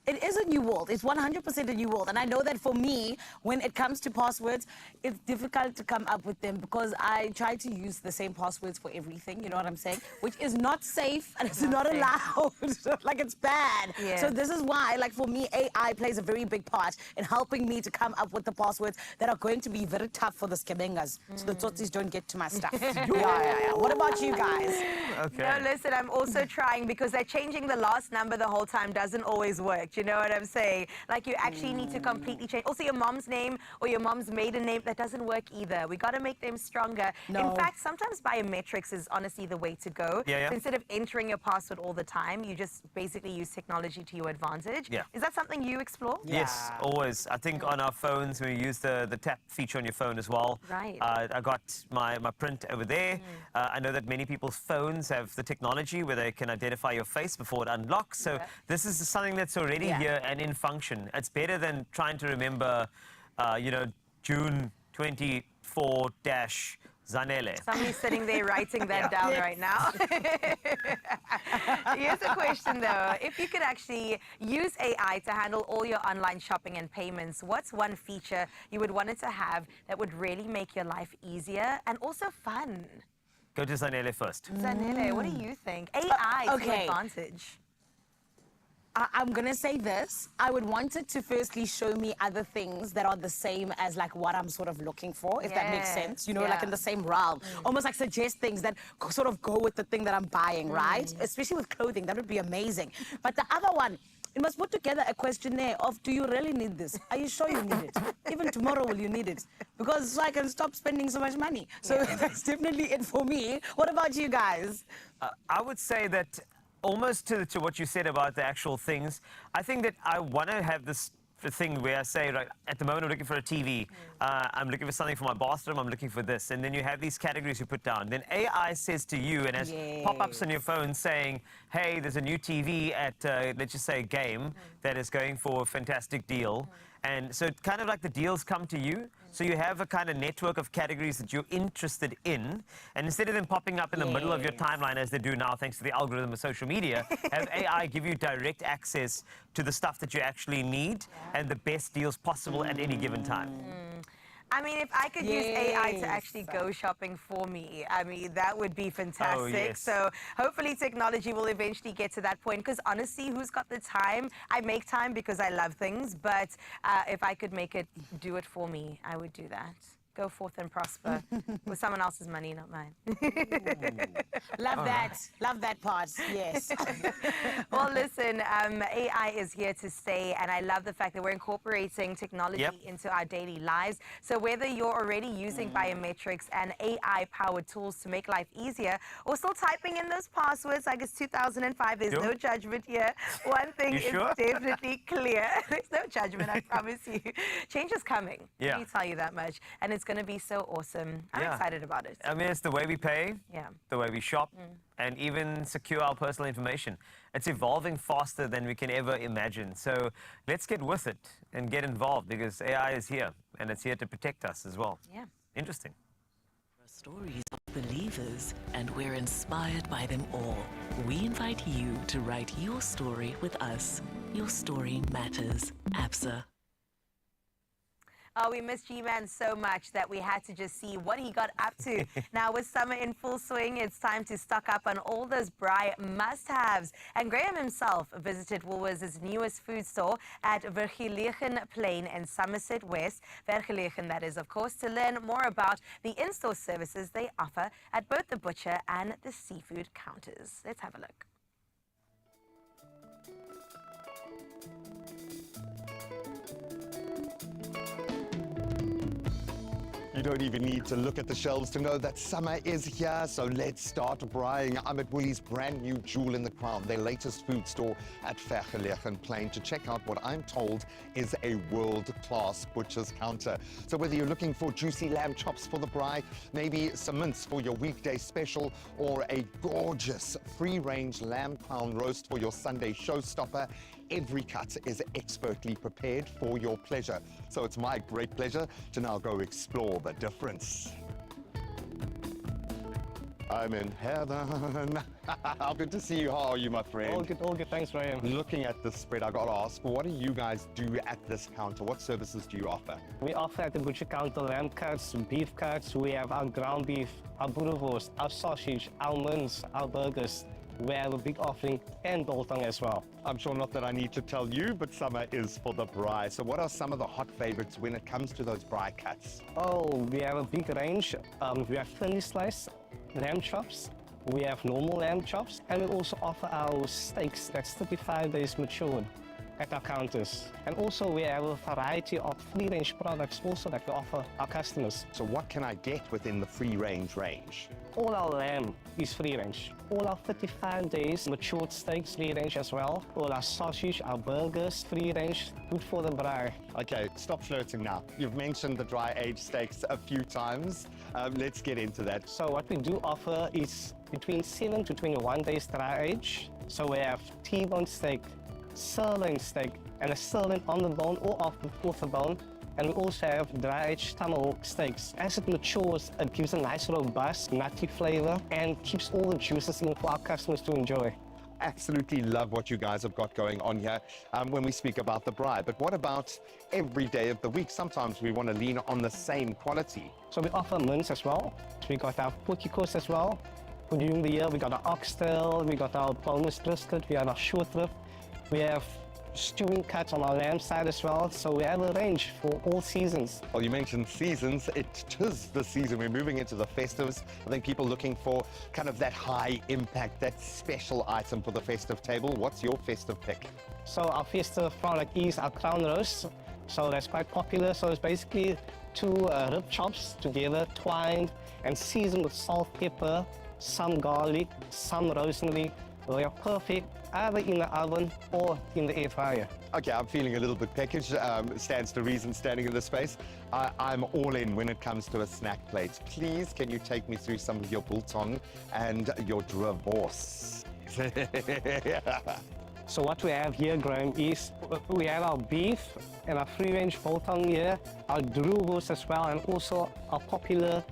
It is a new world. It's 100% a new world. And I know that for me, when it comes to passwords, it's difficult to come up with them because I try to use the same passwords for everything, you know what I'm saying? Which is not safe and it's not allowed. Like, it's bad. Yeah. So this is why, like, for me, AI plays a very big part in helping me to come up with the passwords that are going to be very tough for the skebengas, so the tsotsis don't get to my stuff. Yeah. What about you guys? Okay. No, listen, I'm also trying, because they're changing the last number the whole time doesn't always work. You know what I'm saying? Like, you actually need to completely change. Also, your mom's name or your mom's maiden name, that doesn't work either. We got to make them stronger. No. In fact, sometimes biometrics is honestly the way to go. Yeah. So instead of entering your password all the time, you just basically use technology to your advantage. Yeah. Is that something you explore? Yes, always. I think on our phones, we use the tap feature on your phone as well. Right. I got my print over there. I know that many people's phones have the technology where they can identify your face before it unlocks. So this is something that's already here and in function. It's better than trying to remember, June 24 Zanele. Somebody's sitting there writing that down right now. Here's a question, though. If you could actually use AI to handle all your online shopping and payments, what's one feature you would want it to have that would really make your life easier and also fun? Go to Zanele first. Zanele, what do you think? AI to okay. advantage. I'm going to say this. I would want it to firstly show me other things that are the same as like what I'm sort of looking for, if that makes sense. You know, like in the same realm. Almost like suggest things that sort of go with the thing that I'm buying, right? Especially with clothing. That would be amazing. But the other one, it must put together a questionnaire of, do you really need this? Are you sure you need it? Even tomorrow will you need it? Because so I can stop spending so much money. So that's definitely it for me. What about you guys? I would say that almost to what you said about the actual things, I think that I want to have this thing where I say, right, at the moment I'm looking for a TV, I'm looking for something for my bathroom, I'm looking for this, and then you have these categories you put down. Then AI says to you, and has pop-ups on your phone saying, hey, there's a new TV at, let's just say, Game that is going for a fantastic deal. And so it's kind of like the deals come to you. So you have a kind of network of categories that you're interested in. And instead of them popping up in the middle of your timeline, as they do now, thanks to the algorithm of social media, have AI give you direct access to the stuff that you actually need and the best deals possible at any given time. I mean, if I could use AI to actually go shopping for me, I mean, that would be fantastic. Oh, yes. So hopefully technology will eventually get to that point, because honestly, who's got the time? I make time because I love things, but if I could make it do it for me, I would do that. go forth and prosper with someone else's money, not mine. Love that. Love that part. Yes. Well, listen, AI is here to stay, and I love the fact that we're incorporating technology into our daily lives. So whether you're already using biometrics and AI-powered tools to make life easier, or still typing in those passwords like it's 2005, there's no judgment here. One thing is definitely clear. There's no judgment, I promise you. Change is coming. Let me tell you that much. And it's going to be so awesome. I'm excited about it. I mean, it's the way we pay, the way we shop, and even secure our personal information. It's evolving faster than we can ever imagine. So let's get with it and get involved, because AI is here, and it's here to protect us as well. Yeah. Interesting. Stories of believers, and we're inspired by them all. We invite you to write your story with us. Your story matters. ABSA. Oh, we miss G-Man so much that we had to just see what he got up to. Now, with summer in full swing, it's time to stock up on all those braai must-haves. And Graham himself visited Woolworths' newest food store at Vergelegen Plain in Somerset West. Vergelegen, that is, of course, to learn more about the in-store services they offer at both the butcher and the seafood counters. Let's have a look. You don't even need to look at the shelves to know that summer is here, so let's start braaiing. I'm at Woolies' brand new jewel in the crown, their latest food store at Vergelegen Plain, to check out what I'm told is a world-class butcher's counter. So whether you're looking for juicy lamb chops for the braai, maybe some mince for your weekday special, or a gorgeous free-range lamb pound roast for your Sunday showstopper, every cut is expertly prepared for your pleasure. So it's my great pleasure to now go explore the difference. I'm in heaven. How good to see you. How are you, my friend? All good, thanks, Ryan. Looking at this spread, I gotta ask, what do you guys do at this counter? What services do you offer? We offer at the butcher counter lamb cuts, beef cuts. We have our ground beef, our boerewors, our sausage, our mince, our burgers. We have a big offering and biltong as well. I'm sure not that I need to tell you, but summer is for the braai. So what are some of the hot favorites when it comes to those braai cuts? Oh, we have a big range. We have thinly sliced lamb chops. We have normal lamb chops. And we also offer our steaks that's 35 days matured at our counters. And also we have a variety of free-range products also that we offer our customers. So what can I get within the free-range range? All our lamb is free-range. All our 35 days matured steaks free-range as well. All our sausage, our burgers free-range, good for the braai. Okay, stop flirting now. You've mentioned the dry-aged steaks a few times. Let's get into that. So what we do offer is between 7 to 21 days dry age. So we have T-bone steak, sirloin steak, and a sirloin on the bone or off the bone. And we also have dry-aged tomahawk steaks. As it matures, it gives a nice robust, nutty flavor and keeps all the juices in for our customers to enjoy. Absolutely love what you guys have got going on here when we speak about the braai. But what about every day of the week? Sometimes we want to lean on the same quality. So we offer mince as well. We got our potjiekos as well. During the year, we got our oxtail, we got our boneless brisket, we have our short rib. We have stewing cuts on our lamb side as well, so we have a range for all seasons. Well, you mentioned seasons. It is the season. We're moving into the festives. I think people looking for kind of that high impact, that special item for the festive table. What's your festive pick? So our festive product is our crown roast. So that's quite popular. So it's basically two rib chops together, twined and seasoned with salt, pepper, some garlic, some rosemary. They are perfect either in the oven or in the air fryer. Okay, I'm feeling a little bit peckish. Stands to reason standing in this space. I'm all in when it comes to a snack plate. Please, can you take me through some of your biltong and your dravors? So what we have here, Graham, is we have our beef and our free-range biltong here, our dravors as well, and also our popular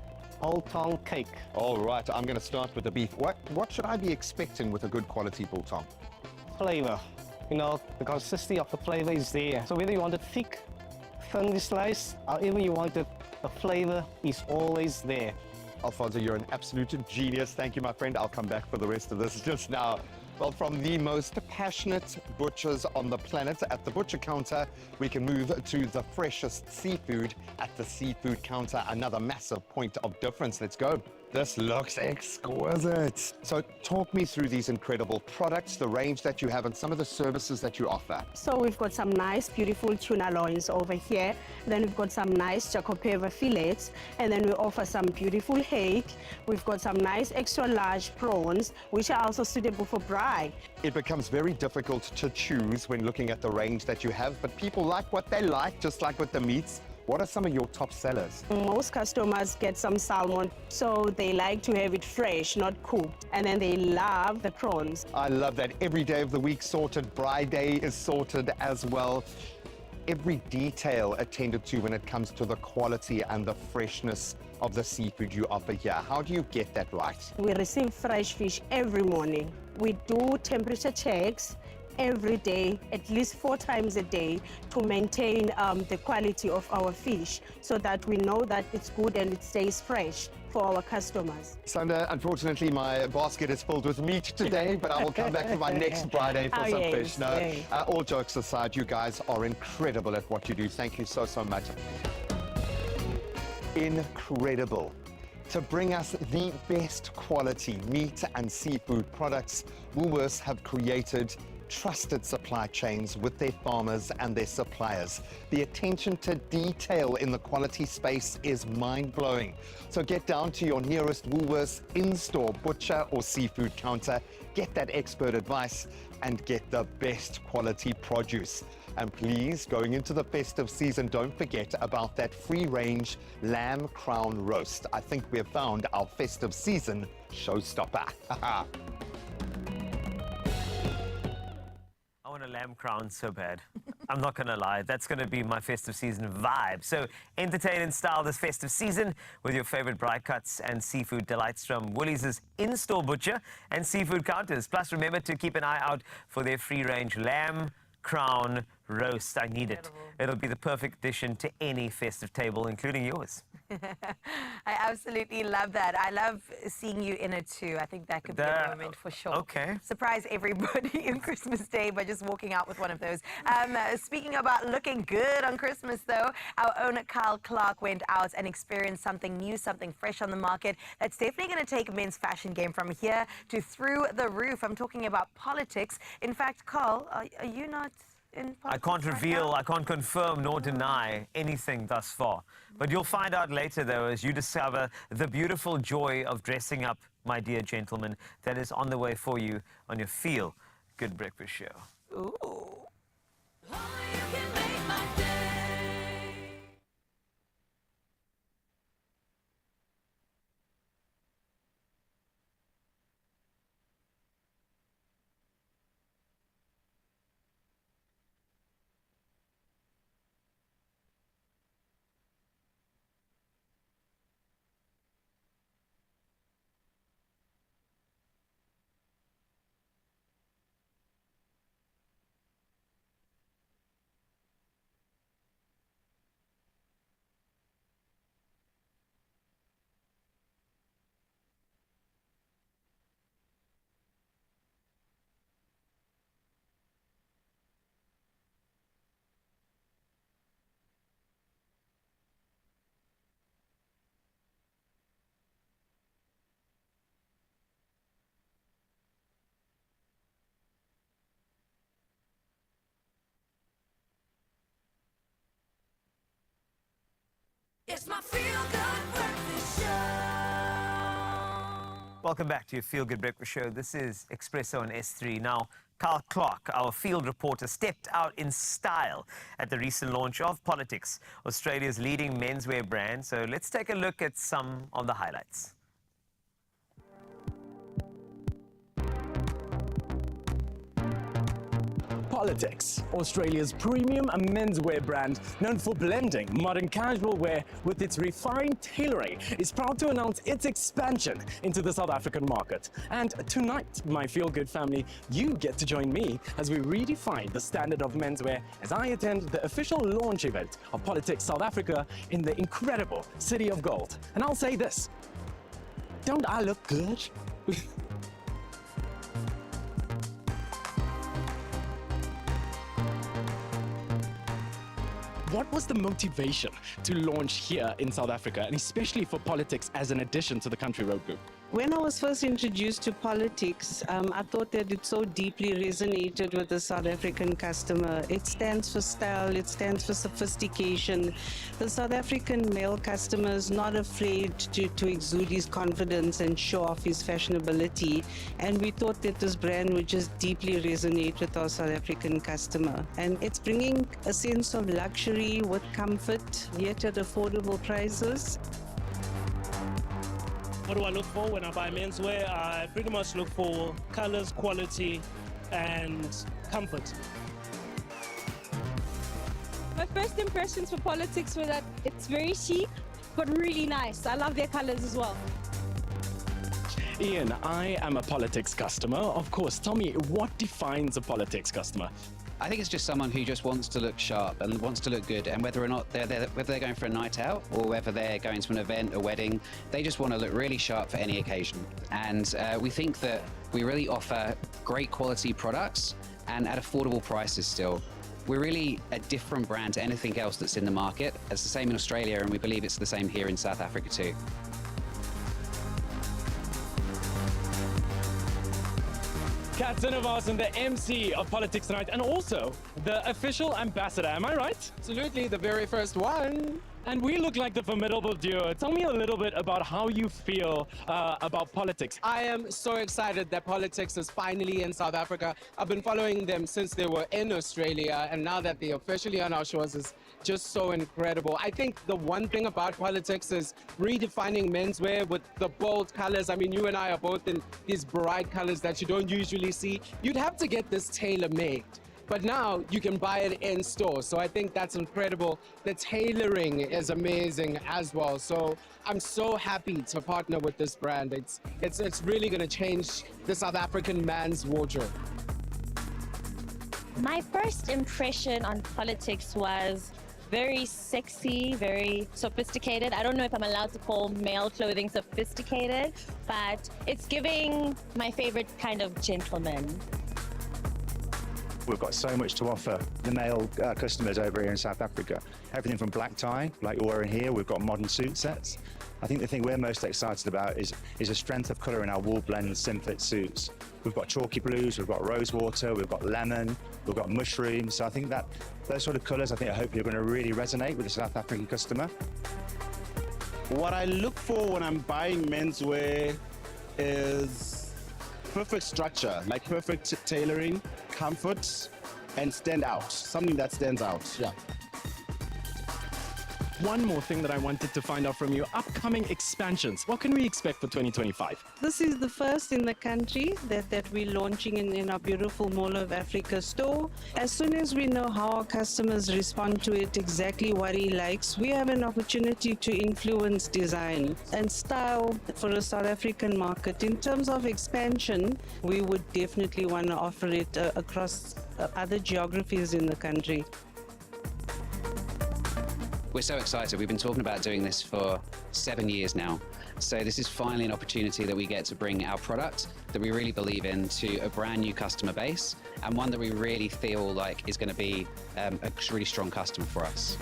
biltong cake. All right, I'm going to start with the beef. What should I be expecting with a good quality biltong? Flavor. You know, the consistency of the flavor is there. So whether you want it thick, thinly sliced, however you want it, the flavor is always there. Alfonso, you're an absolute genius. Thank you, my friend. I'll come back for the rest of this just now. Well, from the most passionate butchers on the planet at the butcher counter, we can move to the freshest seafood at the seafood counter. Another massive point of difference. Let's go. This looks exquisite. So talk me through these incredible products, the range that you have, and some of the services that you offer. So we've got some nice, beautiful tuna loins over here. Then we've got some nice Jacopeva fillets. And then we offer some beautiful hake. We've got some nice extra large prawns, which are also suitable for braai. It becomes very difficult to choose when looking at the range that you have, but people like what they like, just like with the meats. What are some of your top sellers? Most customers get some salmon, so they like to have it fresh, not cooked. And then they love the prawns. I love that. Every day of the week sorted. Braai Day is sorted as well. Every detail attended to when it comes to the quality and the freshness of the seafood you offer here. How do you get that right? We receive fresh fish every morning. We do temperature checks every day, at least 4 times a day, to maintain the quality of our fish so that we know that it's good and it stays fresh for our customers. Sandra, unfortunately, my basket is filled with meat today, but I will come back for my next Friday for some fish. No, all jokes aside, you guys are incredible at what you do. Thank you so, so much. Incredible. To bring us the best quality meat and seafood products, Woolworths have created trusted supply chains with their farmers and their suppliers. The attention to detail in the quality space is mind-blowing. So get down to your nearest Woolworths in-store butcher or seafood counter, get that expert advice, and get the best quality produce. And please, going into the festive season, don't forget about that free-range lamb crown roast. I think we have found our festive season showstopper. I want a lamb crown so bad. I'm not going to lie. That's going to be my festive season vibe. So entertain and style this festive season with your favorite braai cuts and seafood delights from Woolies' in-store butcher and seafood counters. Plus, remember to keep an eye out for their free-range lamb crown roast. I need it. It'll be the perfect addition to any festive table, including yours. I absolutely love that. I love seeing you in it too. I think that could be a moment for sure. Okay. Surprise everybody on Christmas Day by just walking out with one of those. Speaking about looking good on Christmas though, our own Kyle Clark went out and experienced something new, something fresh on the market that's definitely going to take men's fashion game from here to through the roof. I'm talking about politics. In fact, Carl, are you not in politics? I can't reveal, I can't confirm nor deny anything thus far. But you'll find out later, though, as you discover the beautiful joy of dressing up, my dear gentlemen, that is on the way for you on your Feel Good Breakfast Show. Ooh. It's my Feel Good Breakfast Show. Welcome back to your Feel Good Breakfast Show. This is Expresso on S3. Now, Kyle Clark, our field reporter, stepped out in style at the recent launch of Politics, Australia's leading menswear brand. So let's take a look at some of the highlights. Politics, Australia's premium menswear brand known for blending modern casual wear with its refined tailoring, is proud to announce its expansion into the South African market. And tonight, my Feel Good family, you get to join me as we redefine the standard of menswear as I attend the official launch event of Politics South Africa in the incredible City of Gold. And I'll say this, don't I look good? What was the motivation to launch here in South Africa, and especially for Politics as an addition to the Country Road Group? When I was first introduced to Politics, I thought that it so deeply resonated with the South African customer. It stands for style, it stands for sophistication. The South African male customer is not afraid to exude his confidence and show off his fashionability. And we thought that this brand would just deeply resonate with our South African customer. And it's bringing a sense of luxury with comfort, yet at affordable prices. What do I look for when I buy menswear? I pretty much look for colors, quality, and comfort. My first impressions for Politics were that it's very chic, but really nice. I love their colors as well. Ian, I am a Politics customer. Of course, tell me, what defines a Politics customer? I think it's just someone who just wants to look sharp and wants to look good, and whether or not whether they're going for a night out or whether they're going to an event, a wedding, they just want to look really sharp for any occasion. And we think that we really offer great quality products and at affordable prices still. We're really a different brand to anything else that's in the market. It's the same in Australia, and we believe it's the same here in South Africa too. Kat Zinnevasen, the MC of Politics Tonight, and also the official ambassador, am I right? Absolutely, the very first one. And we look like the formidable duo. Tell me a little bit about how you feel about Politics. I am so excited that Politics is finally in South Africa. I've been following them since they were in Australia, and now that they're officially on our shores is just so incredible. I think the one thing about Politics is redefining menswear with the bold colors. I mean, you and I are both in these bright colors that you don't usually see. You'd have to get this tailor-made. But now you can buy it in store. So I think that's incredible. The tailoring is amazing as well. So I'm so happy to partner with this brand. It's really going to change the South African man's wardrobe. My first impression on Politics was very sexy, very sophisticated. I don't know if I'm allowed to call male clothing sophisticated, but it's giving my favorite kind of gentleman. We've got so much to offer the male customers over here in South Africa. Everything from black tie, like you're wearing here, we've got modern suit sets. I think the thing we're most excited about is the strength of colour in our wool blend Simfit suits. We've got chalky blues, we've got rosewater, we've got lemon, we've got mushroom. So I think that those sort of colours, I think, hopefully are going to really resonate with the South African customer. What I look for when I'm buying menswear is perfect structure, like perfect tailoring, comfort, and stand out. Something that stands out. Yeah. One more thing that I wanted to find out from you, upcoming expansions. What can we expect for 2025? This is the first in the country that we're launching in our beautiful Mall of Africa store. As soon as we know how our customers respond to it, exactly what he likes, we have an opportunity to influence design and style for the South African market. In terms of expansion, we would definitely want to offer it across other geographies in the country. We're so excited. We've been talking about doing this for 7 years now. So this is finally an opportunity that we get to bring our product that we really believe in to a brand new customer base, and one that we really feel like is going to be a really strong customer for us.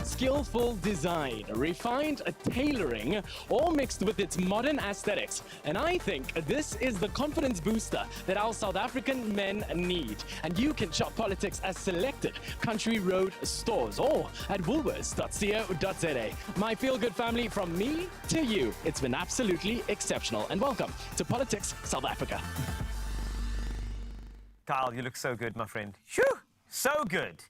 Skillful design, refined tailoring, all mixed with its modern aesthetics. And I think this is the confidence booster that our South African men need. And you can shop Politics at selected Country Road stores or at woolworths.co.za. My feel-good family, from me to you, it's been absolutely exceptional. And welcome to Politics South Africa. Kyle, you look so good, my friend. Shoo! So good.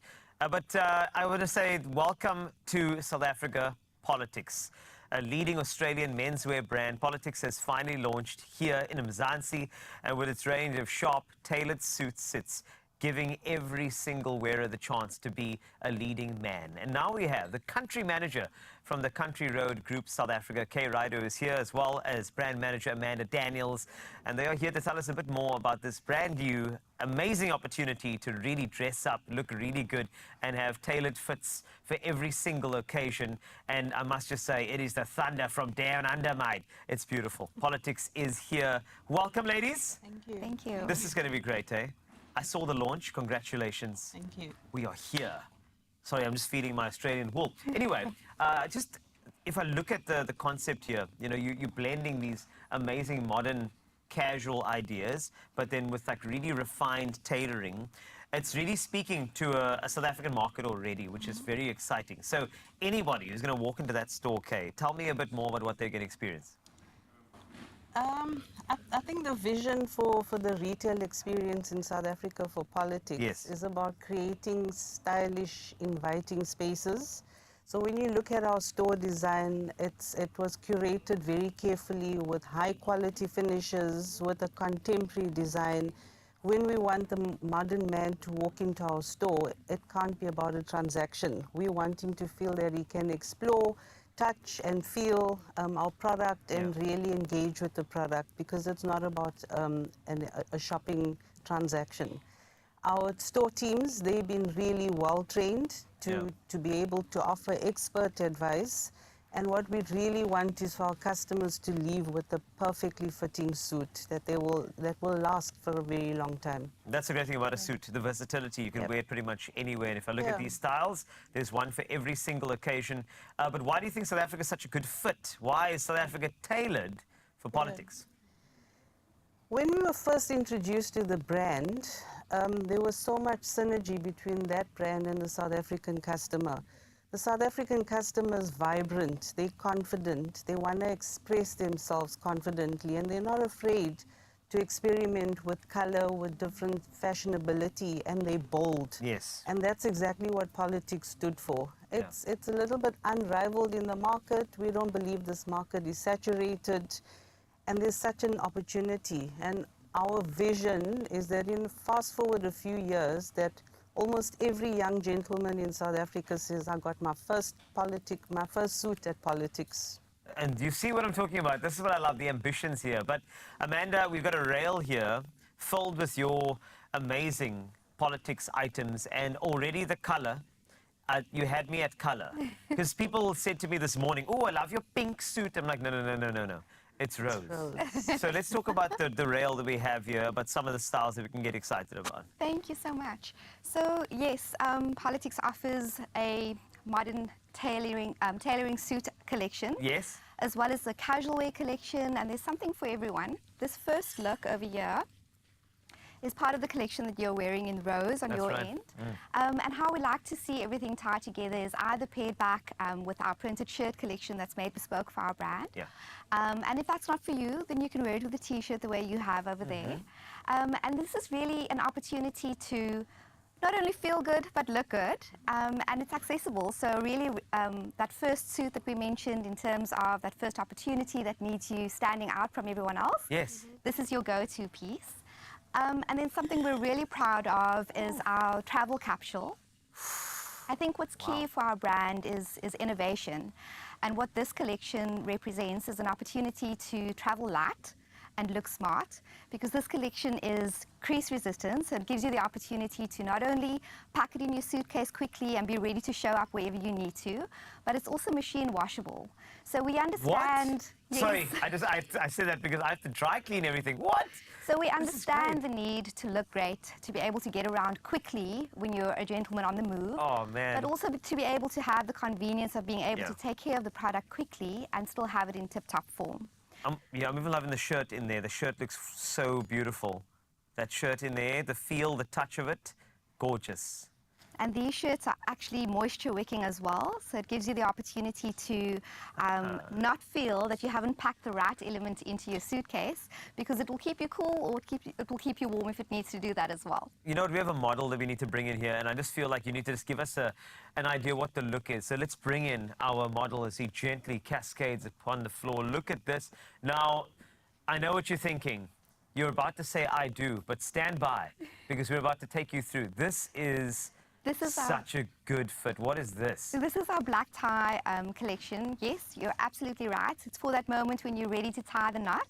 But I want to say welcome to South Africa Politics. A leading Australian menswear brand, Politics has finally launched here in Mzansi, and with its range of sharp, tailored suits, it's giving every single wearer the chance to be a leading man. And now we have the country manager from the Country Road Group South Africa, Kay Rydo, is here, as well as brand manager Amanda Daniels. And they are here to tell us a bit more about this brand new, amazing opportunity to really dress up, look really good, and have tailored fits for every single occasion. And I must just say, it is the thunder from down under, mate. It's beautiful. Politics is here. Welcome, ladies. Thank you. Thank you. This is going to be great, eh? I saw the launch. Congratulations. Thank you. We are here. Sorry, I'm just feeding my Australian wool. Anyway, just if I look at the concept here, you know, you're blending these amazing modern casual ideas, but then with like really refined tailoring. It's really speaking to a South African market already, which is very exciting. So anybody who's going to walk into that store, Kay, tell me a bit more about what they're going to experience. I think the vision for the retail experience in South Africa for politics is about creating stylish, inviting spaces. So when you look at our store design, it was curated very carefully with high quality finishes, with a contemporary design. When we want the modern man to walk into our store, it can't be about a transaction. We want him to feel that he can explore, touch and feel our product and really engage with the product, because it's not about a shopping transaction. Our store teams, they've been really well trained to be able to offer expert advice. And what we really want is for our customers to leave with a perfectly fitting suit that will last for a very long time. That's the great thing about a suit, the versatility. You can wear it pretty much anywhere. And if I look at these styles, there's one for every single occasion. But why do you think South Africa is such a good fit? Why is South Africa tailored for politics? When we were first introduced to the brand, there was so much synergy between that brand and the South African customer. The South African customer is vibrant, they're confident, they want to express themselves confidently, and they're not afraid to experiment with color, with different fashionability, and they're bold. Yes. And that's exactly what politics stood for. It's a little bit unrivaled in the market. We don't believe this market is saturated, and there's such an opportunity. And our vision is that in fast forward a few years, that almost every young gentleman in South Africa says, I got my first suit at politics. And you see what I'm talking about. This is what I love, the ambitions here. But Amanda, we've got a rail here filled with your amazing politics items, and already the color. You had me at color. Because people said to me this morning, oh, I love your pink suit. I'm like, no. It's rose. So let's talk about the rail that we have here, about some of the styles that we can get excited about. Thank you so much. So yes, Politics offers a modern tailoring suit collection. Yes. As well as a casual wear collection, and there's something for everyone. This first look over here is part of the collection that you're wearing in rose on your end. And how we like to see everything tied together is either paired back with our printed shirt collection that's made bespoke for our brand. And if that's not for you, then you can wear it with a t-shirt the way you have over there. And this is really an opportunity to not only feel good, but look good. And it's accessible. So really, that first suit that we mentioned in terms of that first opportunity that needs you standing out from everyone else. Yes. This is your go-to piece. And then something we're really proud of is our travel capsule. I think what's key for our brand is innovation. And what this collection represents is an opportunity to travel light and look smart, because this collection is crease resistant, so it gives you the opportunity to not only pack it in your suitcase quickly and be ready to show up wherever you need to, but it's also machine washable. So we understand... What? Sorry, I said that because I have to dry clean everything. What? So we understand the need to look great, to be able to get around quickly when you're a gentleman on the move. Oh, man. But also to be able to have the convenience of being able to take care of the product quickly and still have it in tip-top form. I'm even loving the shirt in there. The shirt looks so beautiful. That shirt in there, the feel, the touch of it, gorgeous. And these shirts are actually moisture wicking as well, so it gives you the opportunity to not feel that you haven't packed the right element into your suitcase, because it will keep you cool, or it will keep you warm if it needs to do that as well. You know what, we have a model that we need to bring in here, and I just feel like you need to just give us an idea what the look is. So let's bring in our model as he gently cascades upon the floor. Look at this. Now, I know what you're thinking. You're about to say I do, but stand by, because we're about to take you through. This is such a good fit. What is this? So this is our black tie collection. Yes, you're absolutely right. It's for that moment when you're ready to tie the knot.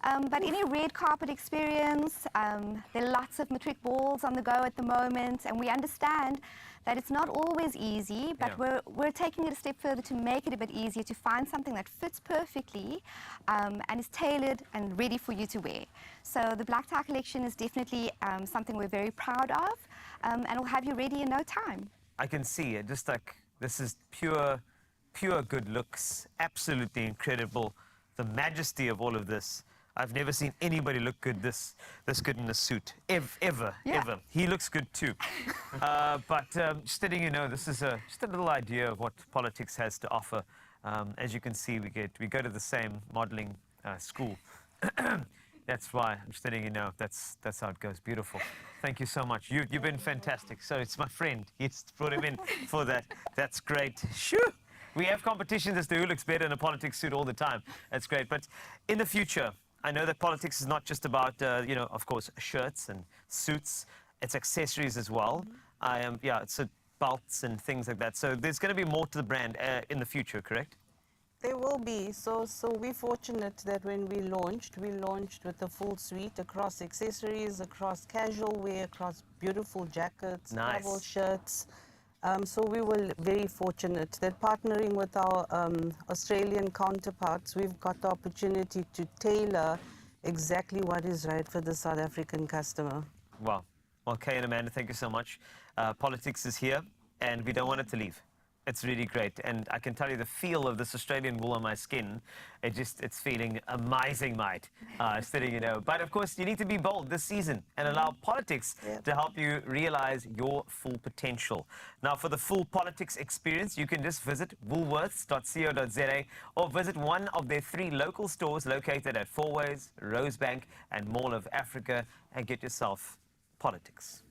But any red carpet experience, there are lots of matric balls on the go at the moment, and we understand that it's not always easy, but we're taking it a step further to make it a bit easier, to find something that fits perfectly and is tailored and ready for you to wear. So the black tie collection is definitely something we're very proud of, and it'll have you ready in no time. I can see it. Just like this is pure good looks. Absolutely incredible. The majesty of all of this. I've never seen anybody look good this good in a suit ever. He looks good too. But just letting you know, this is just a little idea of what politics has to offer. As you can see, we go to the same modeling school. That's why I'm just letting you know that's how it goes. Beautiful. Thank you so much. You've been fantastic. So it's my friend. He's brought him in for that. That's great. Shoo! We have competitions as to who looks better in a politics suit all the time. That's great. But in the future, I know that politics is not just about, you know, of course, shirts and suits. It's accessories as well. It's belts and things like that. So there's going to be more to the brand in the future, correct? There will be. So we're fortunate that when we launched with a full suite across accessories, across casual wear, across beautiful jackets, travel shirts. So we were very fortunate that partnering with our Australian counterparts, we've got the opportunity to tailor exactly what is right for the South African customer. Wow. Well, Kay and Amanda, thank you so much. Politics is here, and we don't want it to leave. It's really great, and I can tell you the feel of this Australian wool on my skin, it's feeling amazing, mate, you know. But of course, you need to be bold this season and allow politics to help you realize your full potential. Now, for the full politics experience, you can just visit woolworths.co.za or visit one of their 3 local stores located at Fourways, Rosebank, and Mall of Africa, and get yourself politics.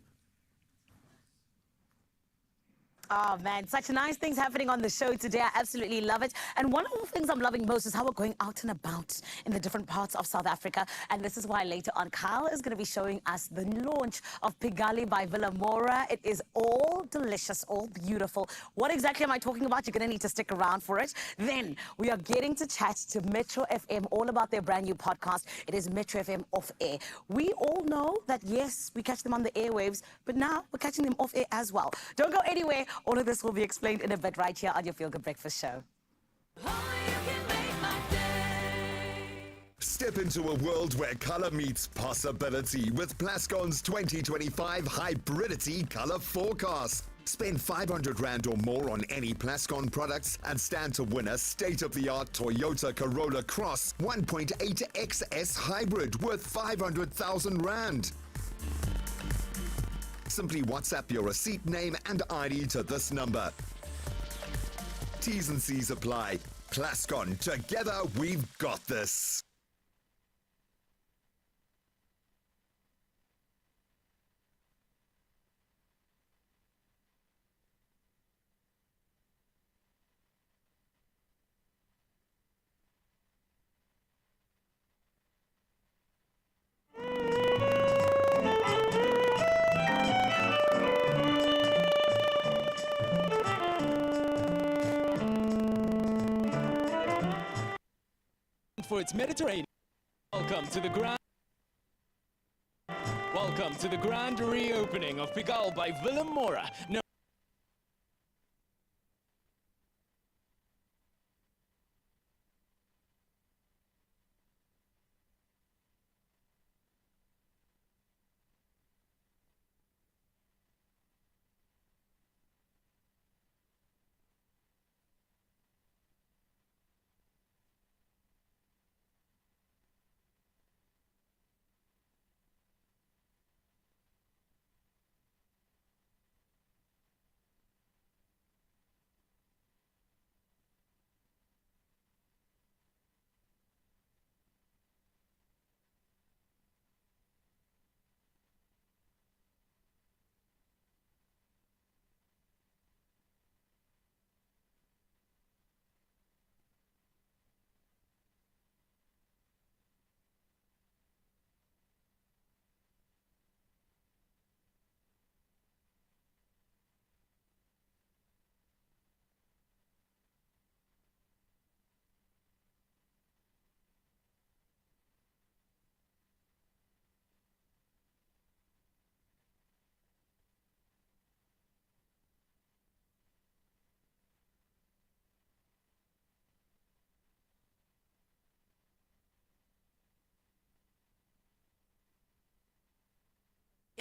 Oh, man, such nice things happening on the show today. I absolutely love it. And one of the things I'm loving most is how we're going out and about in the different parts of South Africa. And this is why later on, Kyle is going to be showing us the launch of Pigalle by Villamora. It is all delicious, all beautiful. What exactly am I talking about? You're going to need to stick around for it. Then we are getting to chat to Metro FM all about their brand new podcast. It is Metro FM Off Air. We all know that, yes, we catch them on the airwaves, but now we're catching them off air as well. Don't go anywhere. All of this will be explained in a bit right here on your Feel Good Breakfast Show. Step into a world where color meets possibility with Plascon's 2025 Hybridity Color Forecast. Spend 500 Rand or more on any Plascon products and stand to win a state-of-the-art Toyota Corolla Cross 1.8 XS Hybrid worth 500,000 Rand. Simply WhatsApp your receipt, name and ID to this number. T's and C's apply. Plascon, together we've got this. For its Mediterranean. Welcome to the grand reopening of Pigalle by Villamora.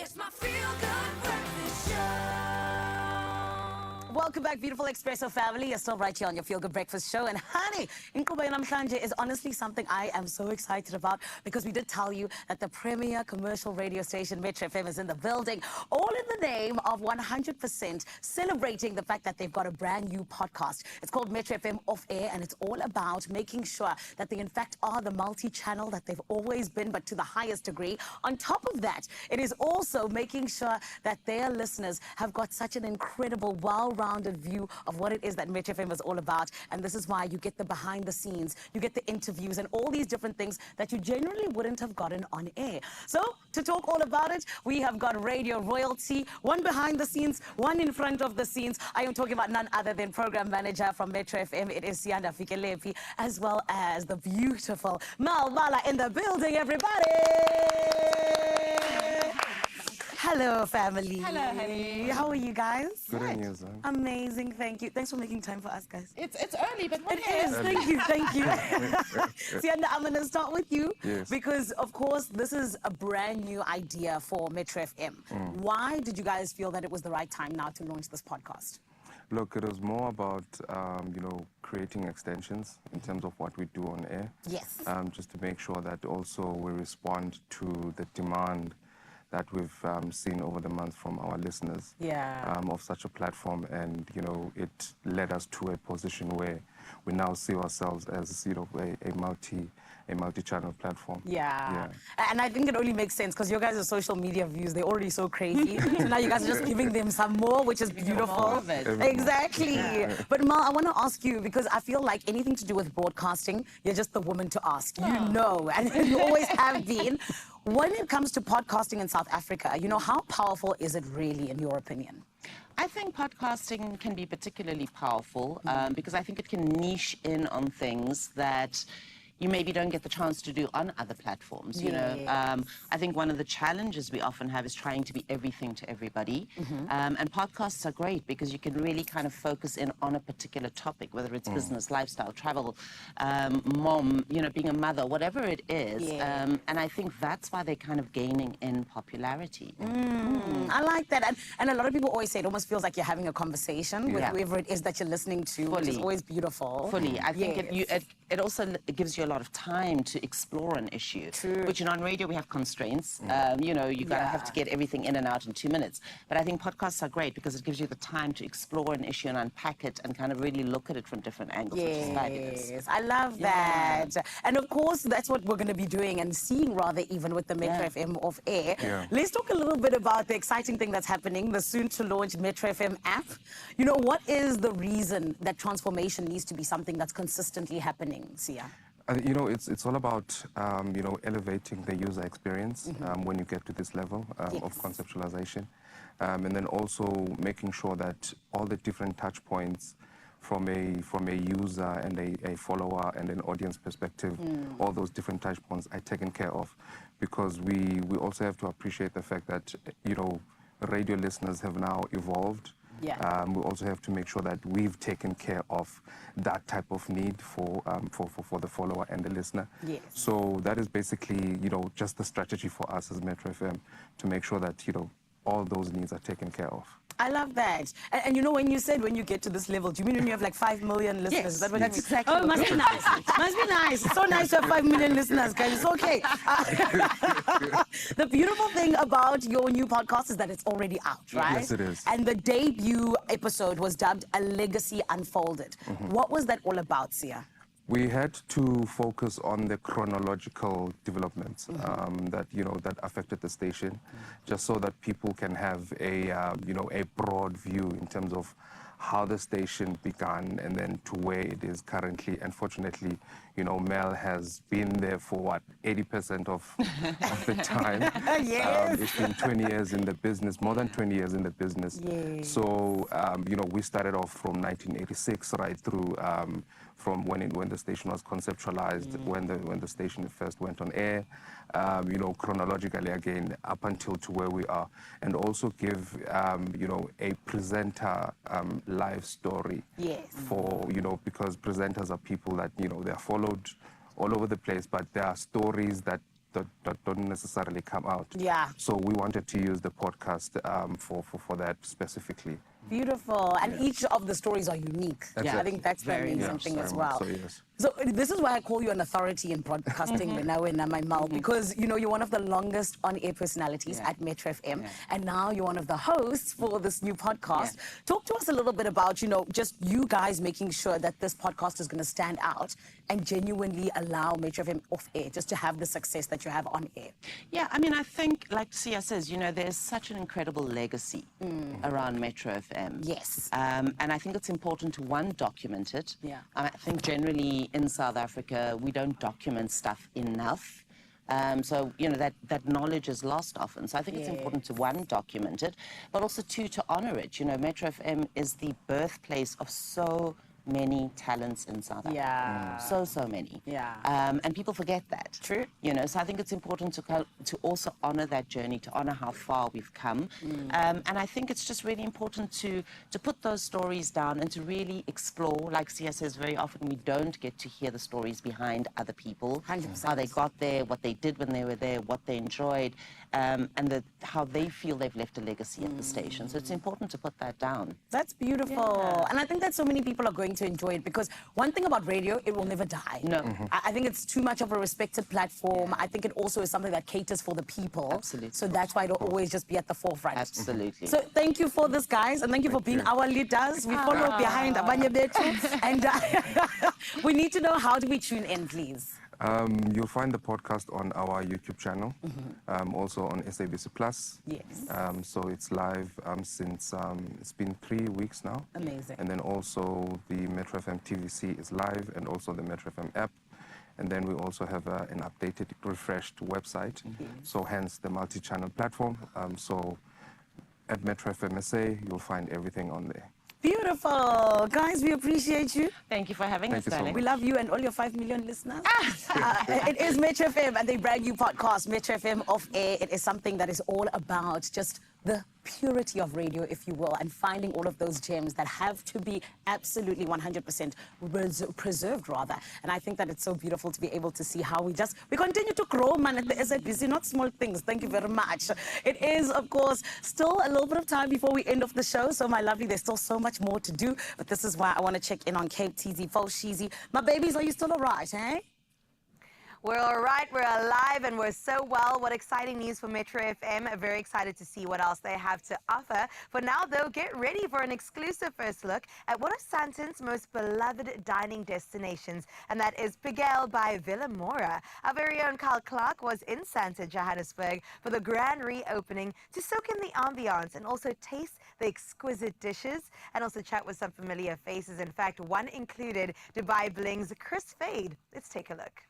It's my feel good breakfast show. Welcome back, beautiful Expresso family. You're still right here on your Feel Good Breakfast show. And honey, Inkuba Namhlanje is honestly something I am so excited about because we did tell you that the premier commercial radio station, Metro FM, is in the building, all in the name of 100% celebrating the fact that they've got a brand new podcast. It's called Metro FM Off Air, and it's all about making sure that they in fact are the multi-channel that they've always been, but to the highest degree. On top of that, it is also making sure that their listeners have got such an incredible, well-rounded view of what it is that Metro FM is all about. And this is why you get the behind the scenes, you get the interviews and all these different things that you generally wouldn't have gotten on air. So to talk all about it, we have got radio royalty, one behind the scenes, one in front of the scenes. I am talking about none other than program manager from Metro FM. It is Sianda Fikelepi, as well as the beautiful Mal Bala in the building, everybody. Hello, family. Hello, honey. How are you guys? Good on you, Zan. Amazing, thank you. Thanks for making time for us, guys. It's early, but it is. Thank you, thank you. Sianda, I'm going to start with you. Yes. Because, of course, this is a brand new idea for Metro FM. Why did you guys feel that it was the right time now to launch this podcast? Look, it was more about, creating extensions in terms of what we do on air. Yes. Just to make sure that also we respond to the demand that we've seen over the months from our listeners of such a platform. And, it led us to a position where we now see ourselves as, a multi-channel platform. Yeah. And I think it only makes sense because your guys' social media views, they're already so crazy. So now you guys are just giving them some more, which is beautiful. Exactly. Yeah. But Mal, I want to ask you, because I feel like anything to do with broadcasting, you're just the woman to ask. You know, and you always have been. When it comes to podcasting in South Africa, how powerful is it really, in your opinion? I think podcasting can be particularly powerful because I think it can niche in on things that you maybe don't get the chance to do on other platforms. I think one of the challenges we often have is trying to be everything to everybody. And podcasts are great because you can really kind of focus in on a particular topic, whether it's business, lifestyle, travel, mom, being a mother, whatever it is. And I think that's why they're kind of gaining in popularity. I like that. And a lot of people always say it almost feels like you're having a conversation with whoever it is that you're listening to, which is always beautiful. Fully. I think it also gives you a lot of time to explore an issue. True. Which on radio we have constraints. You gotta have to get everything in and out in 2 minutes. But I think podcasts are great because it gives you the time to explore an issue and unpack it and kind of really look at it from different angles, which is fabulous. Yes, I love that. And of course, that's what we're going to be doing and seeing rather even with the Metro FM Off Air. Let's talk a little bit about the exciting thing that's happening, the soon-to-launch Metro FM app. What is the reason that transformation needs to be something that's consistently happening, Sia? It's all about, elevating the user experience when you get to this level of conceptualization. And then also making sure that all the different touch points from a user and a follower and an audience perspective, all those different touch points are taken care of. Because we also have to appreciate the fact that, radio listeners have now evolved. We also have to make sure that we've taken care of that type of need for the follower and the listener. So that is basically, just the strategy for us as Metro FM to make sure that, all those needs are taken care of. I love that. And when you said when you get to this level, do you mean when you have like 5 million listeners? Yes, Is that what that's you mean? exactly Oh, it must be nice. Must be nice. It's so nice to have 5 million listeners, guys. It's okay. The beautiful thing about your new podcast is that it's already out, right? Yes, it is. And the debut episode was dubbed A Legacy Unfolded. What was that all about, Sia? We had to focus on the chronological developments that affected the station, just so that people can have a broad view in terms of how the station began and then to where it is currently. Unfortunately, Mel has been there for 80% of the time. It's been 20 years in the business, more than 20 years in the business. So, we started off from 1986 right through from when the station was conceptualized, when the station first went on air, chronologically again up until to where we are, and also give a presenter life story for because presenters are people that they're followed all over the place, but there are stories that don't necessarily come out. So we wanted to use the podcast for that specifically. Beautiful. And each of the stories are unique. I think that's the amazing thing as well. So, yes. So this is why I call you an authority in broadcasting, because you know you're one of the longest on-air personalities at Metro FM, and now you're one of the hosts for this new podcast. Talk to us a little bit about, you know, just you guys making sure that this podcast is going to stand out and genuinely allow Metro FM off air just to have the success that you have on air. Yeah, I mean, I think, like Sia says, you know, there's such an incredible legacy around Metro FM. Yes. And I think it's important to, one, document it. Yeah. I think generally in South Africa, we don't document stuff enough. So, you know, that knowledge is lost often. So I think it's important to, one, document it, but also, two, to honor it. You know, Metro FM is the birthplace of so many talents in South Africa. Yeah. So many. Yeah. And people forget that. True. You know, so I think it's important to also honor that journey, to honor how far we've come. And I think it's just really important to put those stories down and to really explore. Like Sia says, very often we don't get to hear the stories behind other people. 100%. How they got there, what they did when they were there, what they enjoyed, and how they feel they've left a legacy at the station. So it's important to put that down. That's beautiful. Yeah. And I think that so many people are going to enjoy it, because one thing about radio, it will never die. No. I think it's too much of a respected platform. I think it also is something that caters for the people. Absolutely. So that's why it'll always just be at the forefront. Absolutely. So thank you for this, guys, and thank you for being our leaders. We follow behind Abanye Betu, and we need to know, how do we tune in, please? You'll find the podcast on our YouTube channel, also on SABC Plus. Yes. So it's live since it's been 3 weeks now. Amazing. And then also the Metro FM TVC is live, and also the Metro FM app. And then we also have an updated, refreshed website. So hence the multi-channel platform. So at Metro FM SA, you'll find everything on there. Beautiful. Guys, we appreciate you. Thank you for having us, darling. We love you and all your 5 million listeners. It is Metro FM and the brand new podcast, Metro FM Off Air. It is something that is all about just the purity of radio, if you will, and finding all of those gems that have to be absolutely 100% preserved, rather. And I think that it's so beautiful to be able to see how we continue to grow, man, at the SABC, not small things. Thank you very much. It is, of course, still a little bit of time before we end off the show. So, my lovely, there's still so much more to do. But this is why I want to check in on Cape TZ, Sheezy. My babies, are you still all right, eh? We're all right, we're alive, and we're so well. What exciting news for Metro FM. Very excited to see what else they have to offer. For now, though, get ready for an exclusive first look at one of Sandton's most beloved dining destinations, and that is Pigalle by Villa Mora. Our very own Carl Clark was in Sandton, Johannesburg, for the grand reopening to soak in the ambiance and also taste the exquisite dishes and also chat with some familiar faces. In fact, one included Dubai Bling's Chris Fade. Let's take a look.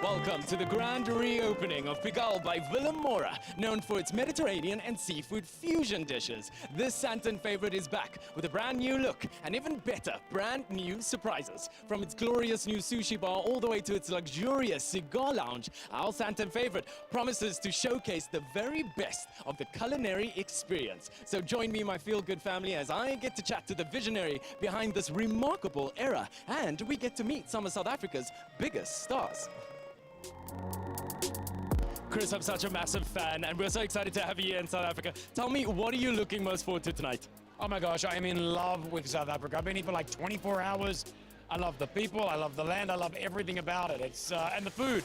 Welcome to the grand reopening of Pigalle by Villa Mora, known for its Mediterranean and seafood fusion dishes. This Sandton favorite is back with a brand new look and even better brand new surprises. From its glorious new sushi bar all the way to its luxurious cigar lounge, our Sandton favorite promises to showcase the very best of the culinary experience. So join me, my feel-good family, as I get to chat to the visionary behind this remarkable era, and we get to meet some of South Africa's biggest stars. Chris, I'm such a massive fan, and we're so excited to have you here in South Africa. Tell me, what are you looking most forward to tonight? Oh my gosh, I am in love with South Africa. I've been here for like 24 hours. I love the people, I love the land, I love everything about it. It's and the food.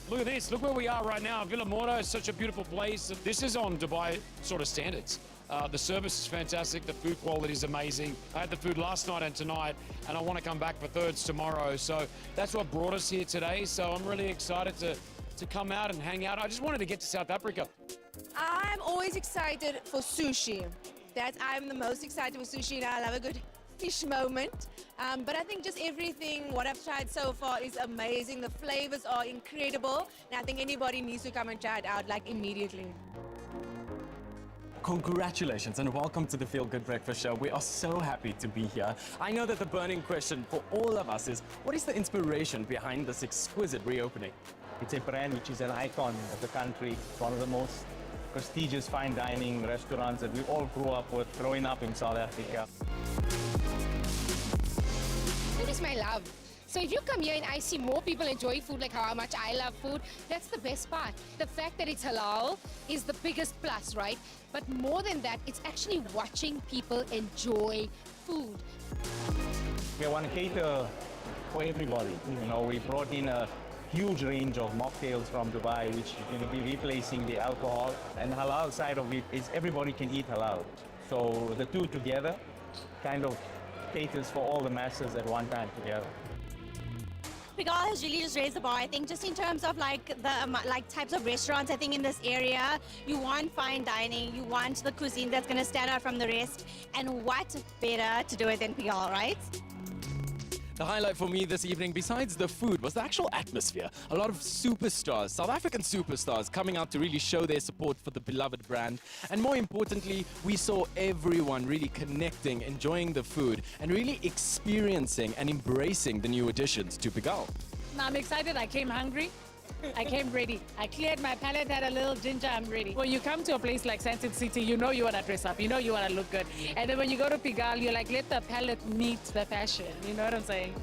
Look at this, look where we are right now. Villa Mora is such a beautiful place. This is on Dubai sort of standards. The service is fantastic, the food quality is amazing. I had the food last night and tonight, and I want to come back for thirds tomorrow. So that's what brought us here today. So I'm really excited to come out and hang out. I just wanted to get to South Africa. I'm always excited for sushi. I'm the most excited for sushi, and I love a good fish moment. But I think just everything, what I've tried so far is amazing. The flavors are incredible, and I think anybody needs to come and try it out like immediately. Congratulations and welcome to the Feel Good Breakfast Show. We are so happy to be here. I know that the burning question for all of us is, what is the inspiration behind this exquisite reopening? It's a brand which is an icon of the country. It's one of the most prestigious fine dining restaurants that we all grew up with growing up in South Africa. Food is my love. So if you come here and I see more people enjoy food like how much I love food, that's the best part. The fact that it's halal is the biggest plus, right? But more than that, it's actually watching people enjoy food. We want to cater for everybody. You know, we brought in a huge range of mocktails from Dubai, which is going to be replacing the alcohol. And halal side of it is everybody can eat halal. So the two together kind of caters for all the masses at one time together. Pigalle has really just raised the bar. I think just in terms of like the types of restaurants, I think in this area, you want fine dining, you want the cuisine that's going to stand out from the rest. And what better to do it than Pigalle, right? The highlight for me this evening, besides the food, was the actual atmosphere. A lot of superstars, South African superstars, coming out to really show their support for the beloved brand. And more importantly, we saw everyone really connecting, enjoying the food, and really experiencing and embracing the new additions to Pigalle. I'm excited. I came hungry. I came ready. I cleared my palate, had a little ginger, I'm ready. When you come to a place like Sandton City, you know you want to dress up, you know you want to look good. And then when you go to Pigalle, you're like, let the palate meet the fashion. You know what I'm saying?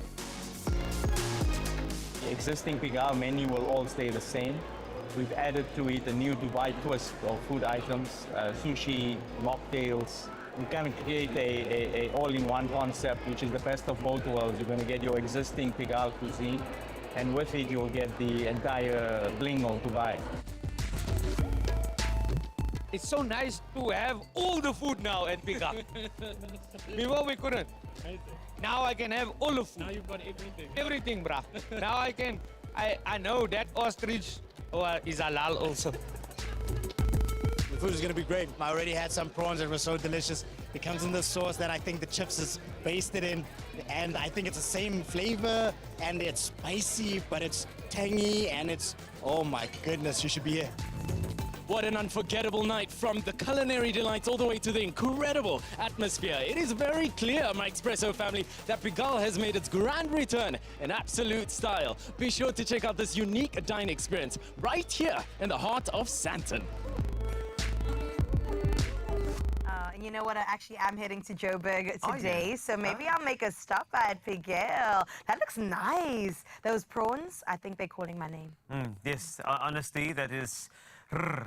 The existing Pigalle menu will all stay the same. We've added to it a new Dubai twist of food items, sushi, mocktails. We kind of create a all-in-one concept, which is the best of both worlds. You're going to get your existing Pigalle cuisine, and with it you'll get the entire bling of Dubai. It's so nice to have all the food now at Pigalle. Before we couldn't. Now I can have all the food. Now you've got everything. Everything, bruh. Now I know that ostrich is halal also. The food is going to be great. I already had some prawns that were so delicious. It comes in the sauce that I think the chips is basted in, and I think it's the same flavor, and it's spicy, but it's tangy, and it's, oh my goodness, you should be here. What an unforgettable night, from the culinary delights all the way to the incredible atmosphere. It is very clear, my Expresso family, that Pigalle has made its grand return in absolute style. Be sure to check out this unique dining experience right here in the heart of Sandton. And you know what? I actually am heading to Joburg today, so maybe I'll make a stop at Pigalle. That looks nice. Those prawns, I think they're calling my name. Yes, honestly, that is...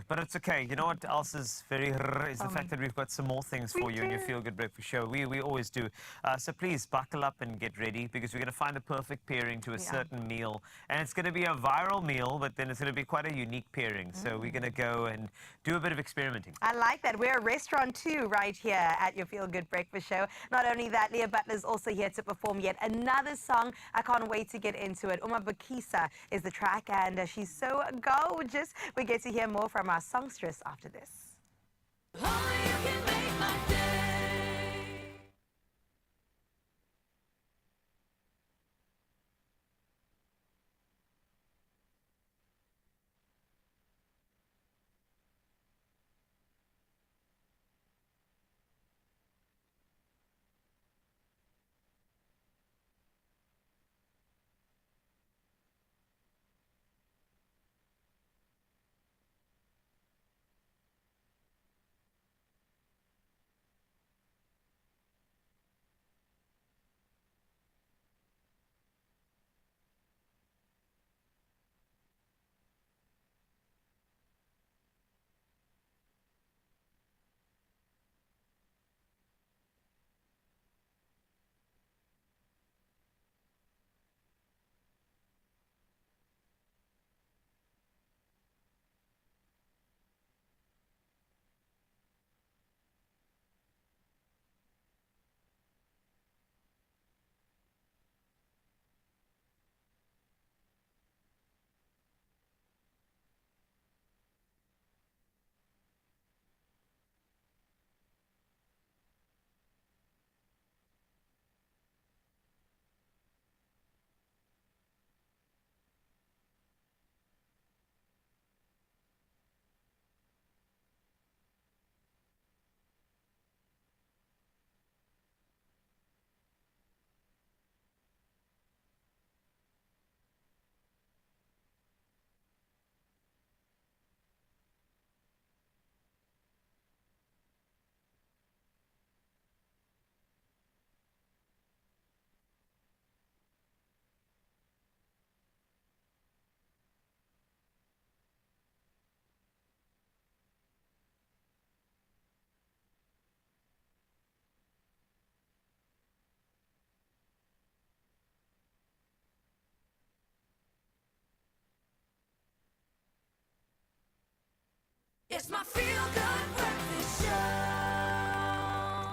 But it's okay. You know what else is very is the fact that we've got some more things for you in your Feel Good Breakfast show. We always do. So please buckle up and get ready, because we're going to find the perfect pairing to a certain meal. And it's going to be a viral meal, but then it's going to be quite a unique pairing. So we're going to go and do a bit of experimenting. I like that. We're a restaurant too right here at your Feel Good Breakfast show. Not only that, Lia Butler is also here to perform yet another song. I can't wait to get into it. Uma Bakisa is the track, and she's so gorgeous. We get to hear more from our songstress after this. It's my feel-good breakfast show.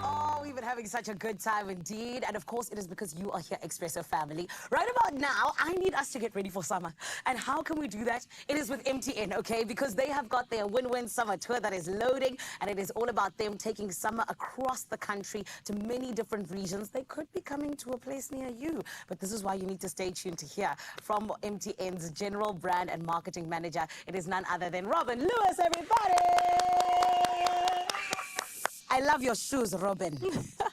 Oh, we've been having such a good time indeed. And of course, it is because you are here, Expresso family. Right about now, I need us to get ready for summer. And how can we do that? It is with MTN, okay? Because they have got their win-win summer tour that is loading. And it is all about them taking summer across the country to many different regions. They could be coming to a place near you. But this is why you need to stay tuned to hear from MTN's General Brand and Marketing Manager. It is none other than Robin Lewis, everybody! I love your shoes, Robin.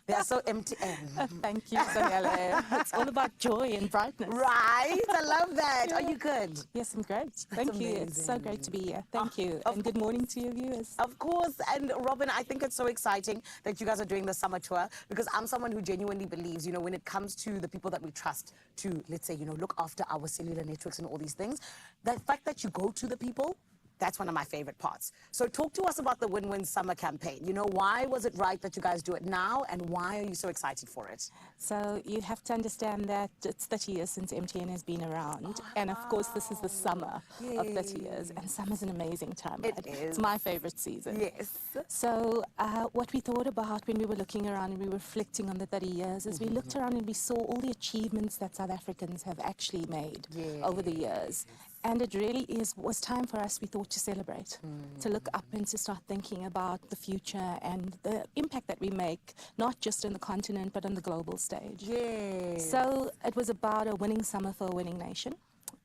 They are so MTN. Thank you, Daniela. It's all about joy and brightness. Right? I love that. Are you good? Yes, I'm great. Thank you. It's so great to be here. Thank you. And good morning to your viewers. Of course. And Robin, I think it's so exciting that you guys are doing the summer tour because I'm someone who genuinely believes, when it comes to the people that we trust to, let's say, look after our cellular networks and all these things, the fact that you go to the people, that's one of my favorite parts. So talk to us about the Win-Win Summer campaign. Why was it right that you guys do it now and why are you so excited for it? So you have to understand that it's 30 years since MTN has been around. And of course, this is the summer of 30 years. And summer's an amazing time. It is. It's my favorite season. Yes. So what we thought about when we were looking around and we were reflecting on the 30 years is we looked around and we saw all the achievements that South Africans have actually made over the years. And it really was time for us, we thought, to celebrate, to look up and to start thinking about the future and the impact that we make, not just in the continent, but on the global stage. Yes. So it was about a winning summer for a winning nation.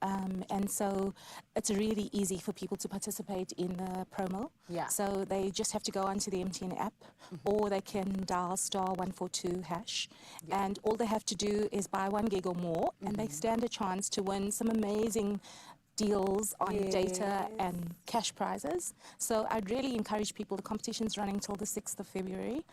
And so it's really easy for people to participate in the promo. Yeah. So they just have to go onto the MTN app or they can dial *142#. And all they have to do is buy 1 gig or more and they stand a chance to win some amazing deals on data and cash prizes. So I'd really encourage people, the competition's running till the 6th of February.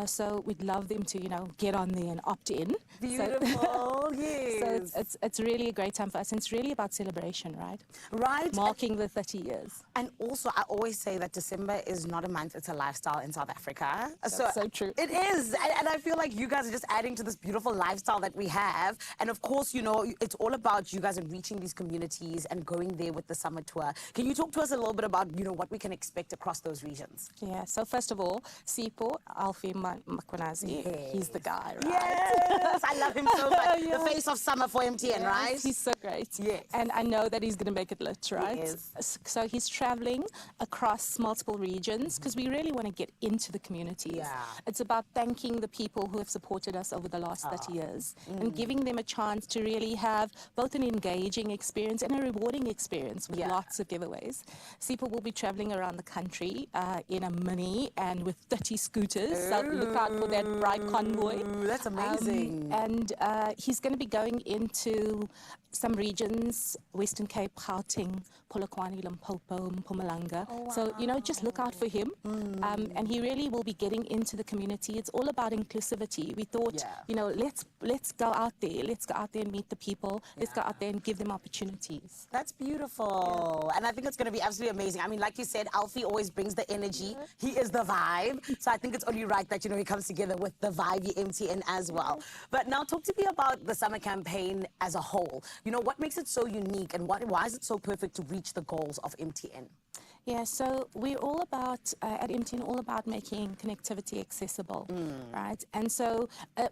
So we'd love them to, get on there and opt in. Beautiful, yes. So it's really a great time for us. And it's really about celebration, right? Right. Marking the 30 years. And also, I always say that December is not a month, it's a lifestyle in South Africa. That's so true. It is. And I feel like you guys are just adding to this beautiful lifestyle that we have. And of course, it's all about you guys and reaching these communities and going there with the summer tour. Can you talk to us a little bit about, what we can expect across those regions? Yeah, so first of all, Sipho Alfie Makwenazi, he's the guy, right? Yes, I love him so much. The face of summer for MTN, right? He's so great. Yes. And I know that he's going to make it lit, right? Yes. So he's traveling across multiple regions because we really want to get into the communities. Yeah. It's about thanking the people who have supported us over the last 30 years and giving them a chance to really have both an engaging experience and a rewarding experience with lots of giveaways. Sipho will be traveling around the country in a mini and with 30 scooters. So look out for that bright convoy. That's amazing. And he's going to be going into some regions, Western Cape, Gauteng, Polokwane, Limpopo, Mpumalanga. Oh, wow. So, just look out for him. And he really will be getting into the community. It's all about inclusivity. We thought, let's go out there. Let's go out there and meet the people. Let's go out there and give them opportunities. That's beautiful. And I think it's going to be absolutely amazing. I mean, like you said, Alfie always brings the energy. He is the vibe. So I think it's only right that, he comes together with the vibe, MTN as well. But now talk to me about the summer campaign as a whole. What makes it so unique and why is it so perfect to reach the goals of MTN? Yeah, so we're all about, at MTN, all about making connectivity accessible, right? And so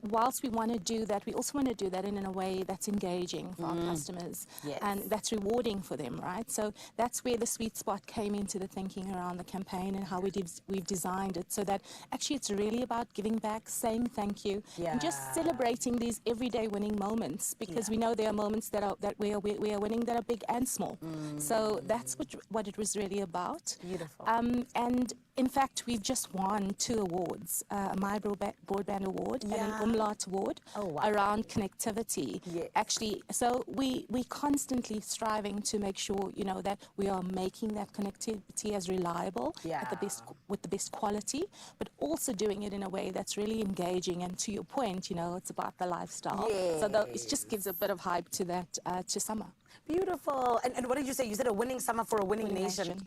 whilst we want to do that, we also want to do that in a way that's engaging for our customers and that's rewarding for them, right? So that's where the sweet spot came into the thinking around the campaign and how we've designed it so that actually it's really about giving back, saying thank you, and just celebrating these everyday winning moments because we know there are moments that we are winning that are big and small. So that's what it was really about. Beautiful. And in fact, we've just won 2 awards, a My Broadband Award and an Umlaut Award around connectivity. Yes. Actually, so we're constantly striving to make sure, that we are making that connectivity as reliable with the best quality, but also doing it in a way that's really engaging. And to your point, it's about the lifestyle. Yes. So it just gives a bit of hype to that, to summer. Beautiful. And what did you say? You said a winning summer for a winning nation.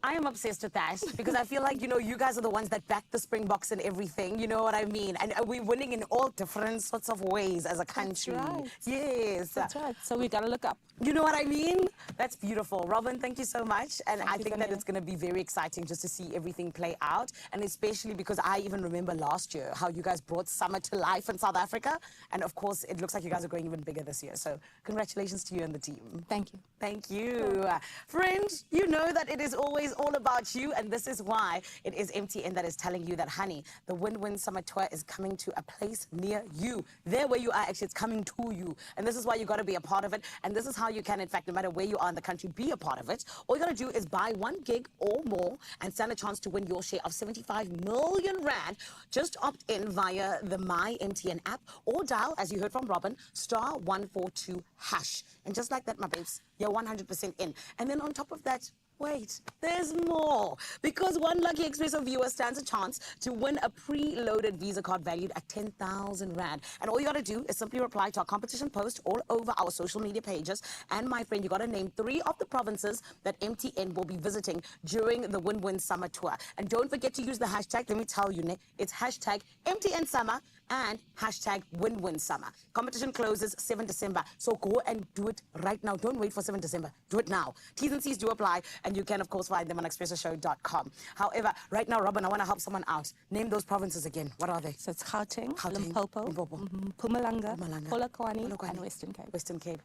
I am obsessed with that because I feel like, you know, you guys are the ones that back the Springboks and everything. You know what I mean? And we're winning in all different sorts of ways as a country. That's right. Yes. That's right. So we got to look up. You know what I mean? That's beautiful. Robin, thank you so much. And Thank I you, think that Zanele. it's going to be very exciting just to see everything play out. And especially because I even remember last year how you guys brought summer to life in South Africa. And of course, it looks like you guys are going even bigger this year. So congratulations to you and the team. Thank you. Thank you. Friends, you know that it is always all about you. And this is why it is MTN that is telling you that, honey, the Win-Win Summer Tour is coming to a place near you. There where you are, actually, it's coming to you. And this is why you got to be a part of it. And this is how you can, in fact, no matter where you are in the country, be a part of it. All you got to do is buy 1 gig or more and stand a chance to win your share of 75 million rand. Just opt in via the My MTN app or dial, as you heard from Robin, *142#. And just like that, my babes, you're 100% in. And then on top of that, wait, there's more. Because one lucky Expresso viewer stands a chance to win a pre-loaded Visa card valued at 10,000 Rand. And all you got to do is simply reply to our competition post all over our social media pages. And my friend, you got to name 3 of the provinces that MTN will be visiting during the Win-Win Summer Tour. And don't forget to use the hashtag. Let me tell you, Nick, it's hashtag MTN Summer and hashtag Win-Win Summer. Competition closes 7 December. So go and do it right now. Don't wait for 7 December. Do it now. T's and C's do apply. And you can, of course, find them on expressoshow.com. However, right now, Robin, I want to help someone out. Name those provinces again. What are they? So it's Gauteng, Limpopo, Mpumalanga, Polokwane, and Western Cape. Western Cape.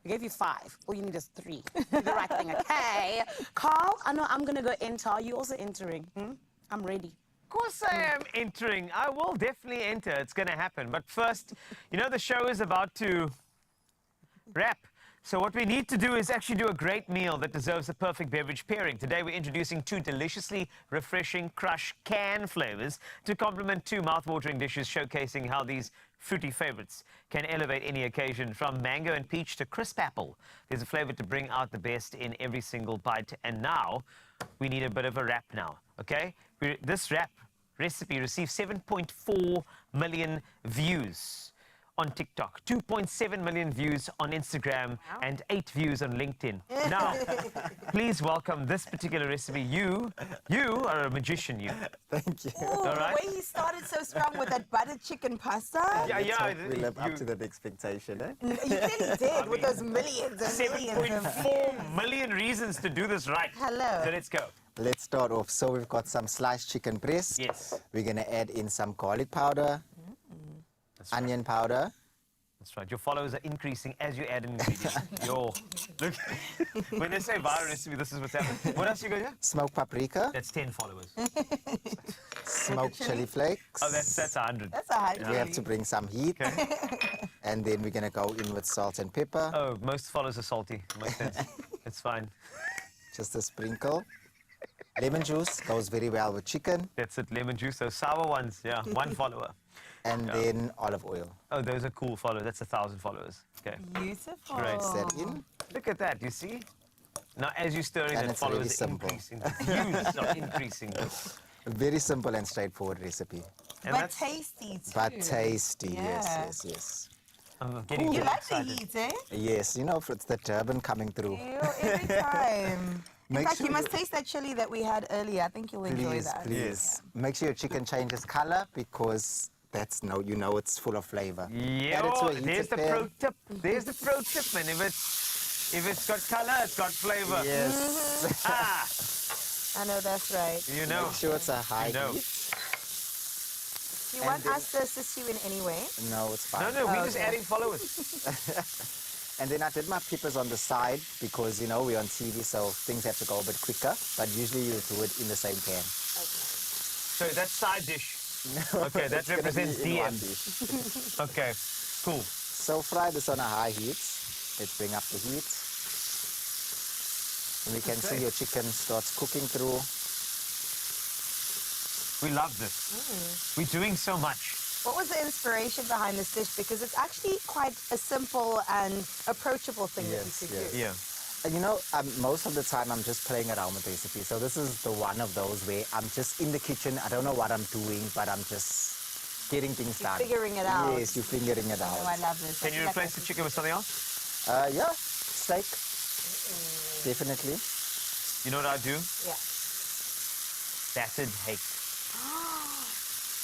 I gave you 5. All you need is 3. Do the right thing, okay? Carl, I know I'm going to go enter. Are you also entering? I'm ready. Of course I am entering. I will definitely enter. It's going to happen. But first, you know, the show is about to wrap. So what we need to do is actually do a great meal that deserves a perfect beverage pairing. Today we're introducing 2 deliciously refreshing crush can flavors to complement 2 mouth-watering dishes, showcasing how these fruity favorites can elevate any occasion. From mango and peach to crisp apple, there's a flavor to bring out the best in every single bite. And now we need a bit of a wrap now, okay? This wrap recipe received 7.4 million views on TikTok, 2.7 million views on Instagram, and 8 views on LinkedIn. Now, please welcome this particular recipe. You are a magician, you. Thank you. All right. The way he started so strong with that buttered chicken pasta. We live up to that expectation, eh? You clearly did with those millions and millions. 7.4 million reasons to do this right. Hello. So let's go. Let's start off. So we've got some sliced chicken breast. Yes. We're going to add in some garlic powder, onion powder. That's right. Your followers are increasing as you add ingredients. Look, when they say viral recipe, this is what's happening. What else you got here? Smoked paprika. That's 10 followers. Smoked chili flakes. Oh, that's 100. That's 100. We have to bring some heat. And then we're going to go in with salt and pepper. Oh, most followers are salty. Makes sense. It's fine. Just a sprinkle. Lemon juice goes very well with chicken. That's it, lemon juice. Those sour ones, yeah, 1 follower. And then olive oil. Oh, those are cool followers. That's 1,000 followers. Okay. Beautiful. Great. Mix that in. Look at that, you see? Now, as you're stirring, And that it's followers really are simple. increasing. The views are increasing. A very simple and straightforward recipe. And But tasty too. But tasty, Yeah. yes. I'm You like the heat, eh? Yes, you know, it's the turban coming through. Ew, every time. In Make fact, sure you must taste that chili that we had earlier. I think you'll enjoy that. Please. Make sure your chicken changes color because that's you know it's full of flavor. Yeah, Add it to a heated there's the pan. pro tip. There's the pro tip, man. If it's got color, it's got flavor. Yes. I know that's right. You know. Make sure it's a high You know. heat. Do you want us to assist you in any way? No, it's fine. No, we're just adding followers. And then I did my peppers on the side because, you know, we're on TV, so things have to go a bit quicker. But usually you do it in the same pan. So that's side dish. No, Okay, that it's gonna represents be in one DM. dish. Okay, cool. So fry this on a high heat. Let's bring up the heat. And we can Okay. see your chicken starts cooking through. We love this. We're doing so much. What was the inspiration behind this dish? Because it's actually quite a simple and approachable thing that you could do. Yeah. And you know, most of the time I'm just playing around with the recipe. So this is the one of those where I'm just in the kitchen. I don't know what I'm doing, but I'm just getting things done. Figuring it out. Yes, you're figuring it out. Oh, I love this. Can you replace the chicken with something else? Yeah, steak. Definitely. You know what I do? Yeah. battered hake.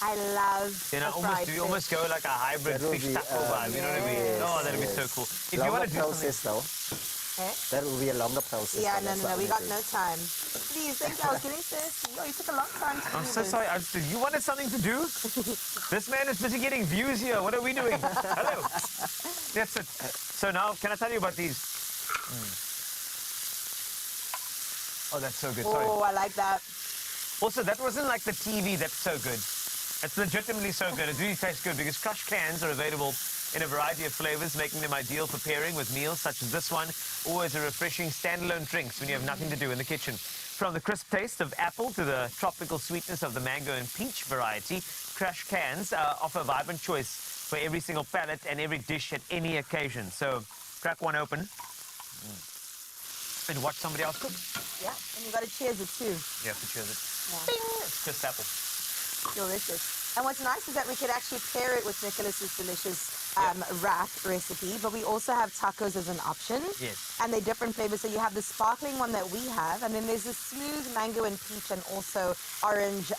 I love Then the fried you almost go like a hybrid That will fish be, taco vibe. You know what I mean? Oh, that'd be so cool. If you want to do process something, though. That will be a longer process. Yeah, though, no, that's no, no, what we we got do. no time. Please, thank you. I was getting thirsty. Oh, you took a long time to I'm do so this. sorry. You wanted something to do? This man is busy getting views here. What are we doing? Hello. That's it. So now, can I tell you about these? Oh, that's so good. Sorry. Oh, I like that. Also, that wasn't like the TV that's so good. It's legitimately so good. It really tastes good because crushed cans are available in a variety of flavors, making them ideal for pairing with meals such as this one, or as a refreshing standalone drinks when you have nothing to do in the kitchen. From the crisp taste of apple to the tropical sweetness of the mango and peach variety, crushed cans offer a vibrant choice for every single palate and every dish at any occasion. So, crack one open and watch somebody else cook. Yeah, and you got to cheers it too. You have to cheers it. Yeah. Bing! It's crisp apple. Delicious. And what's nice is that we could actually pair it with Nicholas's delicious wrap recipe, but we also have tacos as an option. Yes. And they're different flavors. So you have the sparkling one that we have, and then there's the smooth mango and peach and also orange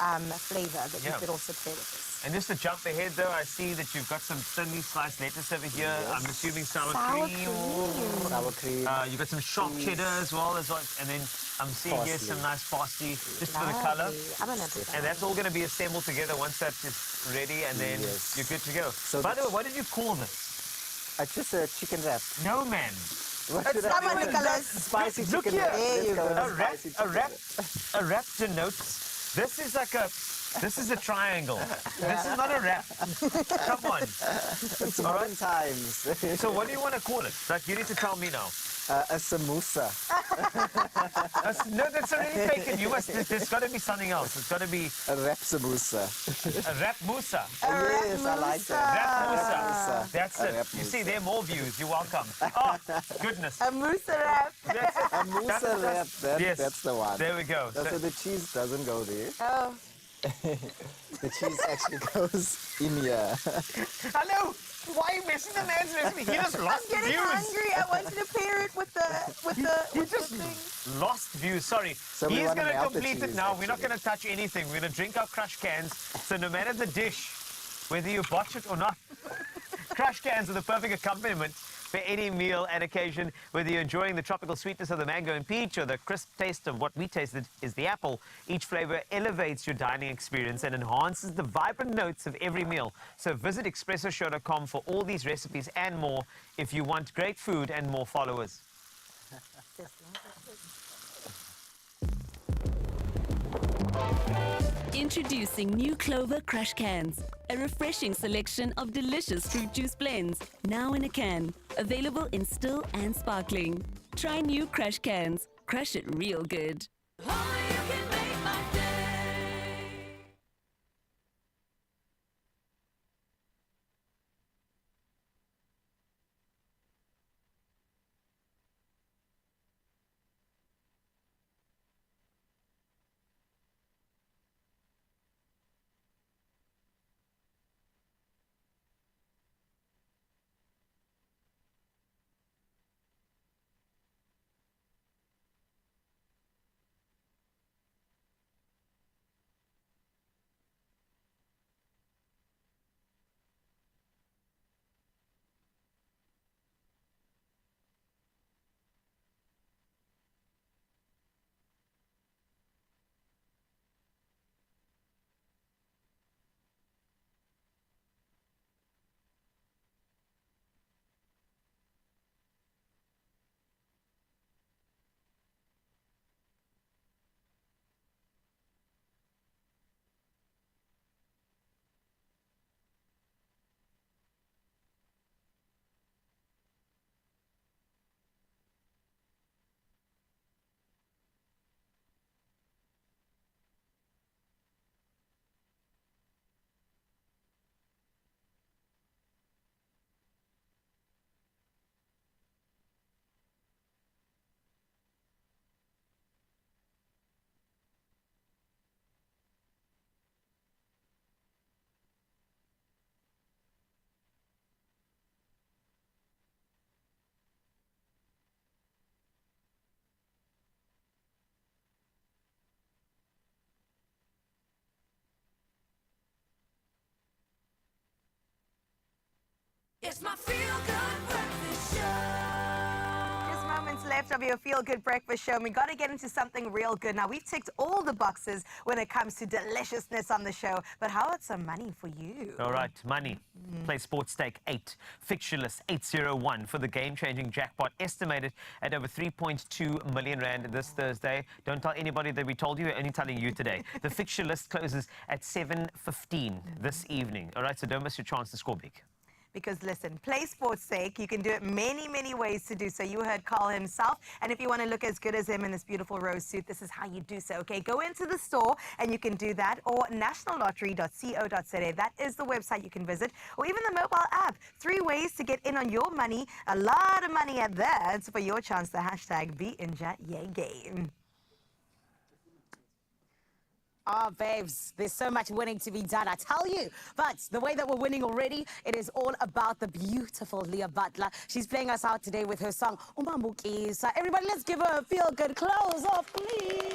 flavor that you could also pair with this. And just to jump ahead, though, I see that you've got some thinly sliced lettuce over here. Yes. I'm assuming sour Sour cream. cream. Sour cream. You've got some sharp cheddar as well, and then I'm seeing here some nice parsley just for the color. I'm gonna put that And that's all going to be assembled together once that is ready, and then you're good to go. So By the way, what did you call this? Just a chicken wrap. No, man. What It's should I not do? what Nicholas. Spicy Look chicken here. wrap. There Let's you go go. with spicy chicken wrap. A wrap denotes. This is like a. This is a triangle. This is not a wrap. Come on. It's modern times. So what do you want to call it? Like, you need to tell me now. A samosa. No, that's already taken. You must. There's got to be something else. It's got to be A wrap samosa. a wrap musa. Yes, I like that. Wrap musa. Musa. That's A it. wrap You musa. see, there are more views. You're welcome. Oh, goodness. A mousse wrap. That's it. A musa wrap. Yes. That's the one. There we go. So the cheese doesn't go there. Oh. The cheese actually goes in here. Hello. Why are you messing the man's recipe? He just I'm lost getting views. hungry. I wanted to pair it with the You just lost views. Sorry. So we He's wanna going to melt the complete it cheese, now. We're not actually. going to touch anything. We're going to drink our crush cans. So no matter the dish, whether you botch it or not, crush cans are the perfect accompaniment for any meal and occasion. Whether you're enjoying the tropical sweetness of the mango and peach or the crisp taste of what we tasted is the apple, each flavor elevates your dining experience and enhances the vibrant notes of every meal. So visit expressoshow.com for all these recipes and more if you want great food and more followers. Introducing new Clover Crush Cans, a refreshing selection of delicious fruit juice blends, now in a can, available in still and sparkling. Try new Crush Cans. Crush it real good. It's my feel-good breakfast show. Just moments left of your Feel Good Breakfast show, and we got to get into something real good. Now, we've ticked all the boxes when it comes to deliciousness on the show, but how about some money for you? All right, money. Play sports stake 8. Fixture list 801 for the game-changing jackpot, estimated at over 3.2 million rand this Thursday. Don't tell anybody that we told you, we're only telling you today. The fixture list closes at 7:15 this evening. All right, so don't miss your chance to score big. Because listen, play sports sake. You can do it many ways to do so. You heard Carl himself. And if you want to look as good as him in this beautiful rose suit, this is how you do so, okay? Go into the store and you can do that, or nationallottery.co.za. That is the website you can visit, or even the mobile app. 3 ways to get in on your money. A lot of money at that. For your chance, the hashtag #BeInJatYayGame. Oh, babes, there's so much winning to be done, I tell you. But the way that we're winning already, it is all about the beautiful Lia Butler. She's playing us out today with her song, Umambuki. So everybody, let's give her a feel-good close off, please.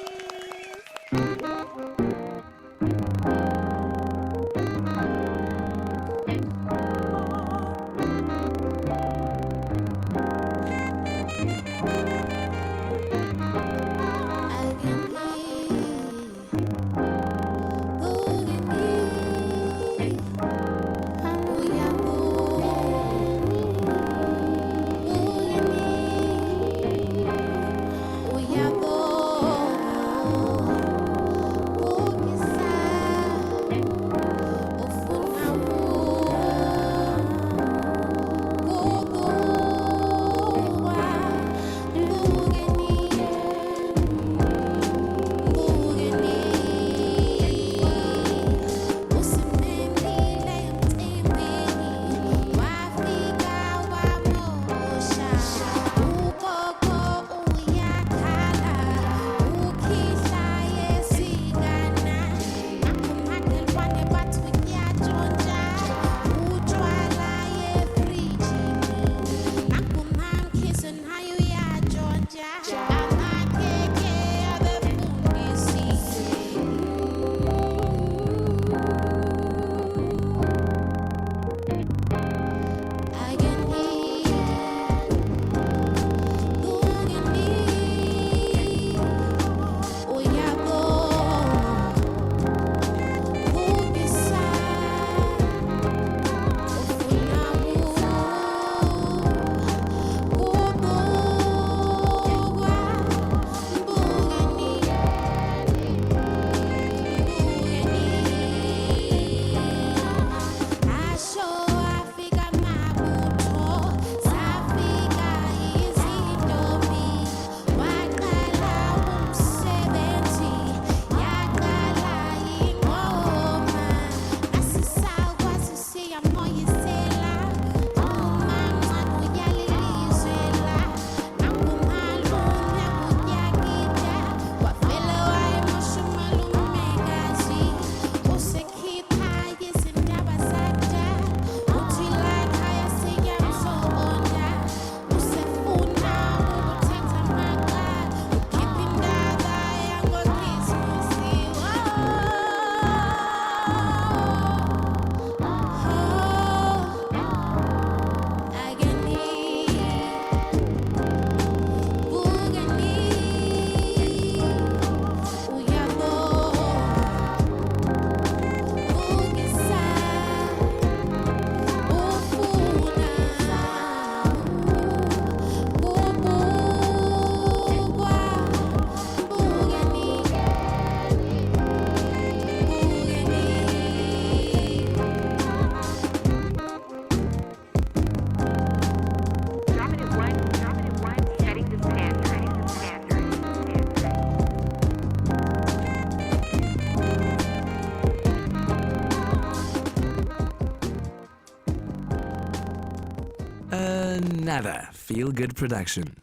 Another feel-good production.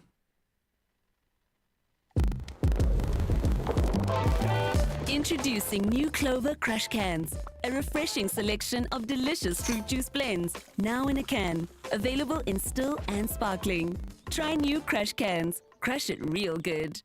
Introducing new Clover Crush Cans, a refreshing selection of delicious fruit juice blends, now in a can, available in still and sparkling. Try new Crush Cans. Crush it real good.